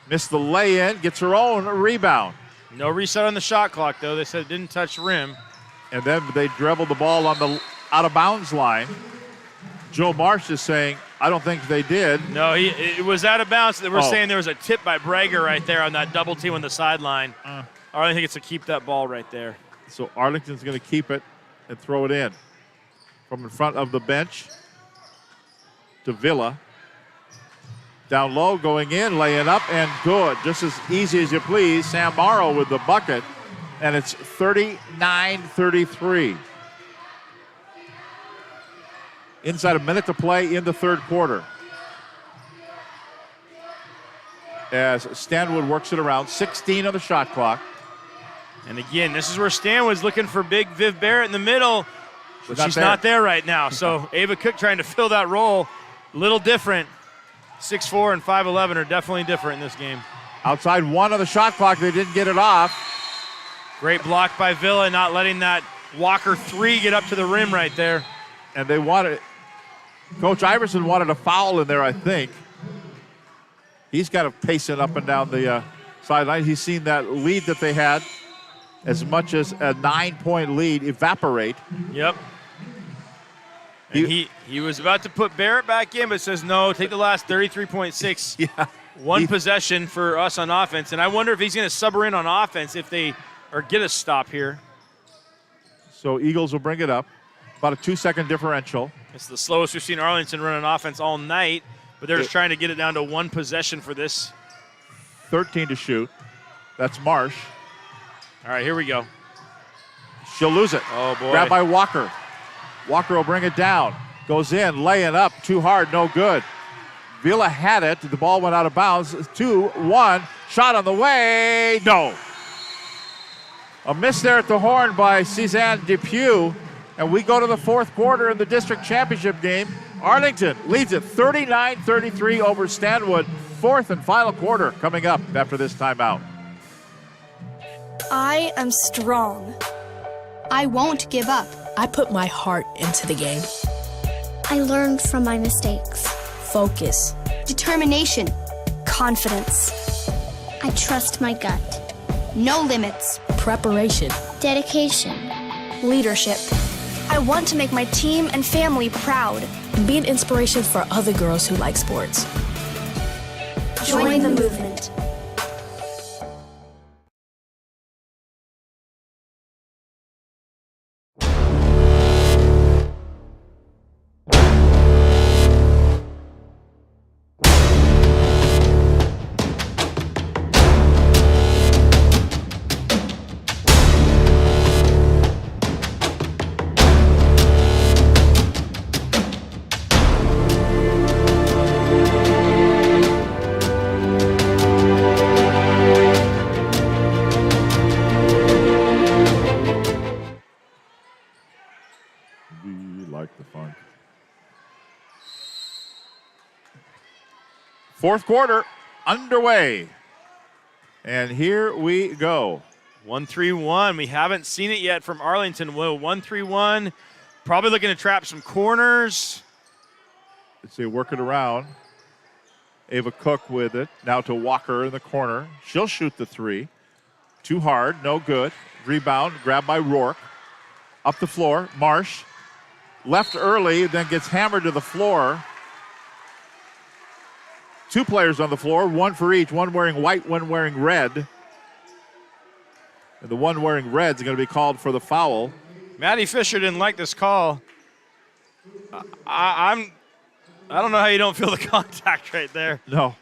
[SPEAKER 1] missed the lay-in, gets her own rebound.
[SPEAKER 5] No reset on the shot clock, though. They said it didn't touch the rim.
[SPEAKER 1] And then they dribbled the ball on the out-of-bounds line. Joe Marsh is saying, I don't think they did.
[SPEAKER 5] No, it was out of bounds. They were saying there was a tip by Brager right there on that double team on the sideline. I think it's to keep that ball right there.
[SPEAKER 1] So Arlington's going to keep it and throw it in. From in front of the bench to Villa. Down low, going in, laying up, and good. Just as easy as you please. Sam Morrow with the bucket, and it's 39-33. Inside a minute to play in the third quarter. As Stanwood works it around, 16 on the shot clock.
[SPEAKER 5] And again, this is where Stanwood's looking for big Viv Barrett in the middle. But she's not there right now. So Ava Cook trying to fill that role. A little different. 6'4" and 5'11" are definitely different in this game.
[SPEAKER 1] Outside one on the shot clock. They didn't get it off.
[SPEAKER 5] Great block by Villa, not letting that Walker three get up to the rim right there.
[SPEAKER 1] And they wanted, Coach Iverson wanted a foul in there, I think. He's got to pace it up and down the sideline. He's seen that lead that they had, as much as a 9-point lead, evaporate.
[SPEAKER 5] Yep. And he was about to put Barrett back in, but says, no, take the last 33.6.
[SPEAKER 1] Yeah.
[SPEAKER 5] One possession for us on offense. And I wonder if he's going to sub her in on offense if they or get a stop here.
[SPEAKER 1] So Eagles will bring it up. About a 2-second differential.
[SPEAKER 5] It's the slowest we've seen Arlington run an offense all night, but they're just trying to get it down to one possession for this.
[SPEAKER 1] 13 to shoot. That's Marsh.
[SPEAKER 5] All right, here we go.
[SPEAKER 1] She'll lose it.
[SPEAKER 5] Oh, boy.
[SPEAKER 1] Grabbed by Walker. Walker will bring it down. Goes in, laying up, too hard, no good. Villa had it. The ball went out of bounds. 2-1. Shot on the way. No. A miss there at the horn by Suzanne Depew. And we go to the fourth quarter in the district championship game. Arlington leads it 39-33 over Stanwood. Fourth and final quarter coming up after this timeout.
[SPEAKER 10] I am strong.
[SPEAKER 11] I won't give up.
[SPEAKER 12] I put my heart into the game.
[SPEAKER 13] I learned from my mistakes.
[SPEAKER 12] Focus.
[SPEAKER 11] Determination.
[SPEAKER 10] Confidence.
[SPEAKER 13] I trust my gut.
[SPEAKER 11] No limits.
[SPEAKER 12] Preparation.
[SPEAKER 13] Dedication.
[SPEAKER 10] Leadership. I want to make my team and family proud.
[SPEAKER 12] And be an inspiration for other girls who like sports.
[SPEAKER 10] Join the movement.
[SPEAKER 1] Fourth quarter underway. And here we go.
[SPEAKER 5] 1-3-1. We haven't seen it yet from Arlington. Will 1-3-1. Probably looking to trap some corners.
[SPEAKER 1] Let's see, work it around. Ava Cook with it. Now to Walker in the corner. She'll shoot the three. Too hard, no good. Rebound, grabbed by Rourke. Up the floor, Marsh. Left early, then gets hammered to the floor. Two players on the floor, one for each. One wearing white, one wearing red. And the one wearing red is going to be called for the foul.
[SPEAKER 5] Maddie Fisher didn't like this call. I don't know how you don't feel the contact right there.
[SPEAKER 1] No.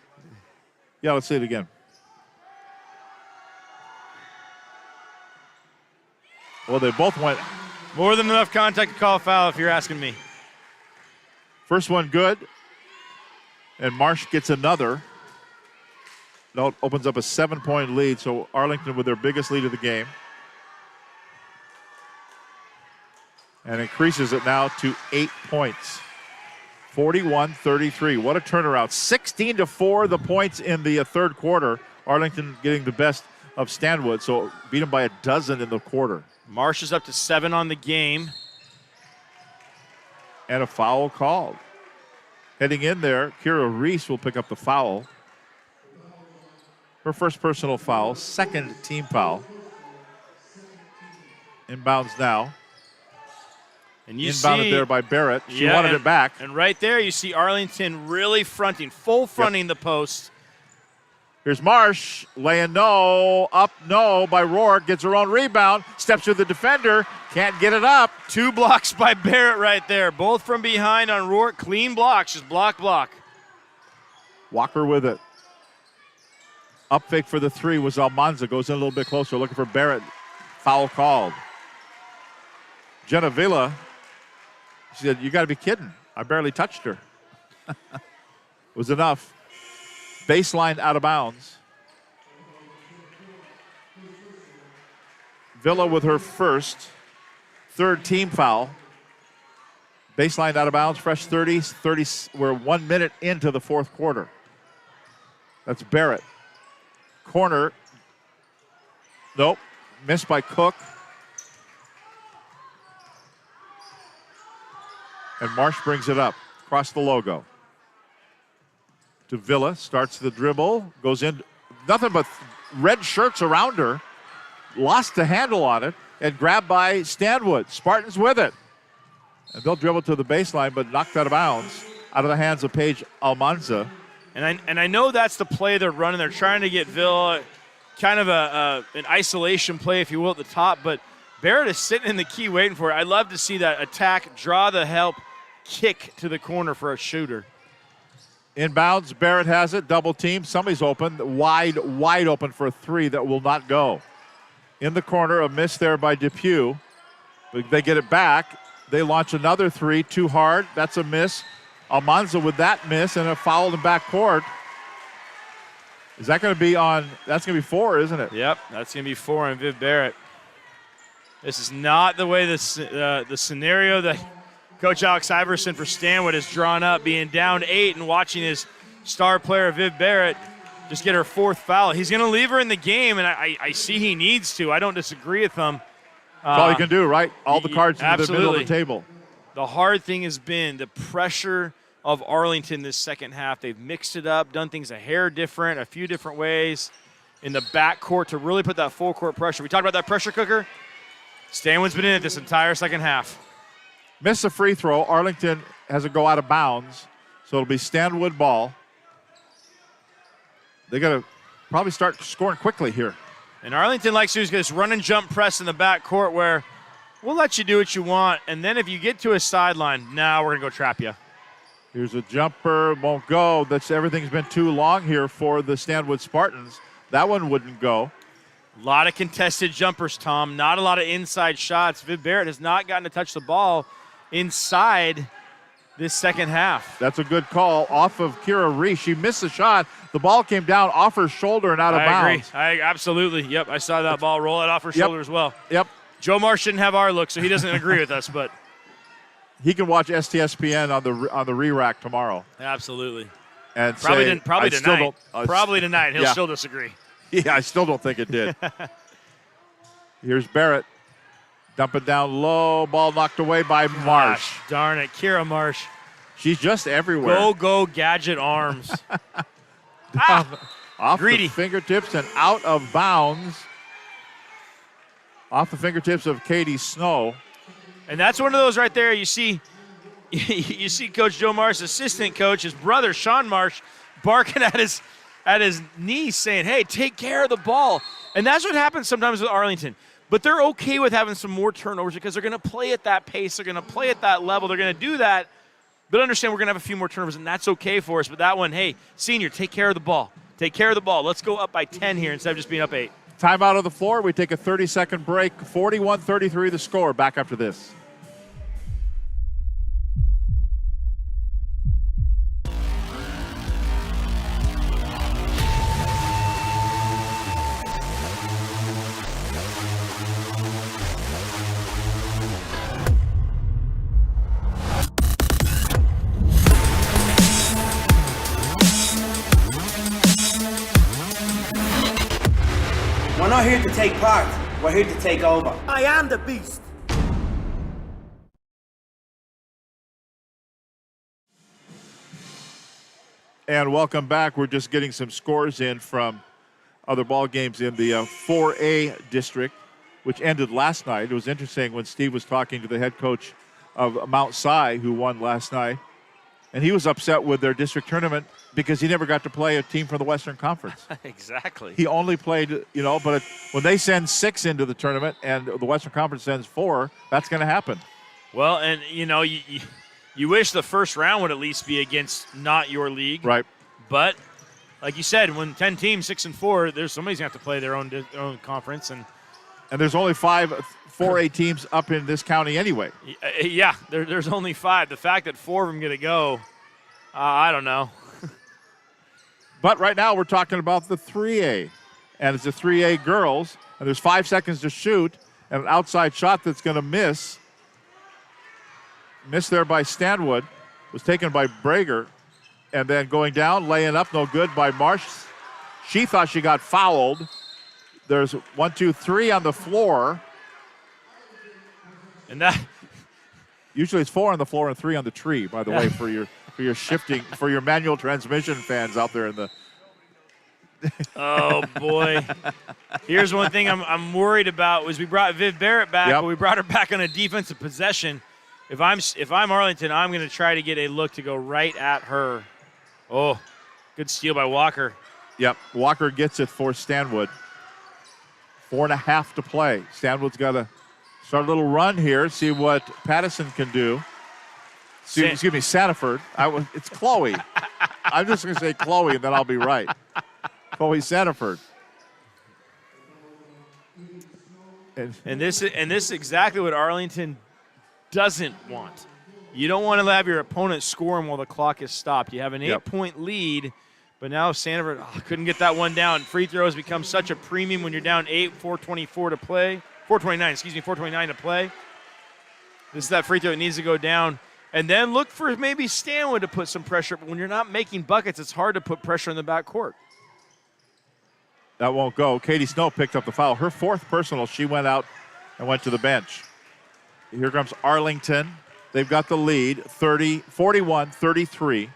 [SPEAKER 1] Yeah, let's see it again. Well, they both went.
[SPEAKER 5] More than enough contact to call a foul if you're asking me.
[SPEAKER 1] First one good. And Marsh gets another. No, it opens up a 7-point lead, so Arlington with their biggest lead of the game. And increases it now to 8 points. 41-33. What a turnaround. 16-4 the points in the third quarter. Arlington getting the best of Stanwood, so beat them by a dozen in the quarter.
[SPEAKER 5] Marsh is up to 7 on the game.
[SPEAKER 1] And a foul called. Heading in there, Kira Reese will pick up the foul. Her first personal foul, second team foul. Inbounds now.
[SPEAKER 5] And you
[SPEAKER 1] Inbounded there by Barrett. She wanted it back.
[SPEAKER 5] And right there you see Arlington really fronting, full fronting the post.
[SPEAKER 1] Here's Marsh, laying no, up no by Rourke, gets her own rebound, steps to the defender, can't get it up.
[SPEAKER 5] 2 blocks by Barrett right there, both from behind on Rourke, clean blocks, just block.
[SPEAKER 1] Walker with it. Up fake for the three was Almanza, goes in a little bit closer, looking for Barrett. Foul called. Jenna Villa, she said, you gotta be kidding. I barely touched her. Was enough. Baseline out of bounds. Villa with her first, third team foul. Baseline out of bounds, fresh 30s. We're 1 minute into the fourth quarter. That's Barrett. Corner. Nope. Missed by Cook. And Marsh brings it up across the logo. To Villa, starts the dribble, goes in, nothing but red shirts around her, lost the handle on it, and grabbed by Stanwood. Spartans with it. And they'll dribble to the baseline, but knocked out of bounds, out of the hands of Paige Almanza.
[SPEAKER 5] And I know that's the play they're running. They're trying to get Villa kind of an isolation play, if you will, at the top, but Barrett is sitting in the key waiting for it. I love to see that attack, draw the help, kick to the corner for a shooter.
[SPEAKER 1] Inbounds, Barrett has it, double team. Somebody's open, wide open for a three that will not go. In the corner, a miss there by Depew. They get it back. They launch another three, too hard. That's a miss. Almanza with that miss and a foul in the backcourt. Is that going to be on, that's going to be 4, isn't it?
[SPEAKER 5] Yep, that's going to be 4 on Viv Barrett. This is not the way the scenario that Coach Alex Iverson for Stanwood has drawn up, being down 8 and watching his star player, Viv Barrett, just get her 4th foul. He's going to leave her in the game, and I see he needs to. I don't disagree with him.
[SPEAKER 1] That's all he can do, right? All the cards in the middle of the table.
[SPEAKER 5] The hard thing has been the pressure of Arlington this second half. They've mixed it up, done things a hair different, a few different ways in the backcourt to really put that full court pressure. We talked about that pressure cooker. Stanwood's been in it this entire second half.
[SPEAKER 1] Miss a free throw. Arlington has it go out of bounds, so it'll be Stanwood ball. They got to probably start scoring quickly here.
[SPEAKER 5] And Arlington likes to do this run and jump press in the backcourt where we'll let you do what you want, and then if you get to a sideline, now we're going to go trap you.
[SPEAKER 1] Here's a jumper, won't go. Everything's been too long here for the Stanwood Spartans. That one wouldn't go.
[SPEAKER 5] A lot of contested jumpers, Tom. Not a lot of inside shots. Viv Barrett has not gotten to touch the ball inside this second half.
[SPEAKER 1] That's a good call off of Kira Reese. She missed the shot. The ball came down off her shoulder and out of bounds.
[SPEAKER 5] I agree. Absolutely. Yep, I saw that ball roll it off her shoulder as well.
[SPEAKER 1] Yep.
[SPEAKER 5] Joe Marsh didn't have our look, so he doesn't agree with us, but
[SPEAKER 1] he can watch STSPN on the re-rack tomorrow.
[SPEAKER 5] Absolutely.
[SPEAKER 1] and
[SPEAKER 2] Probably
[SPEAKER 1] say,
[SPEAKER 2] didn't. Probably
[SPEAKER 1] I still
[SPEAKER 2] tonight.
[SPEAKER 1] don't-
[SPEAKER 2] Probably tonight. He'll
[SPEAKER 1] yeah.
[SPEAKER 2] still disagree.
[SPEAKER 1] Yeah, I still don't think it did. Here's Barrett. Dump it down low. Ball knocked away by Marsh.
[SPEAKER 2] Gosh, darn it. Kira Marsh.
[SPEAKER 1] She's just everywhere.
[SPEAKER 2] Go, gadget arms.
[SPEAKER 1] Off
[SPEAKER 2] Greedy.
[SPEAKER 1] the fingertips and out of bounds. Off the fingertips of Katie Snow.
[SPEAKER 5] And that's one of those right there. You see Coach Joe Marsh, assistant coach, his brother Sean Marsh, barking at his niece saying, hey, take care of the ball. And that's what happens sometimes with Arlington. But they're okay with having some more turnovers because they're going to play at that pace. They're going to play at that level. They're going to do that. But understand we're going to have a few more turnovers, and that's okay for us. But that one, hey, senior, take care of the ball. Take care of the ball. Let's go up by 10 here instead of just being up 8.
[SPEAKER 1] Timeout on the floor. We take a 30-second break. 41-33 the score. Back after this.
[SPEAKER 8] We're not here to take part. We're here to take over. I am the beast.
[SPEAKER 1] And welcome back. We're just getting some scores in from other ball games in the 4A district, which ended last night. It was interesting when Steve was talking to the head coach of Mount Si, who won last night, and he was upset with their district tournament because he never got to play a team from the Western Conference.
[SPEAKER 5] Exactly.
[SPEAKER 1] He only played, but when they send 6 into the tournament and the Western Conference sends 4, that's going to happen.
[SPEAKER 5] Well, and, you wish the first round would at least be against not your league.
[SPEAKER 1] Right.
[SPEAKER 5] But, like you said, when 10 teams, 6 and 4, somebody's going to have to play their own conference. And
[SPEAKER 1] there's only 5 4A teams up in this county anyway.
[SPEAKER 5] Yeah, there's only 5. The fact that 4 of them going to go, I don't know.
[SPEAKER 1] But right now we're talking about the 3A, and it's the 3A girls, and there's 5 seconds to shoot, and an outside shot that's going to miss. Missed there by Stanwood, was taken by Brager, and then going down, laying up, no good by Marsh. She thought she got fouled. There's 1, 2, 3 on the floor.
[SPEAKER 5] And that
[SPEAKER 1] usually it's 4 on the floor and 3 on the tree, by the way, for your shifting, for your manual transmission fans out there in the.
[SPEAKER 5] Oh boy! Here's one thing I'm worried about was we brought Viv Barrett back, but we brought her back on a defensive possession. If I'm Arlington, I'm going to try to get a look to go right at her. Oh, good steal by Walker.
[SPEAKER 1] Yep, Walker gets it for Stanwood. 4.5 to play. Stanwood's got to start a little run here, see what Pattison can do. Excuse me, Sanford. It's Chloe. I'm just going to say Chloe, and then I'll be right. Chloe Sanford.
[SPEAKER 5] And this is exactly what Arlington doesn't want. You don't want to have your opponent scoring while the clock is stopped. You have an 8-point lead, but now Sanford couldn't get that one down. Free throws become such a premium when you're down 8, 4:24 to play. 4:29 to play. This is that free throw that needs to go down. And then look for maybe Stanwood to put some pressure. But when you're not making buckets, it's hard to put pressure in the backcourt.
[SPEAKER 1] That won't go. Katie Snow picked up the foul. Her 4th personal, she went out and went to the bench. Here comes Arlington. They've got the lead, 41-33.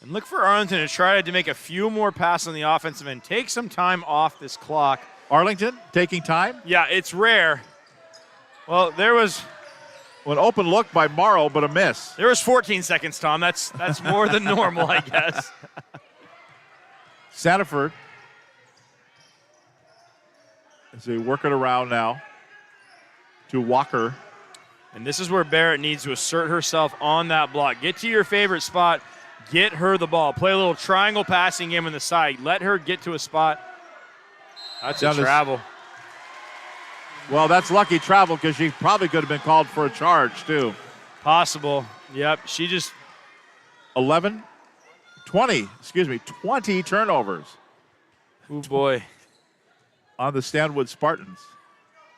[SPEAKER 5] And look for Arlington to try to make a few more passes on the offensive end. Take some time off this clock.
[SPEAKER 1] Arlington taking time?
[SPEAKER 5] Yeah, it's rare. Well, there was
[SPEAKER 1] an open look by Morrow, but a miss.
[SPEAKER 5] There was 14 seconds, Tom. That's more than normal, I guess.
[SPEAKER 1] Sanford. As they work it around now to Walker.
[SPEAKER 5] And this is where Barrett needs to assert herself on that block. Get to your favorite spot. Get her the ball. Play a little triangle passing game on the side. Let her get to a spot. That's a travel.
[SPEAKER 1] Well, that's lucky travel because she probably could have been called for a charge, too.
[SPEAKER 5] Possible. Yep. She just.
[SPEAKER 1] 20 turnovers.
[SPEAKER 5] Oh, boy.
[SPEAKER 1] On the Stanwood Spartans.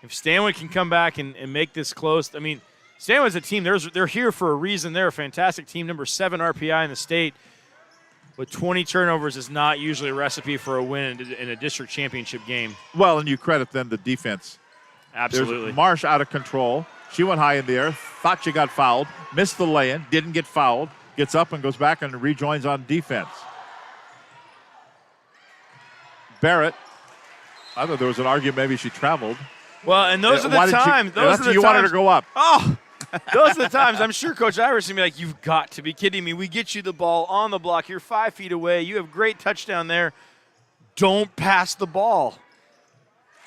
[SPEAKER 5] If Stanwood can come back and make this close, I mean, Stanwood's a team. They're here for a reason. They're a fantastic team, number 7 RPI in the state. But 20 turnovers is not usually a recipe for a win in a district championship game.
[SPEAKER 1] Well, and you credit then the defense.
[SPEAKER 5] Absolutely.
[SPEAKER 1] There's Marsh out of control. She went high in the air, thought she got fouled, missed the lay-in, didn't get fouled, gets up and goes back and rejoins on defense. Barrett, I thought there was an argument maybe she traveled.
[SPEAKER 5] Well, and those are the times.
[SPEAKER 1] You wanted her to go up.
[SPEAKER 5] Oh, those are the times. I'm sure Coach Iverson will be like, you've got to be kidding me. We get you the ball on the block. You're 5 feet away. You have great touchdown there. Don't pass the ball.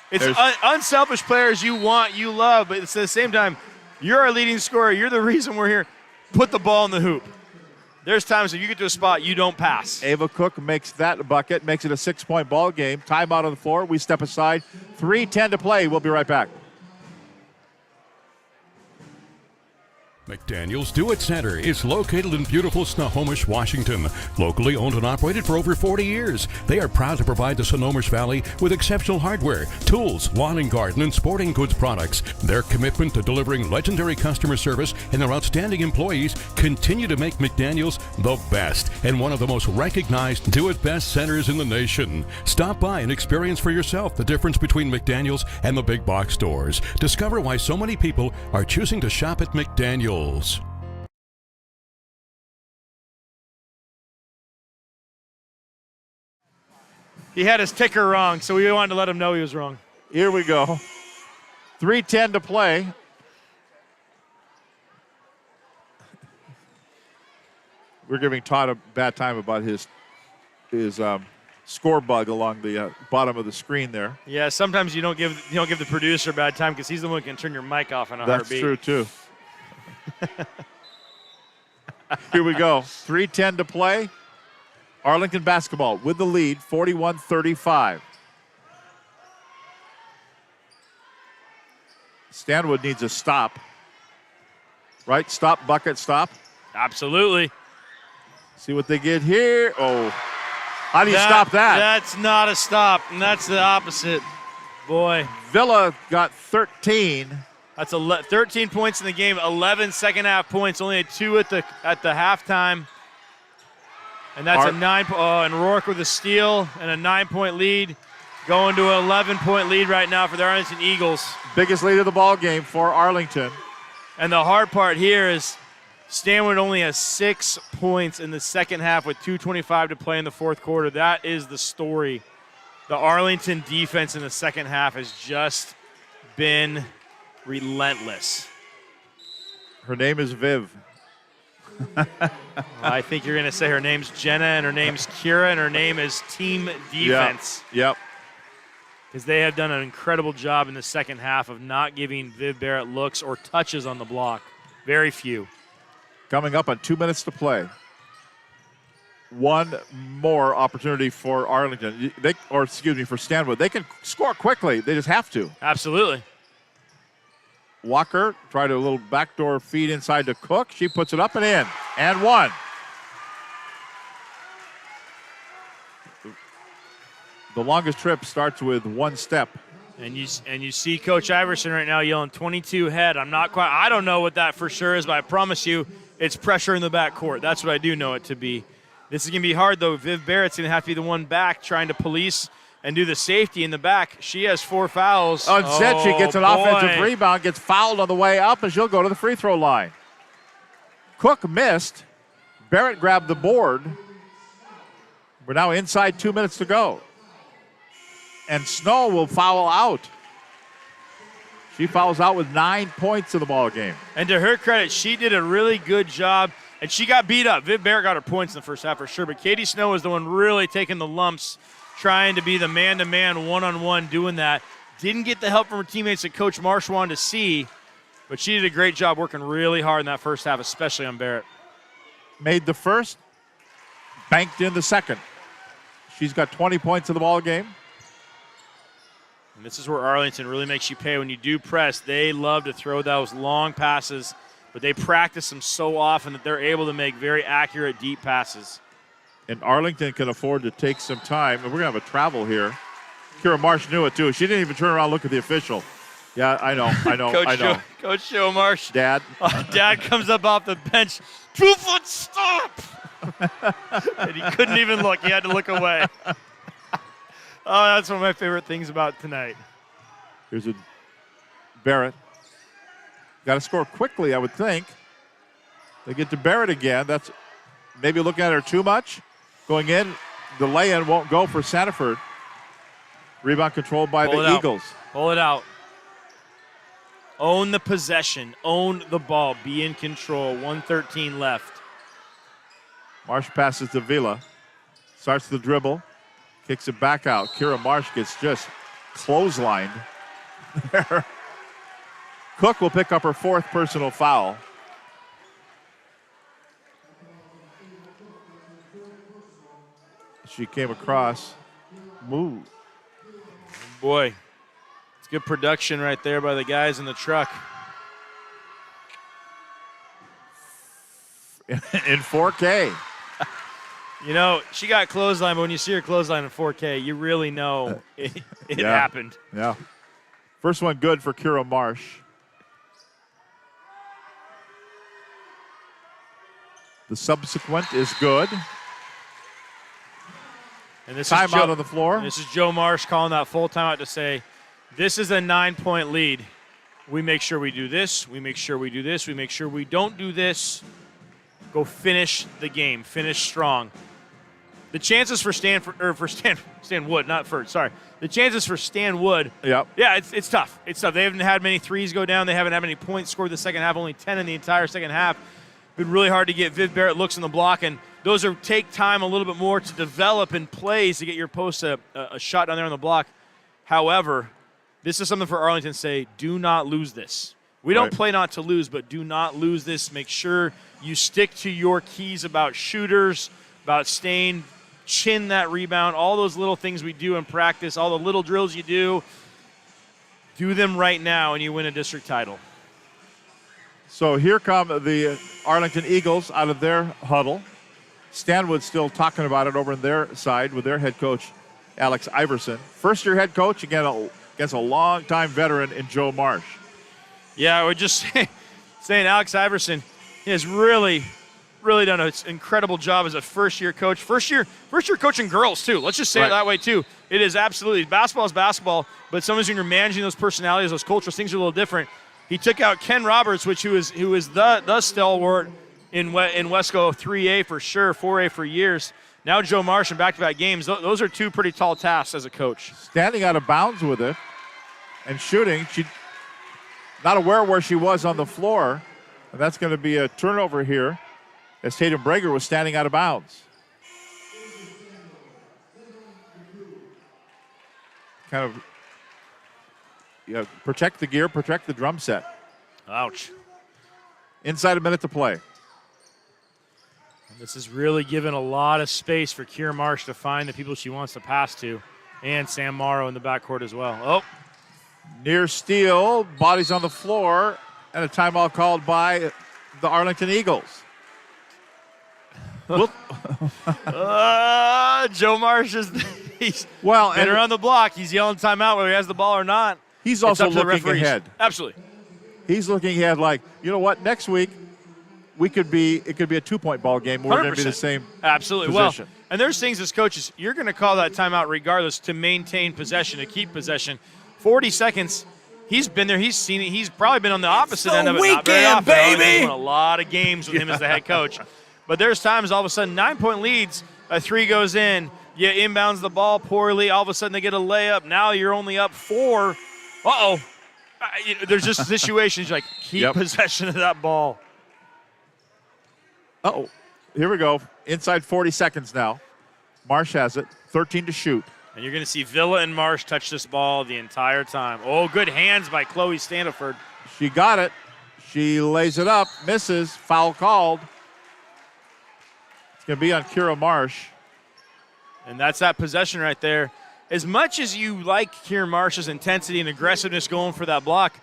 [SPEAKER 5] It's unselfish players you want, you love, but it's at the same time, you're our leading scorer. You're the reason we're here. Put the ball in the hoop. There's times if you get to a spot, you don't pass.
[SPEAKER 1] Ava Cook makes that bucket, makes it a 6-point ball game. Timeout on the floor. We step aside. 3:10 to play. We'll be right back.
[SPEAKER 7] McDaniel's Do-It Center is located in beautiful Snohomish, Washington. Locally owned and operated for over 40 years, they are proud to provide the Snohomish Valley with exceptional hardware, tools, lawn and garden, and sporting goods products. Their commitment to delivering legendary customer service and their outstanding employees continue to make McDaniel's the best and one of the most recognized Do-It-Best centers in the nation. Stop by and experience for yourself the difference between McDaniel's and the big box stores. Discover why so many people are choosing to shop at McDaniel's.
[SPEAKER 5] He had his ticker wrong, so we wanted to let him know he was wrong.
[SPEAKER 1] Here we go. 3:10 to play. We're giving Todd a bad time about his score bug along the bottom of the screen there.
[SPEAKER 5] Yeah, sometimes you don't give the producer a bad time because he's the one who can turn your mic off in a heartbeat.
[SPEAKER 1] That's true, too. Here we go. 3:10 to play. Arlington basketball with the lead, 41-35. Stanwood needs a stop. Right? Stop, bucket, stop.
[SPEAKER 5] Absolutely.
[SPEAKER 1] See what they get here. Oh, how do you stop that?
[SPEAKER 5] That's not a stop, and that's the opposite. Boy.
[SPEAKER 1] Villa got 13.
[SPEAKER 5] That's 13 points in the game, 11 second-half points, only 2 at the halftime. And that's a 9. And Rourke with a steal and a 9-point lead, going to an 11-point lead right now for the Arlington Eagles.
[SPEAKER 1] Biggest lead of the ball game for Arlington.
[SPEAKER 5] And the hard part here is Stanwood only has 6 points in the second half with 2:25 to play in the fourth quarter. That is the story. The Arlington defense in the second half has just been relentless.
[SPEAKER 1] Her name is Viv.
[SPEAKER 5] I think you're going to say her name's Jenna and her name's Kira and her name is Team Defense.
[SPEAKER 1] Yep.
[SPEAKER 5] Because they have done an incredible job in the second half of not giving Viv Barrett looks or touches on the block. Very few.
[SPEAKER 1] Coming up on 2 minutes to play. One more opportunity for Arlington. For Stanwood. They can score quickly. They just have to.
[SPEAKER 5] Absolutely.
[SPEAKER 1] Walker tried a little backdoor feed inside to Cook. She puts it up and in. And one. The longest trip starts with one step.
[SPEAKER 5] And you see Coach Iverson right now yelling 22 head. I don't know what that for sure is, but I promise you it's pressure in the backcourt. That's what I do know it to be. This is going to be hard, though. Viv Barrett's going to have to be the one back trying to police and do the safety in the back. She has 4 fouls.
[SPEAKER 1] Instead, she gets an offensive rebound, gets fouled on the way up, and she'll go to the free throw line. Cook missed. Barrett grabbed the board. We're now inside 2 minutes to go. And Snow will foul out. She fouls out with 9 points in the ball game.
[SPEAKER 5] And to her credit, she did a really good job, and she got beat up. Viv Barrett got her points in the first half for sure, but Katie Snow was the one really taking the lumps, trying to be the man-to-man, one-on-one, doing that. Didn't get the help from her teammates that Coach Marsh wanted to see, but she did a great job working really hard in that first half, especially on Barrett.
[SPEAKER 1] Made the first, banked in the second. She's got 20 points in the ball game.
[SPEAKER 5] And this is where Arlington really makes you pay. When you do press, they love to throw those long passes, but they practice them so often that they're able to make very accurate, deep passes.
[SPEAKER 1] And Arlington can afford to take some time. And we're going to have a travel here. Kira Marsh knew it, too. She didn't even turn around and look at the official. Yeah, I know.
[SPEAKER 5] Coach Joe Marsh.
[SPEAKER 1] Dad.
[SPEAKER 5] Dad comes up off the bench. 2-foot stop. And he couldn't even look. He had to look away. Oh, that's one of my favorite things about tonight.
[SPEAKER 1] Here's a Barrett. Got to score quickly, I would think. They get to Barrett again. That's maybe looking at her too much. Going in, the lay-in won't go for Sanford. Rebound controlled by the Eagles.
[SPEAKER 5] Pull it out. Own the possession. Own the ball. Be in control. 1:13 left.
[SPEAKER 1] Marsh passes to Vila. Starts the dribble. Kicks it back out. Kira Marsh gets just clotheslined there. Cook will pick up her 4th personal foul. She came across. Move.
[SPEAKER 5] Boy, it's good production right there by the guys in the truck.
[SPEAKER 1] In 4K.
[SPEAKER 5] You know, she got clothesline, but when you see her clothesline in 4K, you really know it happened.
[SPEAKER 1] Yeah. First one good for Kira Marsh. The subsequent is good.
[SPEAKER 5] And this
[SPEAKER 1] timeout on the floor.
[SPEAKER 5] This is Joe Marsh calling that full timeout to say, this is a 9-point lead. We make sure we do this. We make sure we do this. We make sure we don't do this. Go finish the game. Finish strong. The chances for Stanwood, not Ferd, sorry. The chances for Stanwood.
[SPEAKER 1] Yep.
[SPEAKER 5] Yeah, it's tough. It's tough. They haven't had many threes go down. They haven't had many points scored the second half, only 10 in the entire second half. Been really hard to get Viv Barrett looks in the block, and those take time a little bit more to develop in plays to get your post a shot down there on the block. However, this is something for Arlington to say, do not lose this. We don't play not to lose, but do not lose this. Make sure you stick to your keys about shooters, about staying, chin that rebound, all those little things we do in practice, all the little drills you do them right now and you win a district title.
[SPEAKER 1] So here come the Arlington Eagles out of their huddle. Stanwood still talking about it over on their side with their head coach, Alex Iverson. First-year head coach against a long-time veteran in Joe Marsh.
[SPEAKER 5] Yeah, we're just saying Alex Iverson has really done an incredible job as a first-year coach. First-year coaching girls, too. Let's just say it that way, too. It is absolutely – basketball is basketball, but sometimes when you're managing those personalities, those cultures, things are a little different. He took out Ken Roberts, who is the stalwart in Wesco 3A for sure, 4A for years. Now Joe Marsh in back-to-back games. Those are two pretty tall tasks as a coach.
[SPEAKER 1] Standing out of bounds with it and shooting. She not aware where she was on the floor. And that's going to be a turnover here as Tatum Brager was standing out of bounds. Kind of protect the gear, protect the drum set.
[SPEAKER 5] Ouch.
[SPEAKER 1] Inside a minute to play.
[SPEAKER 5] And this is really given a lot of space for Kira Marsh to find the people she wants to pass to. And Sam Morrow in the backcourt as well. Oh.
[SPEAKER 1] Near steal, bodies on the floor, and a timeout called by the Arlington Eagles.
[SPEAKER 5] Joe Marsh he's been around the block. He's yelling timeout whether he has the ball or not.
[SPEAKER 1] He's also looking ahead.
[SPEAKER 5] Absolutely.
[SPEAKER 1] He's looking ahead like, you know what, next week it could be a 2-point ball game. We're going to be the same
[SPEAKER 5] Absolutely.
[SPEAKER 1] position.
[SPEAKER 5] Well, and there's things as coaches, you're going to call that timeout regardless to maintain possession, to keep possession. 40 seconds, he's been there, he's seen it. He's probably been on the opposite end of it. Not very often. He's won a lot of games with him as the head coach. But there's times all of a sudden 9-point leads, a 3 goes in, you inbounds the ball poorly, all of a sudden they get a layup. Now you're only up 4. Uh-oh. There's just situations like keep possession of that ball.
[SPEAKER 1] Uh-oh. Here we go. Inside 40 seconds now. Marsh has it. 13 to shoot.
[SPEAKER 5] And you're going to see Villa and Marsh touch this ball the entire time. Oh, good hands by Chloe Standiford.
[SPEAKER 1] She got it. She lays it up. Misses. Foul called. It's going to be on Kira Marsh.
[SPEAKER 5] And that's that possession right there. As much as you like Kira Marsh's intensity and aggressiveness going for that block,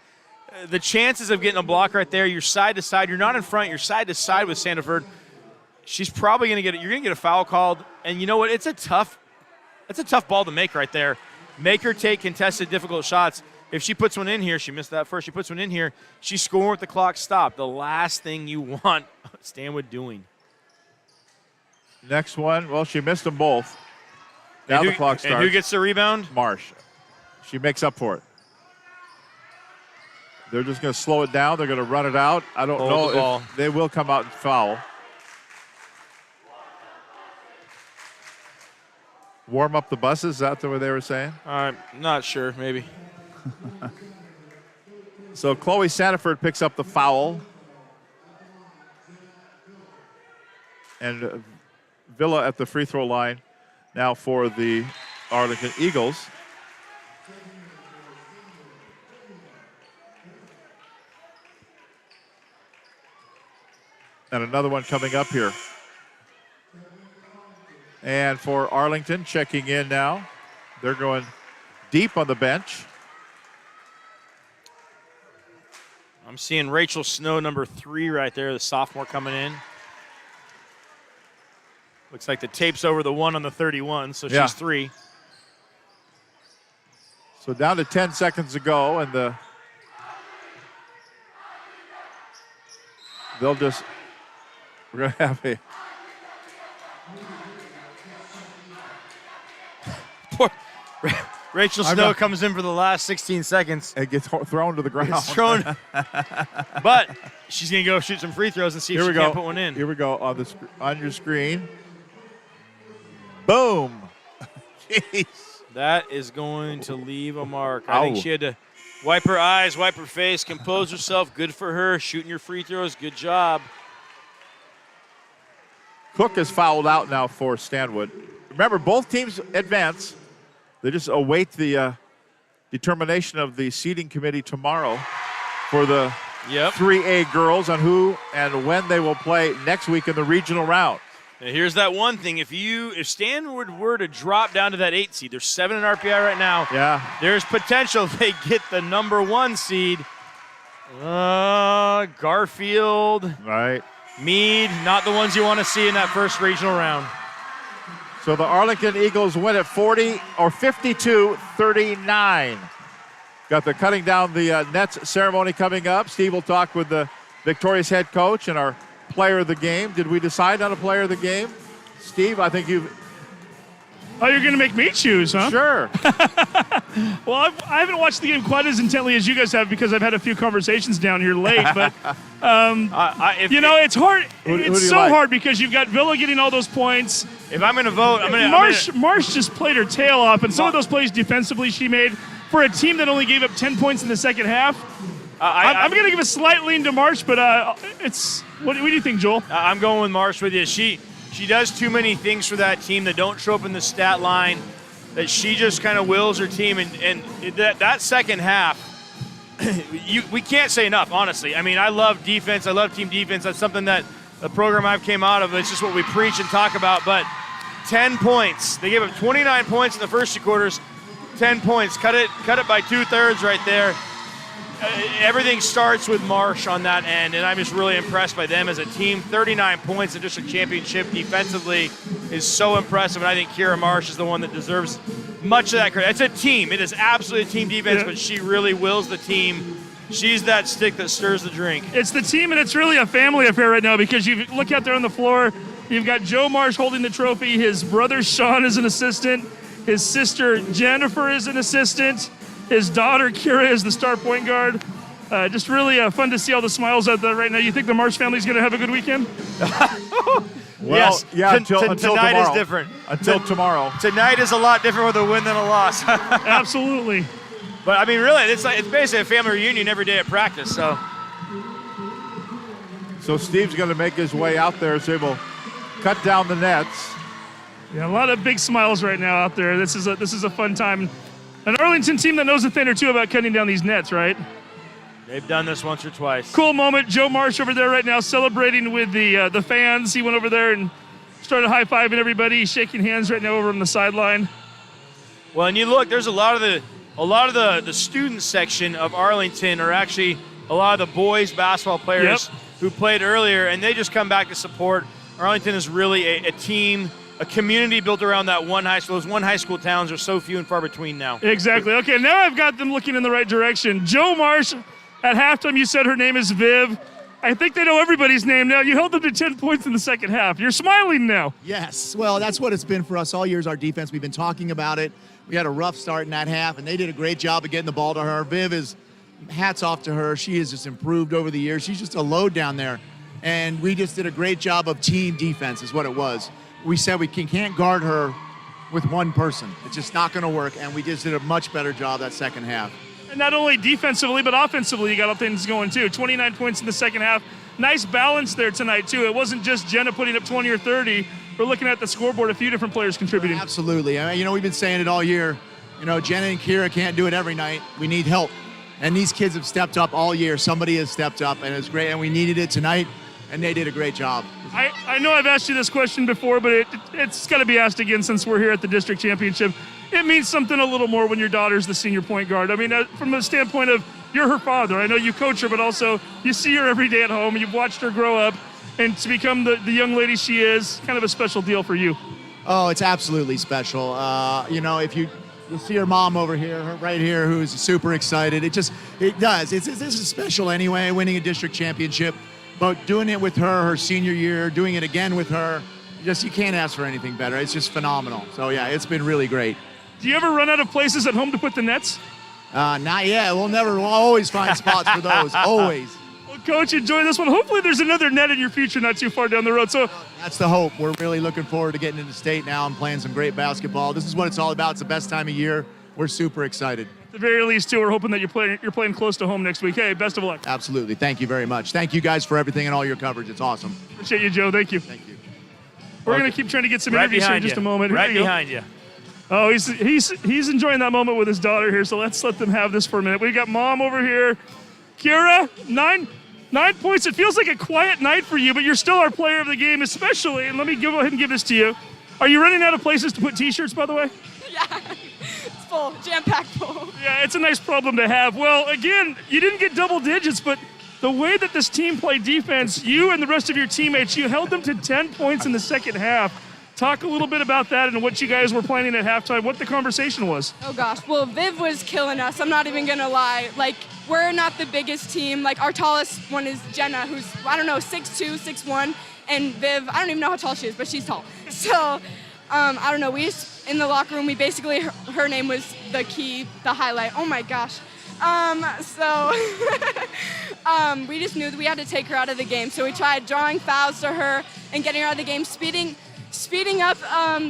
[SPEAKER 5] the chances of getting a block right there, you're side to side. You're not in front. You're side to side with Standiford. She's probably going to get it. You're going to get a foul called. And you know what? It's a tough ball to make right there. Make her take contested, difficult shots. If she puts one in here, she missed that first. She puts one in here, she's scoring with the clock stopped. The last thing you want Stanwood doing.
[SPEAKER 1] Next one, well, she missed them both. Now the clock starts.
[SPEAKER 5] And who gets the rebound?
[SPEAKER 1] Marsh. She makes up for it. They're just going to slow it down. They're going to run it out. I don't know if they will come out and foul. Warm up the buses, is that what they were saying?
[SPEAKER 5] I'm not sure, maybe.
[SPEAKER 1] So Chloe Sanford picks up the foul. And Villa at the free throw line now for the Arlington Eagles. And another one coming up here. And for Arlington, checking in now. They're going deep on the bench.
[SPEAKER 5] I'm seeing Rachel Snow, number 3 right there, the sophomore coming in. Looks like the tape's over the 1 on the 31, so she's 3.
[SPEAKER 1] So down to 10 seconds to go, and we're going to have a...
[SPEAKER 5] Poor Rachel Snow comes in for the last 16 seconds.
[SPEAKER 1] And gets thrown to the ground.
[SPEAKER 5] Gets thrown. But she's going to go shoot some free throws and see if she can't put one in.
[SPEAKER 1] Here we go on your screen. Boom. Jeez.
[SPEAKER 5] That is going to leave a mark. I think she had to wipe her eyes, wipe her face, compose herself. Good for her. Shooting your free throws. Good job.
[SPEAKER 1] Cook is fouled out now for Stanwood. Remember, both teams advance. They just await the determination of the seeding committee tomorrow for the 3A girls on who and when they will play next week in the regional round.
[SPEAKER 5] Now here's that one thing. If Stanwood were to drop down to that 8 seed, they're 7 in RPI right now.
[SPEAKER 1] Yeah.
[SPEAKER 5] There's potential they get the number 1 seed. Garfield.
[SPEAKER 1] Right.
[SPEAKER 5] Meade, not the ones you want to see in that first regional round.
[SPEAKER 1] So the Arlington Eagles win at 52-39. Got the cutting down the nets ceremony coming up. Steve will talk with the victorious head coach and our player of the game. Did we decide on a player of the game? Steve, I think you've...
[SPEAKER 2] Oh, you're going to make me choose, huh?
[SPEAKER 1] Sure.
[SPEAKER 2] Well, I haven't watched the game quite as intently as you guys have because I've had a few conversations down here late. But, it's hard. It's so hard because you've got Villa getting all those points.
[SPEAKER 5] If I'm going to vote,
[SPEAKER 2] Marsh just played her tail off, and some of those plays defensively she made for a team that only gave up 10 points in the second half. I'm going to give a slight lean to Marsh, but what do you think, Joel?
[SPEAKER 5] I'm going with Marsh with you. She does too many things for that team that don't show up in the stat line, that she just kind of wills her team. And that second half, we can't say enough, honestly. I mean, I love defense. I love team defense. That's something that the program I've came out of, it's just what we preach and talk about. But 10 points. They gave up 29 points in the first 2 quarters. 10 points. Cut it by 2/3 right there. Everything starts with Marsh on that end, and I'm just really impressed by them as a team. 39 points in district championship defensively is so impressive, and I think Kira Marsh is the one that deserves much of that credit. It's a team. It is absolutely a team defense, but she really wills the team. She's that stick that stirs the drink.
[SPEAKER 2] It's the team, and it's really a family affair right now because you look out there on the floor, you've got Joe Marsh holding the trophy. His brother Sean is an assistant. His sister Jennifer is an assistant. His daughter, Kira, is the star point guard. Just really fun to see all the smiles out there right now. You think the Marsh family's going to have a good weekend?
[SPEAKER 5] Yes.
[SPEAKER 1] Yeah, until
[SPEAKER 5] tonight
[SPEAKER 1] tomorrow.
[SPEAKER 5] is different.
[SPEAKER 1] Until tomorrow.
[SPEAKER 5] Tonight is a lot different with a win than a loss.
[SPEAKER 2] Absolutely.
[SPEAKER 5] But, I mean, really, it's basically a family reunion every day at practice. So
[SPEAKER 1] Steve's going to make his way out there so he will cut down the nets.
[SPEAKER 2] Yeah, a lot of big smiles right now out there. This is a fun time. An Arlington team that knows a thing or two about cutting down these nets, right?
[SPEAKER 5] They've done this once or twice.
[SPEAKER 2] Cool moment. Joe Marsh over there right now celebrating with the fans. He went over there and started high-fiving everybody. He's shaking hands right now over on the sideline.
[SPEAKER 5] Well, and you look, there's a lot of the student section of Arlington are actually a lot of the boys basketball players who played earlier, and they just come back to support. Arlington is really a team, a community built around that one high school. Those one high school towns are so few and far between now.
[SPEAKER 2] Exactly. Okay, now I've got them looking in the right direction. Joe Marsh, at halftime you said her name is Viv. I think they know everybody's name now. You held them to 10 points in the second half. You're smiling now.
[SPEAKER 3] Yes. Well, that's what it's been for us all years, our defense. We've been talking about it. We had a rough start in that half, and they did a great job of getting the ball to her. Viv is, hats off to her. She has just improved over the years. She's just a load down there. And we just did a great job of team defense is what it was. We said we can't guard her with one person. It's just not going to work, and we just did a much better job that second half.
[SPEAKER 2] And not only defensively, but offensively, you got all things going too. 29 points in the second half. Nice balance there tonight too. It wasn't just Jenna putting up 20 or 30. We're looking at the scoreboard, a few different players contributing.
[SPEAKER 3] Absolutely. I mean, we've been saying it all year. Jenna and Kira can't do it every night. We need help. And these kids have stepped up all year. Somebody has stepped up, and it's great. And we needed it tonight, and they did a great job.
[SPEAKER 2] I know I've asked you this question before, but it's got to be asked again since we're here at the district championship. It means something a little more when your daughter's the senior point guard. I mean, from the standpoint of you're her father. I know you coach her, but also you see her every day at home. You've watched her grow up, and to become the young lady she is, kind of a special deal for you.
[SPEAKER 3] Oh, it's absolutely special. If you see her mom over here, right here, who's super excited. It does. This is special anyway, winning a district championship. But doing it with her senior year, doing it again with her, you can't ask for anything better. It's just phenomenal. So, yeah, it's been really great.
[SPEAKER 2] Do you ever run out of places at home to put the nets?
[SPEAKER 3] Not yet. We'll always find spots for those, always.
[SPEAKER 2] Well, Coach, enjoy this one. Hopefully there's another net in your future not too far down the road. So
[SPEAKER 3] that's the hope. We're really looking forward to getting into state now and playing some great basketball. This is what it's all about. It's the best time of year. We're super excited.
[SPEAKER 2] At the very least, too, we're hoping that you're playing close to home next week. Hey, best of luck.
[SPEAKER 3] Absolutely. Thank you very much. Thank you guys for everything and all your coverage. It's awesome.
[SPEAKER 2] Appreciate you, Joe. Thank you.
[SPEAKER 3] Thank you.
[SPEAKER 2] We're going to keep trying to get some interviews here in just a moment.
[SPEAKER 5] Right behind you.
[SPEAKER 2] Oh, he's enjoying that moment with his daughter here, so let's let them have this for a minute. We got Mom over here. Kira, 9 points. It feels like a quiet night for you, but you're still our player of the game, especially, and let me go ahead and give this to you. Are you running out of places to put T-shirts, by the way?
[SPEAKER 17] Yeah, it's full, jam-packed full.
[SPEAKER 2] Yeah, it's a nice problem to have. Well, again, you didn't get double digits, but the way that this team played defense, you and the rest of your teammates, you held them to 10 points in the second half. Talk a little bit about that and what you guys were planning at halftime, what the conversation was.
[SPEAKER 17] Oh, gosh. Well, Viv was killing us. I'm not even going to lie. We're not the biggest team. Our tallest one is Jenna, who's, 6'2", 6'1", and Viv, I don't even know how tall she is, but she's tall. So, I don't know. We just, in the locker room, we basically, her name was the key, the highlight. Oh, my gosh. We just knew that we had to take her out of the game. So we tried drawing fouls to her and getting her out of the game, speeding up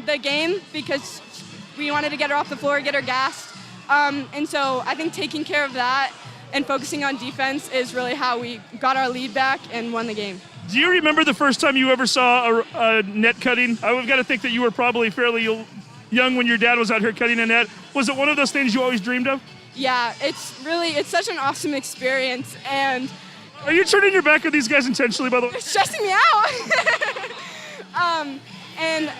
[SPEAKER 17] the game because we wanted to get her off the floor, get her gassed. And so I think taking care of that and focusing on defense is really how we got our lead back and won the game.
[SPEAKER 2] Do you remember the first time you ever saw a net cutting? I've got to think that you were probably fairly young when your dad was out here cutting a net. Was it one of those things you always dreamed of?
[SPEAKER 17] Yeah, it's such an awesome experience. And
[SPEAKER 2] are you turning your back on these guys intentionally, by the way?
[SPEAKER 17] It's stressing me out. And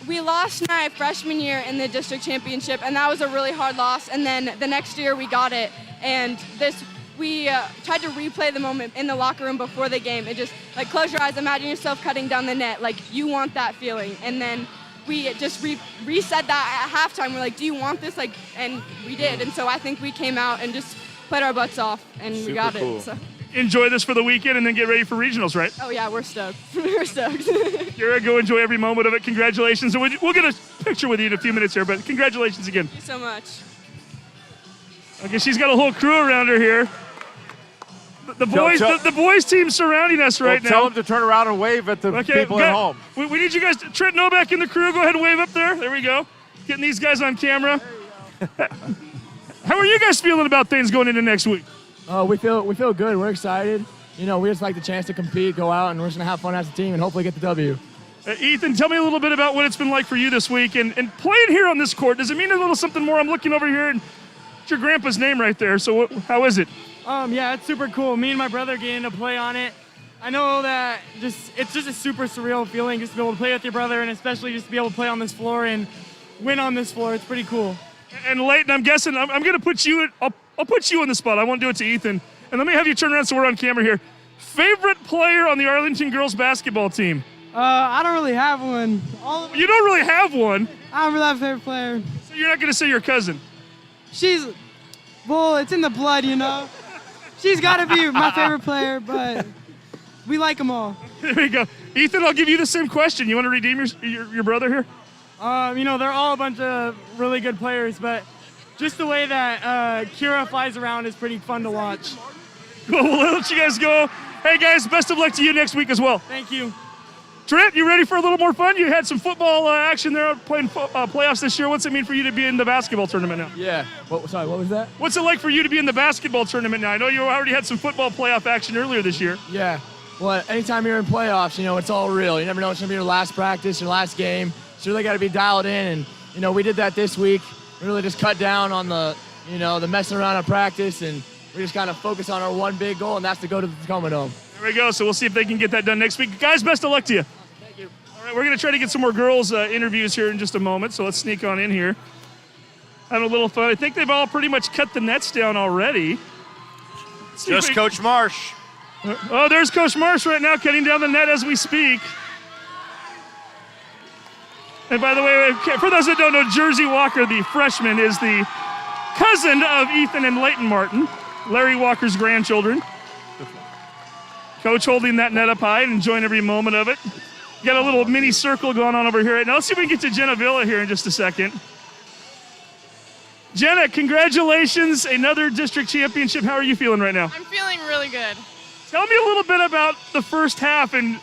[SPEAKER 17] we lost my freshman year in the district championship, and that was a really hard loss. And then the next year we got it, and we tried to replay the moment in the locker room before the game. It just, close your eyes, imagine yourself cutting down the net. You want that feeling. And then we just reset that at halftime. We're like, do you want this? And we did. And so I think we came out and just played our butts off, and we got
[SPEAKER 5] cool.
[SPEAKER 17] it. So.
[SPEAKER 2] Enjoy this for the weekend and then get ready for regionals, right?
[SPEAKER 17] Oh, yeah, we're stoked. We're stoked.
[SPEAKER 2] You're go enjoy every moment of it. Congratulations. And we'll get a picture with you in a few minutes here, but congratulations again.
[SPEAKER 17] Thank you so much.
[SPEAKER 2] Okay, she's got a whole crew around her here. The boys team surrounding us right now.
[SPEAKER 1] Tell them to turn around and wave at the people at home.
[SPEAKER 2] We need you guys. Trent Novak in the crew. Go ahead and wave up there. There we go. Getting these guys on camera. How are you guys feeling about things going into next week?
[SPEAKER 18] We feel good. We're excited. We just like the chance to compete, go out, and we're just going to have fun as a team and hopefully get the W.
[SPEAKER 2] Ethan, tell me a little bit about what it's been like for you this week. And playing here on this court, does it mean a little something more? I'm looking over here, and it's your grandpa's name right there. So how is it?
[SPEAKER 19] Yeah, it's super cool. Me and my brother getting to play on it. I know that it's just a super surreal feeling just to be able to play with your brother, and especially just to be able to play on this floor and win on this floor. It's pretty cool.
[SPEAKER 2] And Leighton, I'm guessing I'm going to put you I'll put you on the spot. I won't do it to Ethan. And let me have you turn around so we're on camera here. Favorite player on the Arlington girls basketball team?
[SPEAKER 19] I don't really have one.
[SPEAKER 2] You don't really have one?
[SPEAKER 19] I don't really have a favorite player.
[SPEAKER 2] So you're not going to say your cousin?
[SPEAKER 19] It's in the blood, She's got to be my favorite player, but We like them all.
[SPEAKER 2] There we go. Ethan, I'll give you the same question. You want to redeem your brother here?
[SPEAKER 19] They're all a bunch of really good players, but just the way that Kira flies around is pretty fun to watch.
[SPEAKER 2] Cool. We'll let you guys go. Hey, guys, best of luck to you next week as well.
[SPEAKER 19] Thank you.
[SPEAKER 2] Trent, you ready for a little more fun? You had some football action there playing playoffs this year. What's it mean for you to be in the basketball tournament now?
[SPEAKER 18] Yeah. Sorry, what was that?
[SPEAKER 2] What's it like for you to be in the basketball tournament now? I know you already had some football playoff action earlier this year.
[SPEAKER 18] Yeah. Well, anytime you're in playoffs, it's all real. You never know it's going to be your last practice, your last game. So you really got to be dialed in. And, we did that this week. We really just cut down on the messing around on practice, and we just kind of focus on our one big goal, and that's to go to the Tacoma Dome.
[SPEAKER 2] There we go. So we'll see if they can get that done next week. Guys, best of luck to you.
[SPEAKER 18] Thank you.
[SPEAKER 2] All right, we're going to try to get some more girls' interviews here in just a moment, so let's sneak on in here. Having a little fun. I think they've all pretty much cut the nets down already.
[SPEAKER 5] Just Coach Marsh.
[SPEAKER 2] Oh, there's Coach Marsh right now cutting down the net as we speak. And by the way, for those that don't know, Jersey Walker, the freshman, is the cousin of Ethan and Leighton Martin, Larry Walker's grandchildren. Coach holding that net up high and enjoying every moment of it. Got a little mini circle going on over here right now. Let's see if we can get to Jenna Villa here in just a second. Jenna, congratulations, another district championship. How are you feeling right now?
[SPEAKER 20] I'm feeling really good.
[SPEAKER 2] Tell me a little bit about the first half and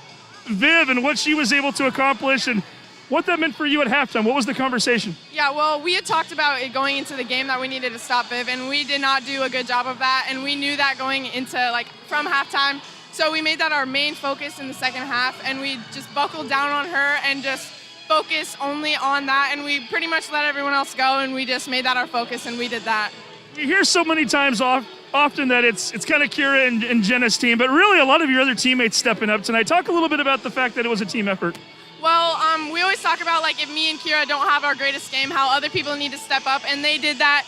[SPEAKER 2] Viv and what she was able to accomplish and what that meant for you at halftime. What was the conversation?
[SPEAKER 20] Yeah, well, we had talked about it going into the game that we needed to stop Viv, and we did not do a good job of that, and we knew that going into, from halftime. So we made that our main focus in the second half, and we just buckled down on her and just focused only on that, and we pretty much let everyone else go, and we just made that our focus, and we did that.
[SPEAKER 2] We hear so many times often that it's kind of Kira and Jenna's team, but really a lot of your other teammates stepping up tonight. Talk a little bit about the fact that it was a team effort.
[SPEAKER 20] Well, we always talk about, if me and Kira don't have our greatest game, how other people need to step up, and they did that.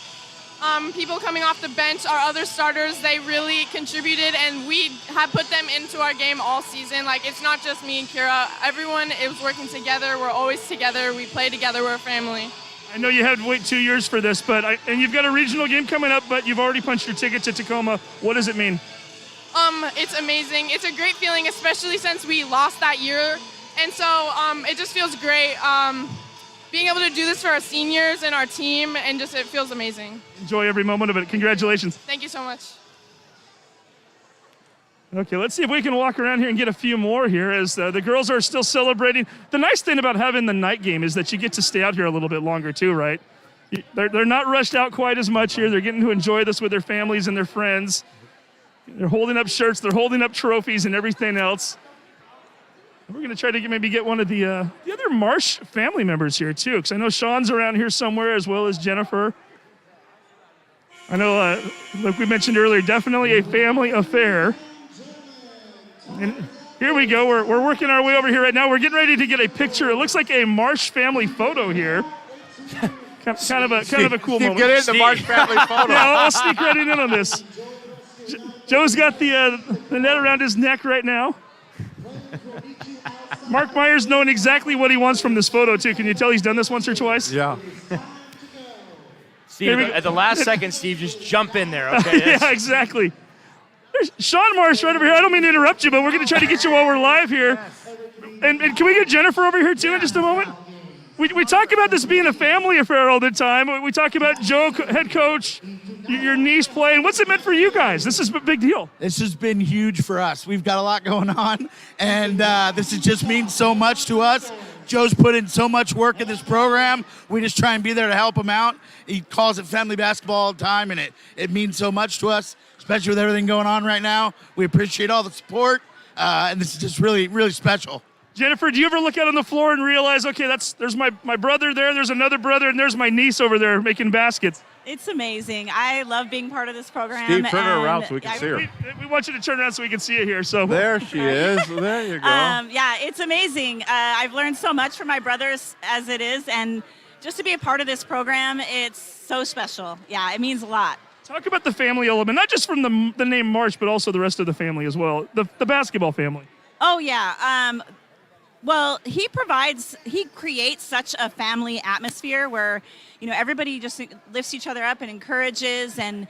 [SPEAKER 20] People coming off the bench, our other starters, they really contributed, and we have put them into our game all season. It's not just me and Kira. Everyone is working together. We're always together. We play together. We're a family.
[SPEAKER 2] I know you had to wait 2 years for this, and you've got a regional game coming up, but you've already punched your ticket to Tacoma. What does it mean?
[SPEAKER 20] It's amazing. It's a great feeling, especially since we lost that year. And so it just feels great being able to do this for our seniors and our team, and it feels amazing.
[SPEAKER 2] Enjoy every moment of it. Congratulations.
[SPEAKER 20] Thank you so much.
[SPEAKER 2] Okay, let's see if we can walk around here and get a few more here as the girls are still celebrating. The nice thing about having the night game is that you get to stay out here a little bit longer too, right? They're not rushed out quite as much here. They're getting to enjoy this with their families and their friends. They're holding up shirts. They're holding up trophies and everything else. We're going to try to maybe get one of the other Marsh family members here, too, because I know Sean's around here somewhere, as well as Jennifer. I know, like we mentioned earlier, definitely a family affair. And here we go. We're working our way over here right now. We're getting ready to get a picture. It looks like a Marsh family photo here. kind of a cool moment.
[SPEAKER 1] Get in the Marsh family photo.
[SPEAKER 2] Yeah, I'll sneak right in on this. Joe's got the net around his neck right now. Mark Myers knowing exactly what he wants from this photo, too. Can you tell he's done this once or twice?
[SPEAKER 1] Yeah.
[SPEAKER 5] Steve, at the last second, Steve, just jump in there, okay?
[SPEAKER 2] Yeah, exactly. There's Sean Marsh right over here. I don't mean to interrupt you, but we're going to try to get you while we're live here. And can we get Jennifer over here, too, in just a moment? We talk about this being a family affair all the time. We talk about Joe, head coach, your niece playing. What's it meant for you guys? This is a big deal.
[SPEAKER 21] This has been huge for us. We've got a lot going on, and this just means so much to us. Joe's put in so much work in this program. We just try and be there to help him out. He calls it family basketball all the time, and it means so much to us, especially with everything going on right now. We appreciate all the support, and this is just really, really special.
[SPEAKER 2] Jennifer, do you ever look out on the floor and realize, okay, there's my brother there's another brother, and there's my niece over there making baskets?
[SPEAKER 22] It's amazing. I love being part of this program.
[SPEAKER 1] Steve, turn her around so we can see her.
[SPEAKER 2] We want you to turn around so we can see it here. So
[SPEAKER 1] there she is. There you go.
[SPEAKER 22] Yeah, it's amazing. I've learned so much from my brothers as it is, and just to be a part of this program, it's so special. Yeah, it means a lot.
[SPEAKER 2] Talk about the family element, not just from the name Marsh, but also the rest of the family as well, the basketball family.
[SPEAKER 22] Oh, yeah. Well, he creates such a family atmosphere where, everybody just lifts each other up and encourages, and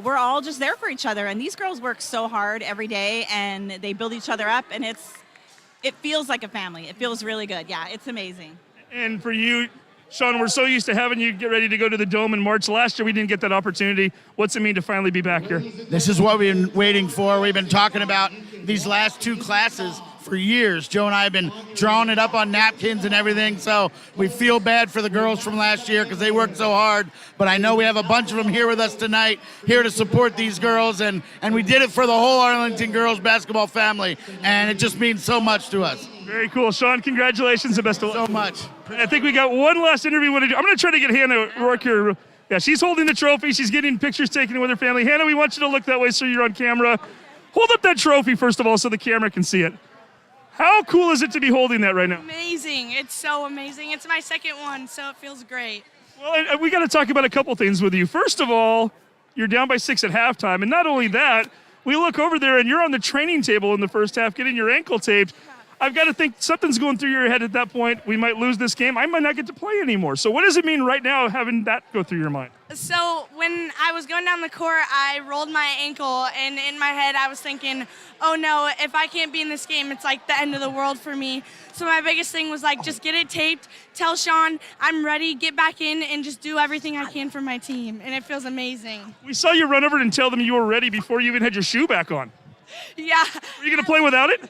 [SPEAKER 22] we're all just there for each other. And these girls work so hard every day, and they build each other up, and it feels like a family. It feels really good. Yeah, it's amazing.
[SPEAKER 2] And for you, Sean, we're so used to having you get ready to go to the Dome in March. Last year, we didn't get that opportunity. What's it mean to finally be back here?
[SPEAKER 21] This is what we've been waiting for. We've been talking about these last 2 classes for years. Joe and I have been drawing it up on napkins and everything, so we feel bad for the girls from last year because they worked so hard, but I know we have a bunch of them here with us tonight, here to support these girls, and we did it for the whole Arlington girls basketball family, and it just means so much to us.
[SPEAKER 2] Very cool. Sean, congratulations and best of luck.
[SPEAKER 21] So much.
[SPEAKER 2] I think we got one last interview. I'm going to try to get Hannah Rourke here. Yeah, she's holding the trophy. She's getting pictures taken with her family. Hannah, we want you to look that way so you're on camera. Hold up that trophy, first of all, so the camera can see it. How cool is it to be holding that right now?
[SPEAKER 4] Amazing. It's so amazing. It's my second one, so it feels great.
[SPEAKER 2] Well, we got to talk about a couple things with you. First of all, you're down by 6 at halftime. And not only that, we look over there and you're on the training table in the first half getting your ankle taped. I've got to think something's going through your head at that point. We might lose this game. I might not get to play anymore. So what does it mean right now having that go through your mind?
[SPEAKER 4] So when I was going down the court, I rolled my ankle, and in my head I was thinking, oh no, if I can't be in this game, it's like the end of the world for me. So my biggest thing was like, just get it taped, tell Sean I'm ready, get back in, and just do everything I can for my team. And it feels amazing.
[SPEAKER 2] We saw you run over and tell them you were ready before you even had your shoe back on.
[SPEAKER 4] Yeah.
[SPEAKER 2] Were you going to play without it?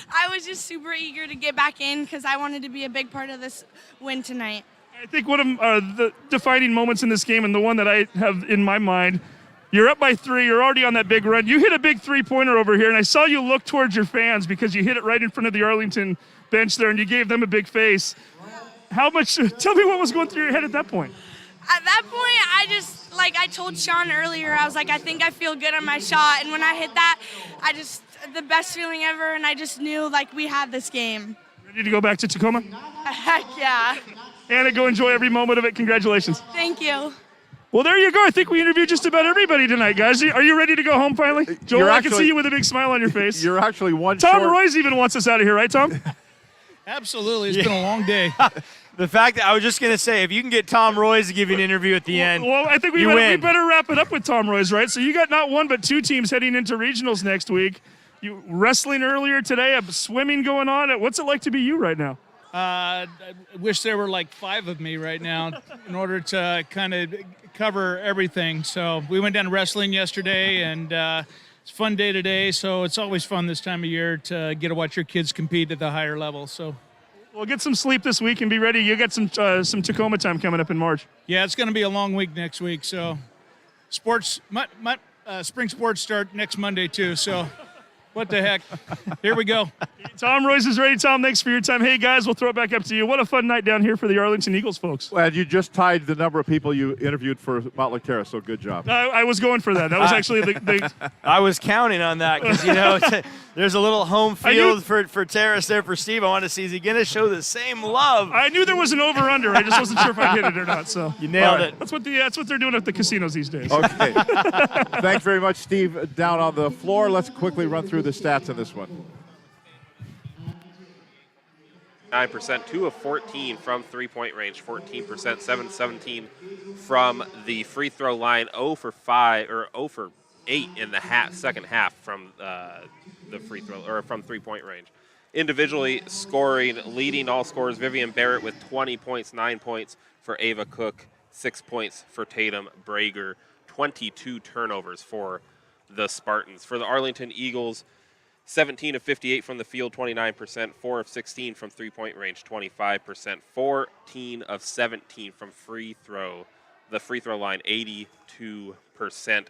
[SPEAKER 4] I was just super eager to get back in because I wanted to be a big part of this win tonight.
[SPEAKER 2] I think one of the defining moments in this game, and the one that I have in my mind, you're up by 3, you're already on that big run. You hit a big three-pointer over here, and I saw you look towards your fans because you hit it right in front of the Arlington bench there, and you gave them a big face. Tell me what was going through your head at that point.
[SPEAKER 4] At that point, I told Sean earlier, I was like, I think I feel good on my shot. And when I hit that, the best feeling ever, and I just knew, we had this game.
[SPEAKER 2] Ready to go back to Tacoma?
[SPEAKER 4] Heck yeah.
[SPEAKER 2] Anna, go enjoy every moment of it. Congratulations.
[SPEAKER 4] Thank you.
[SPEAKER 2] Well, there you go. I think we interviewed just about everybody tonight, guys. Are you ready to go home finally? Joel, I can see you with a big smile on your face.
[SPEAKER 1] You're actually one
[SPEAKER 2] Tom Royce even wants us out of here, right, Tom?
[SPEAKER 9] Absolutely. It's been a long day.
[SPEAKER 5] The fact that I was just going to say, if you can get Tom Royce to give you an interview at the end,
[SPEAKER 2] well, I think we better wrap it up with Tom Royce, right? So you got not one but 2 teams heading into regionals next week. You wrestling earlier today, swimming going on. What's it like to be you right now?
[SPEAKER 9] I wish there were 5 of me right now in order to kind of cover everything. So we went down to wrestling yesterday, and it's a fun day today. So it's always fun this time of year to get to watch your kids compete at the higher level. So.
[SPEAKER 2] Well, get some sleep this week and be ready. You got some Tacoma time coming up in March.
[SPEAKER 9] Yeah, it's going to be a long week next week. So, spring sports start next Monday too. So, what the heck? Here we go.
[SPEAKER 2] Tom Royce is ready. Tom, thanks for your time. Hey, guys, we'll throw it back up to you. What a fun night down here for the Arlington Eagles, folks.
[SPEAKER 1] Well, you just tied the number of people you interviewed for Motley Terrace, so good job.
[SPEAKER 2] I was going for that. That was actually the
[SPEAKER 5] I was counting on that because, there's a little home field for Terrace there for Steve. I want to see, is he going to show the same love?
[SPEAKER 2] I knew there was an over-under. I just wasn't sure if I hit it or not. So
[SPEAKER 5] you nailed it.
[SPEAKER 2] That's what they're doing at the casinos these days.
[SPEAKER 1] Okay. Thanks very much, Steve. Down on the floor. Let's quickly run through the stats on this one.
[SPEAKER 15] 9%, 2 of 14 from three-point range, 14%, 7-17 from the free throw line, 0 for 8 in the second half from the free throw or from three-point range. Individually scoring, leading all scorers, Vivian Barrett with 20 points, 9 points for Ava Cook, 6 points for Tatum Brager, 22 turnovers for the Spartans. For the Arlington Eagles, 17 of 58 from the field, 29%, 4 of 16 from three-point range, 25%, 14 of 17 from the free throw line, 82%.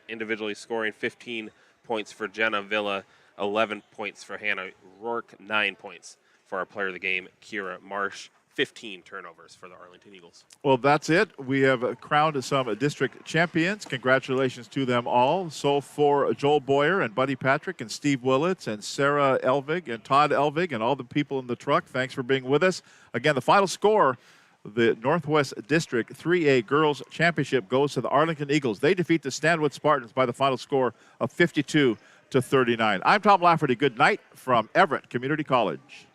[SPEAKER 15] Individually scoring, 15 points for Jenna Villa, 11 points for Hannah Rourke, 9 points for our player of the game, Kira Marsh. 15 turnovers for the Arlington Eagles.
[SPEAKER 1] Well, that's it. We have crowned some district champions. Congratulations to them all. So for Joel Boyer and Buddy Patrick and Steve Willits and Sarah Elvig and Todd Elvig and all the people in the truck, thanks for being with us. Again, the final score, the Northwest District 3A Girls Championship goes to the Arlington Eagles. They defeat the Stanwood Spartans by the final score of 52-39. I'm Tom Lafferty. Good night from Everett Community College.